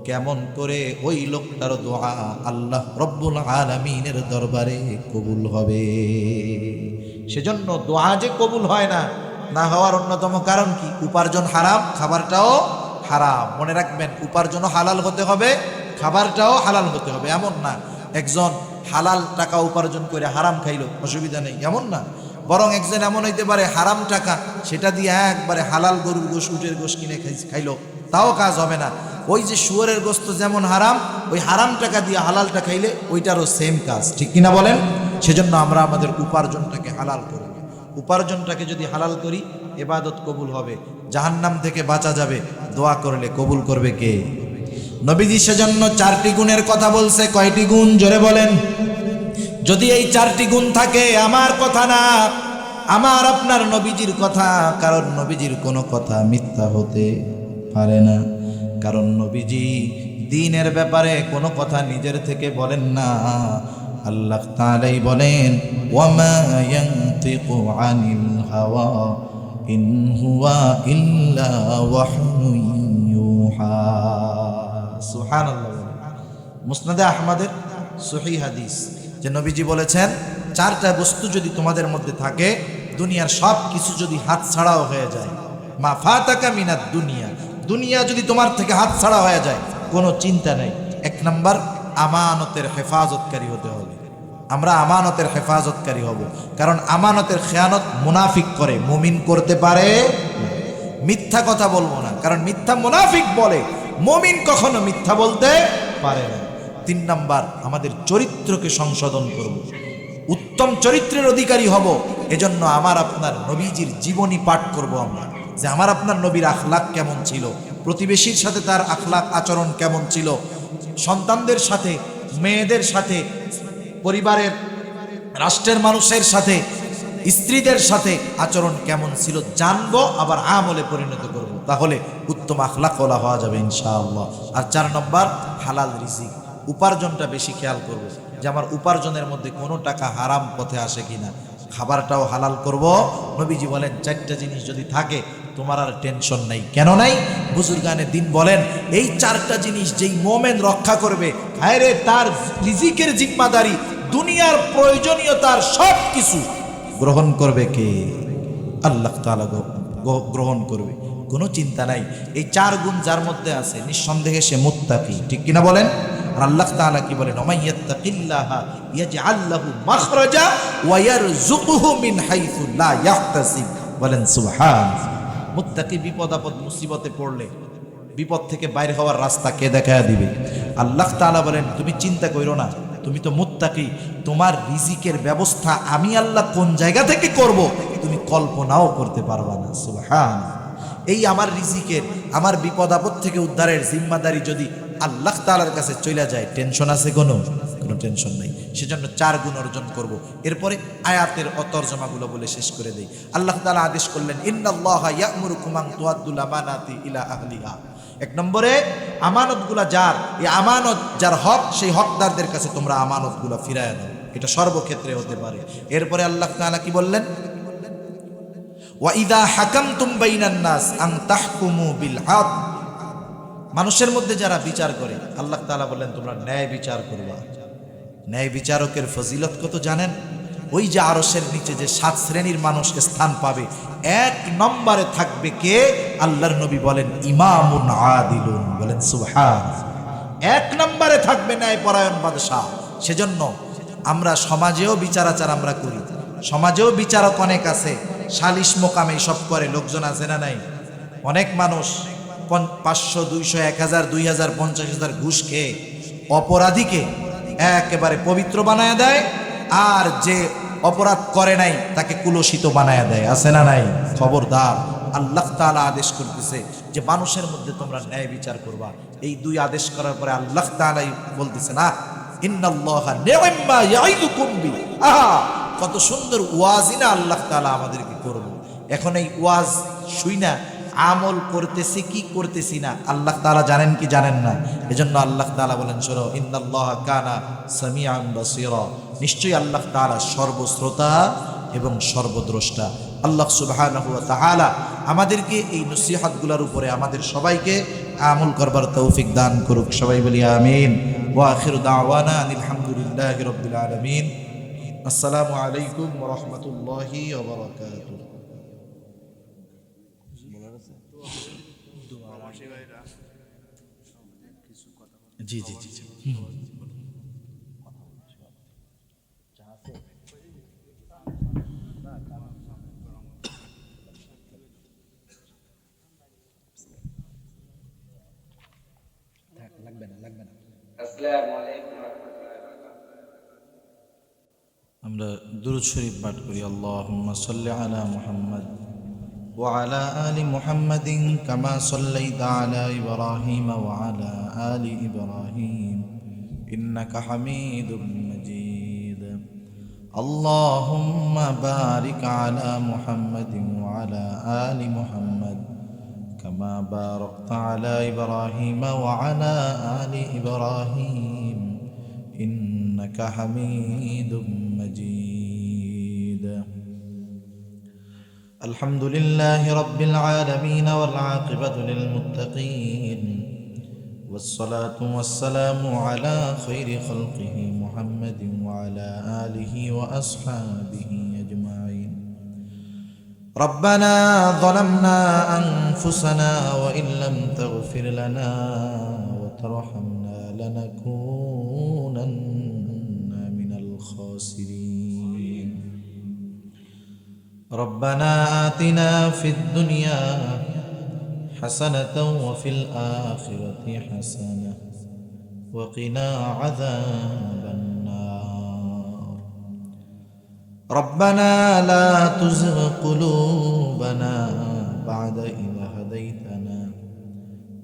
কেমন করে ওই লোকটার দোয়া আল্লাহ রব্বুল আলামিনের দরবারে কবুল হবে? সেজন্য দোয়া যে কবুল হয় না, না হওয়ার অন্যতম কারণ কি? উপার্জন হারাম, খাবারটাও হারাম। মনে রাখবেন, উপার্জনও হালাল হতে হবে, খাবারটাও হালাল হতে হবে। এমন না একজন হালাল টাকা উপার্জন করে হারাম খাইলো, অসুবিধা নেই, এমন না। বরং একজন এমন হইতে পারে হারাম টাকা সেটা দিয়ে একবারে হালাল গরুর গোশ উটের গোশ কিনে খাইলো, তাও কাজ হবে না। ওই যে শুয়োরের গোস্ত যেমন হারাম, ওই হারাম টাকা দিয়ে হালালটা খাইলে ওইটারও সেম কাজ, ঠিক কিনা বলেন? সেজন্য আমরা আমাদের উপার্জনটাকে হালাল করি। উপার্জনটাকে যদি হালাল করি ইবাদত কবুল হবে, জাহান্নাম থেকে বাঁচা যাবে। দোয়া করলে কবুল করবে কে? নবীজি সেজন্য 4টি গুণের কথা বলছে। কয়টি গুণ জোরে বলেন? যদি এই 4টি গুণ থাকে, আমার কথা না, আমার আপনার নবীজির কথা। কারণ নবীজির কোনো কথা মিথ্যা হতে পারে না। কারণ নবীজি দ্বীনের ব্যাপারে কোনো কথা নিজের থেকে বলেন না। আল্লাহ তাআলাই বলেন, ওয়ামা ইয়ানতিকু আনিল হাওয়া ইন হুয়া ইল্লা ওয়াহয়ুন ইউহা। সুবহানাল্লাহ। মুসনাদে আহমদের সহিহ হাদিস যে নবীজি বলেছেন, 4টা বস্তু যদি তোমাদের মধ্যে থাকে, দুনিয়ার সব কিছু যদি হাত ছাড়াও হয়ে যায়, মা ফাতাকা মিনাদ দুনিয়া, দুনিয়া যদি তোমার থেকে হাত ছাড়া হয়ে যায়, কোনো চিন্তা নেই। 1 নাম্বার, আমানতের হেফাজতকারী হতে হবে। আমরা আমানতের হেফাজতকারী হব, কারণ আমানতের খেয়ানত মুনাফিক করে, মুমিন করতে পারে। মিথ্যা কথা বলবো না, কারণ মিথ্যা মুনাফিক বলে, মুমিন কখনো মিথ্যা বলতে পারে না। 3 নাম্বার, আমাদের চরিত্রকে সংশোধন করব, উত্তম চরিত্রের অধিকারী হব। এজন্য আমার আপনার নবীজির জীবনী পাঠ করব আমরা, যে আমার আপনার নবীর আখলাক কেমন ছিল, প্রতিবেশীর সাথে তার আখলাক আচরণ কেমন ছিল, সন্তানদের সাথে, মেয়েদের সাথে, পরিবারের রাষ্ট্রের মানুষের সাথে, স্ত্রীদের সাথে আচরণ কেমন ছিল জানবো, আবার আমলে পরিণত করব। তাহলে উত্তম আখলাকওয়ালা হওয়া যাবে ইনশাআল্লাহ। আর 4 নম্বর, হালাল রিজিক, উপার্জনটা বেশি খেয়াল করব, যে আমার উপার্জনের মধ্যে কোনো টাকা হারাম পথে আসে কিনা। খাবারটাও হালাল করব। নবীজি বলেন, 4টা জিনিস যদি থাকে তোমার আর টেনশন নাই। কেন নাই? বুজুর্গানে দিন বলেন, এই 4টা জিনিস যেই মোমেন রক্ষা করবে, হায়রে তার রিজিকের জিম্মাদারি, দুনিয়ার প্রয়োজনীয়তার সব কিছু গ্রহণ করবে কে? আল্লাহ তাআলা গ্রহণ করবে, কোনো চিন্তা নাই। এই 4 গুণ যার মধ্যে আছে, নিঃসন্দেহে সে মুত্তাকি, ঠিক কিনা বলেন? আর আল্লাহ তাআলা কি বলেন? ওমাইয়াত্তাকিল্লাহা ইয়াজআল লাহু মাখরাজা ওয়া ইয়ারযুকুহু মিন হাইসু লা ইয়াহতাসিব। বলেন সুবহানাল্লাহ। মুত্তাকি বিপদ আপদ মুসিবতে পড়লে বিপদ থেকে বাইরে হওয়ার রাস্তা কে দেখায়া দিবে? আল্লাহ তাআলা বলেন, তুমি চিন্তা কইরো না, তুমি তো মুত্তাকি, তোমার রিজিকের ব্যবস্থা আমি আল্লাহ কোন জায়গা থেকে করব তুমি কল্পনাও করতে পারবা না। সুবহানাল্লাহ। এই আমার রিজিকের, আমার বিপদ আপদ থেকে উদ্ধারের জিম্মাদারি যদি আল্লাহ তাআলার কাছে চলে যায়, টেনশন আছে? কোনো টেনশন নাই। সেজন্য 4 গুণ অর্জন করব। এরপরে আয়াতের তরজমাগুলো বলে শেষ করে দেই। আল্লাহ তাআলা আদেশ করলেন, ইন্নাল্লাহা ইয়া'মুরুকুম আন তুআদ্দুল আমানাতি ইলা আহলিহা। 1 নম্বরে, আমানতগুলা যার, এই আমানত যার হক, সেই হকদারদের কাছে তোমরা আমানতগুলা ফিরায় দাও। এটা সর্বক্ষেত্রে হতে পারে। এরপরে আল্লাহ তাআলা কি বললেন? ওয়া ইযা হাকামতুম বাইনান নাস আন তাহকুমু বিল হক। মানুষের মধ্যে যারা বিচার করে, আল্লাহ তাআলা বললেন তোমরা ন্যায় বিচার করবা। ন্যায় বিচারকের ফজিলত কত জানেন? ওই যে আরশের নিচে যে 7 শ্রেণীর মানুষ স্থান পাবে, 1 নম্বরে থাকবে কে? আল্লাহর নবী বলেন, ইমামুন আদিলুন। বলেন সুবহানাল্লাহ। 1 নম্বরে থাকবে ন্যায়পরায়ণ বাদশা। সেজন্য আমরা সমাজেও বিচার আচার আমরা করি, সমাজেও বিচারক অনেক আছে, সালিশ মোকামে সব করে লোকজন আছে না নাই? অনেক মানুষ 500, 200, 1000, 2000, 50,000 ঘুষ খেয়ে অপরাধীকে একেবারে পবিত্র বানায় দেয়, আর যে অপরাধ করে নাই তাকে কুলসিত বানায় দেয়, আছে না নাই? খবরদার, আল্লাহ তাআলা আদেশ করতেছে যে মানুষের মধ্যে তোমরা ন্যায় বিচার করবা। এই 2 আদেশ করার পরে আল্লাহ তাআলাই বলতেছে, না ইন্নাল্লাহা নি'মা ইয়াইদুকুম বি। আহা, কত সুন্দর ওয়াজই না আল্লাহ তাআলা আমাদেরকে করবে। এখন এই ওয়াজ শুই না আমল করতেছি কি করতেছি না আল্লাহ তাআলা জানেন কি জানেন না? এজন্য আল্লাহ তাআলা বলেন, শোনো, ইন্নাল্লাহা কানা সামিআন বাসীরা। নিশ্চয়ই আল্লাহ তাআলা সর্বশ্রোতা এবং সর্বদ্রষ্টা। আল্লাহ সুবহানাহু ওয়া তাআলা আমাদেরকে এই নসিহতগুলোর উপরে আমাদের সবাইকে আমল করবার তৌফিক দান করুক। সবাই বলি আমিন। ওয়া আখিরু দাওয়ানা আনিল হামদুলিল্লাহি রাব্বিল আলামিন। আসসালামু আলাইকুম ওয়া রাহমাতুল্লাহি ওয়া বারাকাতুহু। জি জি জি জি। আমরা দুরূদ শরীফ পাঠ করি। আল্লাহুম্মা সাল্লি আলা মুহাম্মদ ওয়া আলা আলি মুহাম্মাদিন কামা সাল্লাইতা আলা ইব্রাহিম ওয়া আলা আলি ইব্রাহিম ইন্নাকা হামিদুম মাজিদ। আল্লাহুম্মা বারিক আলা মুহাম্মাদিন ওয়া আলা আলি মুহাম্মাদ কামা বারাকতা আলা ইব্রাহিম ওয়া আলা আলি ইব্রাহিম ইন্নাকা হামিদুম مجيد. الحمد لله رب العالمين والعاقبة للمتقين والصلاة والسلام على خير خلقه محمد وعلى آله وأصحابه أجمعين. ربنا ظلمنا أنفسنا وإن لم تغفر لنا وترحمنا لنكونن الخاسرين. ربنا آتنا في الدنيا حسنة وفي الآخرة حسنة وقنا عذاب النار. ربنا لا تزغ قلوبنا بعد إذ هديتنا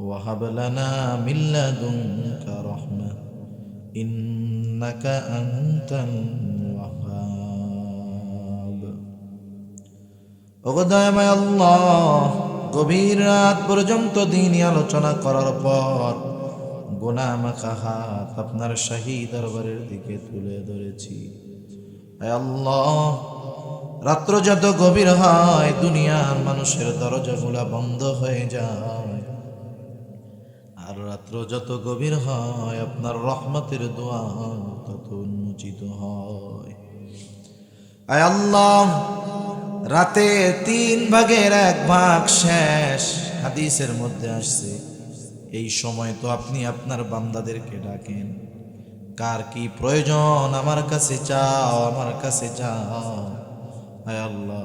وهب لنا من لدنك رحمة إنك أنت الوهاب. ওগোদয়াময় আল্লাহ, গভীর রাত পর্যন্ত দিনই আলোচনা করার পর গুনাহ মাখা হাত আপনার শাহী দরবারের দিকে তুলে ধরেছি। হে আল্লাহ, রাত্র যত গভীর হয় দুনিয়ার মানুষের দরজাগুলা বন্ধ হয়ে যায়, আর রাত্র যত গভীর হয় আপনার রহমতের দোয়া তত উন্মোচিত হয়। আয় আল্লাহ, রাতে 3 ভাগের 1 ভাগ শেষ। হাদিসের মধ্যে আসছে এই সময় তো আপনি আপনার বান্দাদেরকে ডাকেন, কার কি প্রয়োজন আমার কাছে চাও, আমার কাছে চাও। আয় আল্লাহ,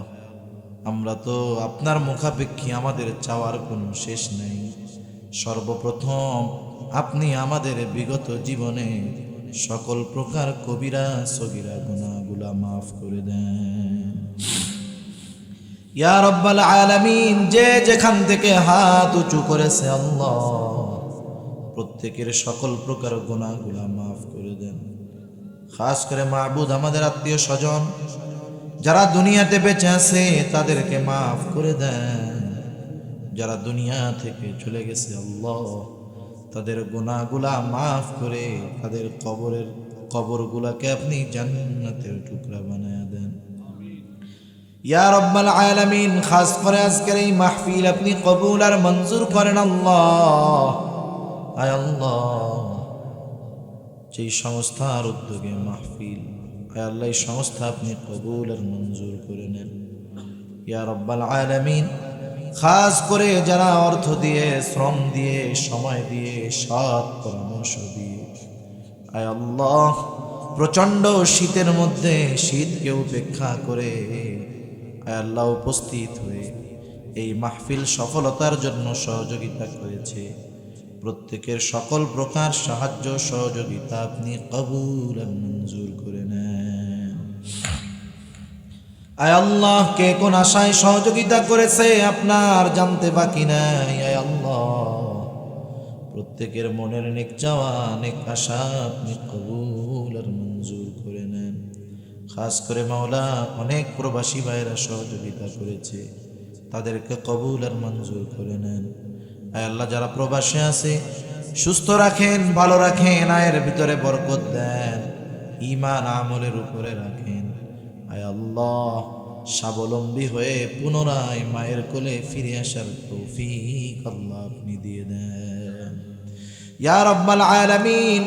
আমরা তো আপনার মুখাপেক্ষী, আমাদের চাওয়ার কোনো শেষ নেই। সর্বপ্রথম আপনি আমাদের বিগত জীবনে সকল প্রকার কবিরা সগীরা গুনাহগুলা মাফ করে দেন। ইয়া রাব্বাল আলামিন, যে যেখান থেকে হাত উঁচু করেছে আল্লাহ, প্রত্যেকের সকল প্রকার গুনাহগুলা মাফ করে দেন। খাস করে মাবুদ, আমাদের আত্মীয় স্বজন যারা দুনিয়াতে বেঁচে আছে তাদেরকে মাফ করে দেন। যারা দুনিয়া থেকে চলে গেছে আল্লাহ, তাদের গুনাহগুলা মাফ করে তাদের কবরগুলাকে আপনি জান্নাতের টুকরা বানায়া দেন। ইয়া রাব্বাল আলামিন, খাস করে আজকের এই মাহফিল আপনি কবুল আর মঞ্জুর করেন আল্লাহ। আয় আল্লাহ, যেই সংস্থার উদ্যোগে মাহফিল, আয় আল্লাহ, এই সংস্থা আপনি কবুল আর মঞ্জুর করে নেন। ইয়া রাব্বাল আলামিন, খাস করে যারা অর্থ দিয়ে, শ্রম দিয়ে, সময় দিয়ে, সৎ পরামর্শ দিয়ে, আয় আল্লাহ, প্রচণ্ড শীতের মধ্যে শীতকে উপেক্ষা করে আয় আল্লাহ উপস্থিত হয়ে এই মাহফিল সফলতার জন্য সহযোগিতা করেছে, প্রত্যেকের সকল প্রকার সাহায্য সহযোগিতা আপনি কবুল আর মঞ্জুর করে নেন। আয় আল্লাহ, কে কোন আশায় সহযোগিতা করেছে আপনার জানতে বাকি নাই। আয় আল্লাহ, প্রত্যেকের মনের নেক চাওয়া, নেক আশা আপনি কবুল আর মঞ্জুর করে নেন। খাস করে মাওলা, অনেক প্রবাসী ভাইরা সহযোগিতা করেছে, তাদেরকে কবুল আর মঞ্জুর করে নেন। আয় আল্লাহ, যারা প্রবাসে আছে সুস্থ রাখেন, ভালো রাখেন, আয়ের ভিতরে বরকত দেন, ঈমান আমলের উপরে রাখেন। আয় আল্লাহ, স্বাবলম্বী হয়ে পুনরায় মায়ের কোলে ফিরে আসার তৌফিক আল্লাহ আপনি দিয়ে দেন। ইয়া রাব্বাল আলামিন,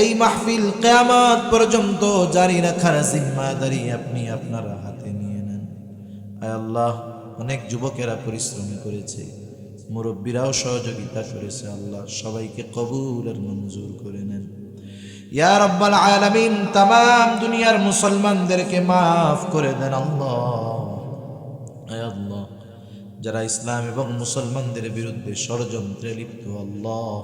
এই মাহফিল কিয়ামত পর্যন্ত জারি রাখার জিম্মাদারি আপনি আপনার হাতে নিয়ে নেন। আয় আল্লাহ, অনেক যুবকেরা পরিশ্রম করেছে, মুরব্বীরাও সহযোগিতা করেছে, আল্লাহ সবাইকে কবুল আর মঞ্জুর করে নেন। ইয়া রাব্বাল আলামিন, तमाम দুনিয়ার মুসলমানদেরকে মাফ করে দেন আল্লাহ। আয় আল্লাহ, যারা ইসলাম এবং মুসলমানদের বিরুদ্ধে ষড়যন্ত্রে লিপ্ত আল্লাহ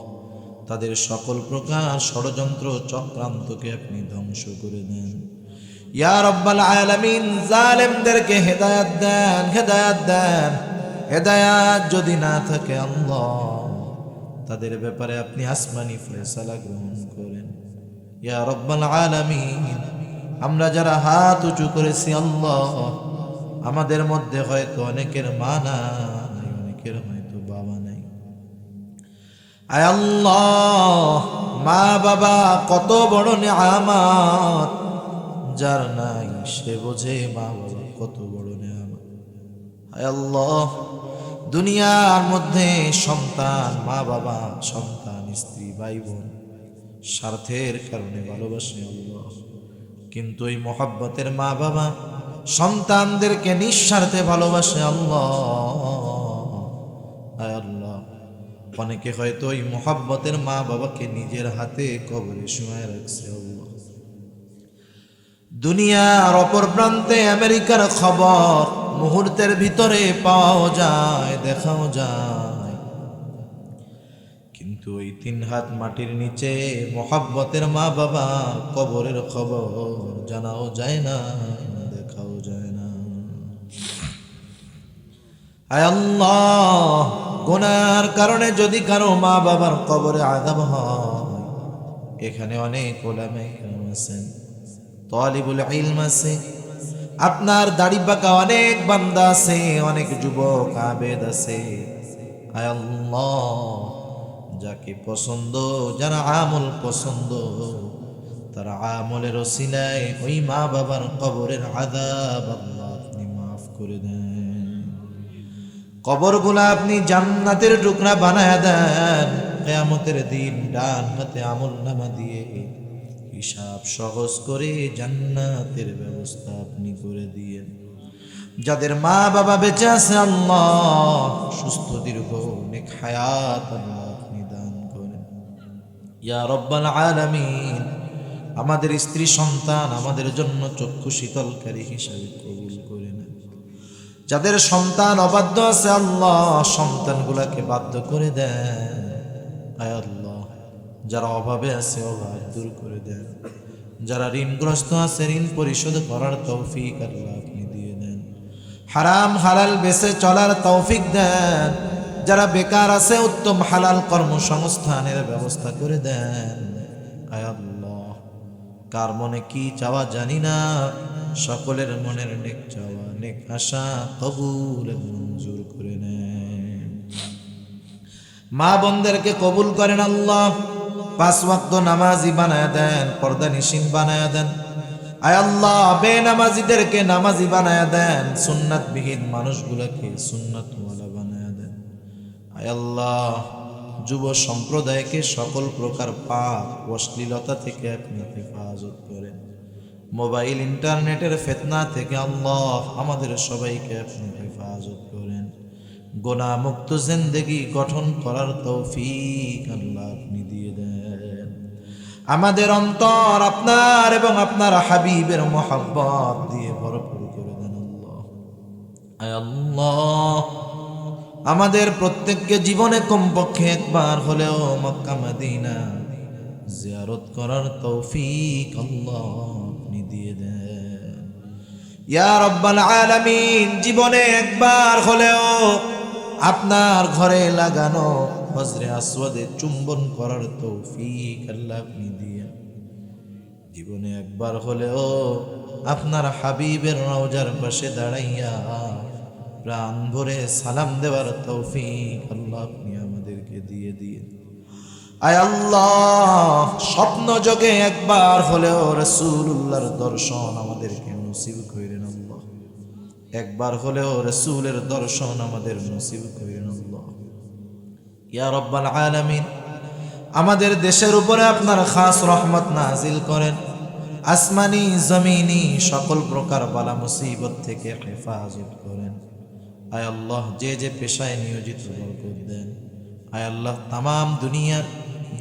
তাদের সকল প্রকার ষড়যন্ত্র চক্রান্তকে আপনি ধ্বংস করে দেন। ইয়া রাব্বাল আলামিন, জালেমদেরকে হেদায়েত দেন, হেদায়েত দেন। হেদায়েত যদি না থাকে আল্লাহ, তাদের ব্যাপারে আপনি আসমানি ফয়সালা গ্রহণ করেন। ইয়া রাব্বাল আলামিন, আমরা যারা হাত উঁচু করেছি আল্লাহ, আমাদের মধ্যে হয়তো অনেকের মা নাই, অনেকের হয়তো বাবা নাই। আয় আল্লাহ, মা বাবা কত বড় নিয়ামত, যার নাই সে বোঝে মা বাবা কত বড় নিয়ামত। আয় আল্লাহ, দুনিয়ার মধ্যে সন্তান, মা বাবা, সন্তান, স্ত্রী, ভাই বোন স্বার্থের কারণে ভালোবাসে আল্লাহ, কিন্তু এই মহব্বতের মা বাবা সন্তানদেরকে নিঃস্বার্থে ভালোবাসে আল্লাহ। আয় আল্লাহ, অনেকে হয়তো এই মহব্বতের মা বাবাকে নিজের হাতে কবরে শুয়ে রাখছে আল্লাহ। দুনিয়ার অপর প্রান্তে আমেরিকার খবর মুহূর্তের ভিতরে পাওয়াও যায়, দেখাও যায়, কিন্তু ওই 3 হাত মাটির নিচে মহব্বতের মা বাবা কবরের খবর জানাও যায় না, দেখাও যায় না। আয় আল্লাহ, গুনার কারণে যদি কারো মা বাবার কবরে আযাব হয়, এখানে অনেক উলামা ইকরাম আছেন, তালিবুল ইলম আছে, আপনার দাড়ি পাকা অনেক বান্দা আছে, অনেক যুবক আবেদ আছে। আয় আল্লাহ, যাকে পছন্দ, যারা আমল পছন্দ, তারা আমলের ওসিলায় ওই মা বাবার কবরের আযাব আল্লাহ আপনি মাফ করে দেন। কবরগুলা আপনি জান্নাতের টুকরা বানায়া দেন। কিয়ামতের দিন ডান হাতে আমলনামা দিয়ে হিসাব সহজ করে জান্নাতের ব্যবস্থা আপনি করে দিয়েন। যাদের মা বাবা বেঁচে আছে আল্লাহ, সুস্থ দীর্ঘ নেক হায়াত আল্লাহ আপনি দান করেন। ইয়া রাব্বাল আলামিন, আমাদের স্ত্রী সন্তান আমাদের জন্য চক্ষু শীতলকারী হিসাবে কবুল করে নেন। যাদের সন্তান অবাধ্য আছে আল্লাহ, সন্তানগুলাকে বাধ্য করে দেন। আয় আল্লাহ, যারা অভাবে আছে অভাব দূর করে দেন। যারা ঋণগ্রস্ত আছে ঋণ পরিশোধ করার তৌফিক আল্লাহ আপনি দিয়ে দেন। হারাম হালাল বেঁচে চলার তৌফিক দেন। যারা বেকার আছে উত্তম হালাল কর্মসংস্থানের ব্যবস্থা করে দেন। আয় আল্লাহ, কার মনে কি চাওয়া জানি না, সকলের মনের নেক চাওয়া নেক আশা কবুল মঞ্জুর করে নেন। মা বোনদেরকে কবুল করেন আল্লাহ। 5 ওয়াক্ত নামাজি বানায় দেন, পর্দা নিশিন বানায় দেন। আয় আল্লাহ, বেনামাজিদেরকে নামাজি বানায় দেন, সুন্নাতবিহীন মানুষগুলোকে সুন্নাতওয়ালা বানায় দেন। আয় আল্লাহ, যুব সম্প্রদায়কে সকল প্রকার পাপ অশ্লীলতা থেকে আপনি হেফাজত করেন। মোবাইল ইন্টারনেটের ফিতনা থেকে আল্লাহ আমাদের সবাইকে আপনি হেফাজত করেন। গুনাহ মুক্ত জিন্দেগি গঠন করার তৌফিক আল্লাহ আপনি দিয়ে দেন। আমাদের অন্তর আপনার এবং আপনার হাবিবের মহব্বত দিয়ে ভরপুর করে দেন আল্লাহ। আয় আল্লাহ, আমাদের প্রত্যেককে জীবনে কমপক্ষে একবার হলেও মক্কা মদিনা জিয়ারত করার তৌফিক আল্লাহ আপনি দিয়ে দেন। ইয়া রাব্বাল আলামিন, জীবনে একবার হলেও আপনার ঘরে লাগানো হজরে আসওয়াদে চুম্বন করার তৌফিক আল্লাহ আপনি দিয়ে, জীবনে একবার হলেও আপনার হাবিবের রওজার পাশে দাঁড়াইয়া প্রাণ ভরে সালাম দেওয়ার তৌফিক আল্লাহ আপনি আমাদেরকে দিয়ে দিন। আয় আল্লাহ, স্বপ্ন যোগে একবার হলেও রাসূলুল্লাহর দর্শন আমাদেরকে নসিব করেন আল্লাহ। একবার হলেও রাসূলের দর্শন আমাদের নসিব করেন আল্লাহ। ইয়া রাব্বাল আলামিন, আমাদের দেশের উপরে আপনার খাস রহমত নাজিল করেন। আসমানি জমিনি সকল প্রকার বালা মুসিবত থেকে হেফাজত করেন। আয় আল্লাহ, যে যে পেশায় নিয়োজিত বরকত দেন। আয় আল্লাহ, তামাম দুনিয়ার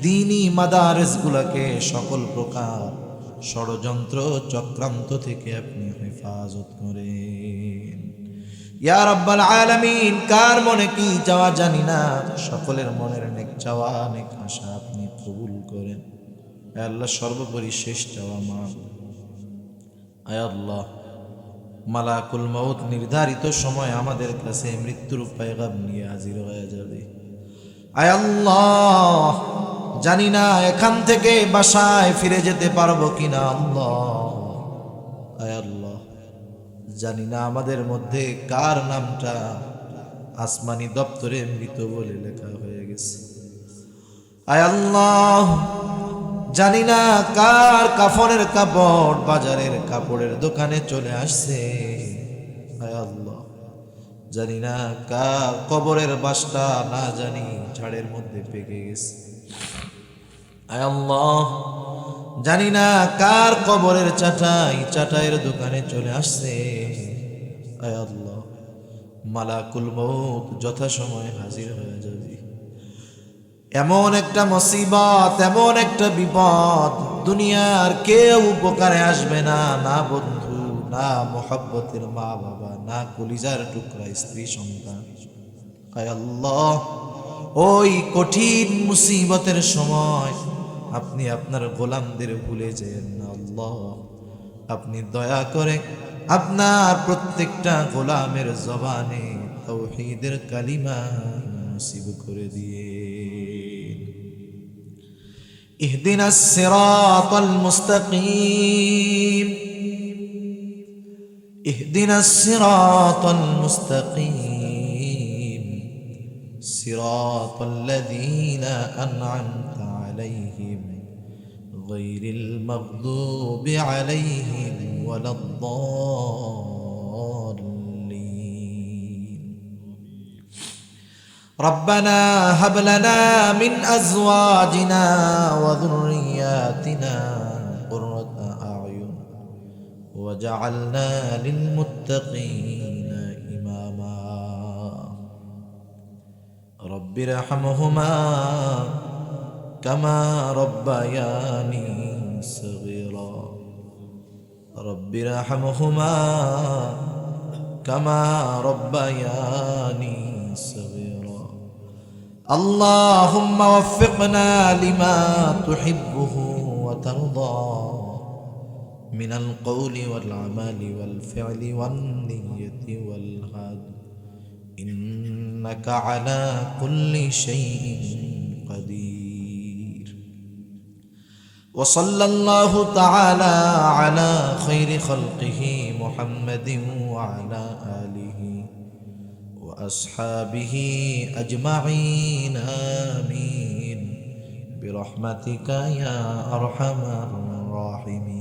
দ্বীনি মাদারিসগুলোকে সকল প্রকার ষড়যন্ত্র চক্রান্ত থেকে আপনি হেফাজত করেন। ইয়া রাব্বাল আলামিন, কার মনে কি চাওয়া জানি না, সকলের মনের নেক চাওয়া নেক আশা আপনি কবুল করেন। আয় আল্লাহ সর্বোপরি শেষ চাওয়া মা, আয় আল্লাহ মালাকুল মউত নির্ধারিত সময় আমাদের কাছে মৃত্যুর পায়গাম নিয়ে হাজির হয়ে যাবে। আয় আল্লাহ জানি না এখান থেকে বাসায় ফিরে যেতে পারবো কিনা আল্লাহ। আয় আল্লাহ জানি না আমাদের মধ্যে কার নামটা আসমানি দপ্তরে মৃত বলে লেখা হয়ে গেছে। আয় আল্লাহ জানি না কার কাফনের কাপড় বাজারের কাপড়ের দোকানে চলে আসছে। আয় আল্লাহ জানি না কার কবরের বাসটা না জানি ঝাড়ের মধ্যে পেকে গেছে। আয় আল্লাহ জানি না কার কবরের চাটাইয়ের দোকানে চলে আসছে। আয় আল্লাহ মালাকুল মউত যথাসময়ে হাজির হয়ে যাবে। এমন একটা মুসিবত, এমন একটা বিপদ দুনিয়ার কেউ উপকারে আসবে না, না বন্ধু, না মোহাব্বতের মা বাবা, না কলিজার টুকরা স্ত্রী সন্তান। আয় আল্লাহ ওই কঠিন মুসিবতের সময় আপনি আপনার গোলামদের ভুলে যেন না আল্লাহ। আপনি দয়া করে আপনার প্রত্যেকটা গোলামের জবানে তাওহীদের কালিমা নসিব করে দিয়ে। ইহদিনাস সিরাতাল মুস্তাকিম, ইহদিনাস সিরাতাল মুস্তাকিম, সিরাতাল লাযীনা আন'আমতা আলাইহিম গায়রিল মাগদুবি আলাইহিম ওয়ালাদ-দাল্লিন। ربنا هب لنا من أزواجنا وذرياتنا قرة أعين وجعلنا للمتقين إماما رب ارحمهما كما ربياني صغيرا رب ارحمهما كما ربياني صغيرا اللهم وفقنا لما تحبه وترضى من القول والعمل والفعل والنية والهدي إنك على كل شيء قدير. وصلى الله تعالى على خير خلقه محمد وعلى آله وأصحابه أجمعين آمين برحمتك يا أرحم الراحمين.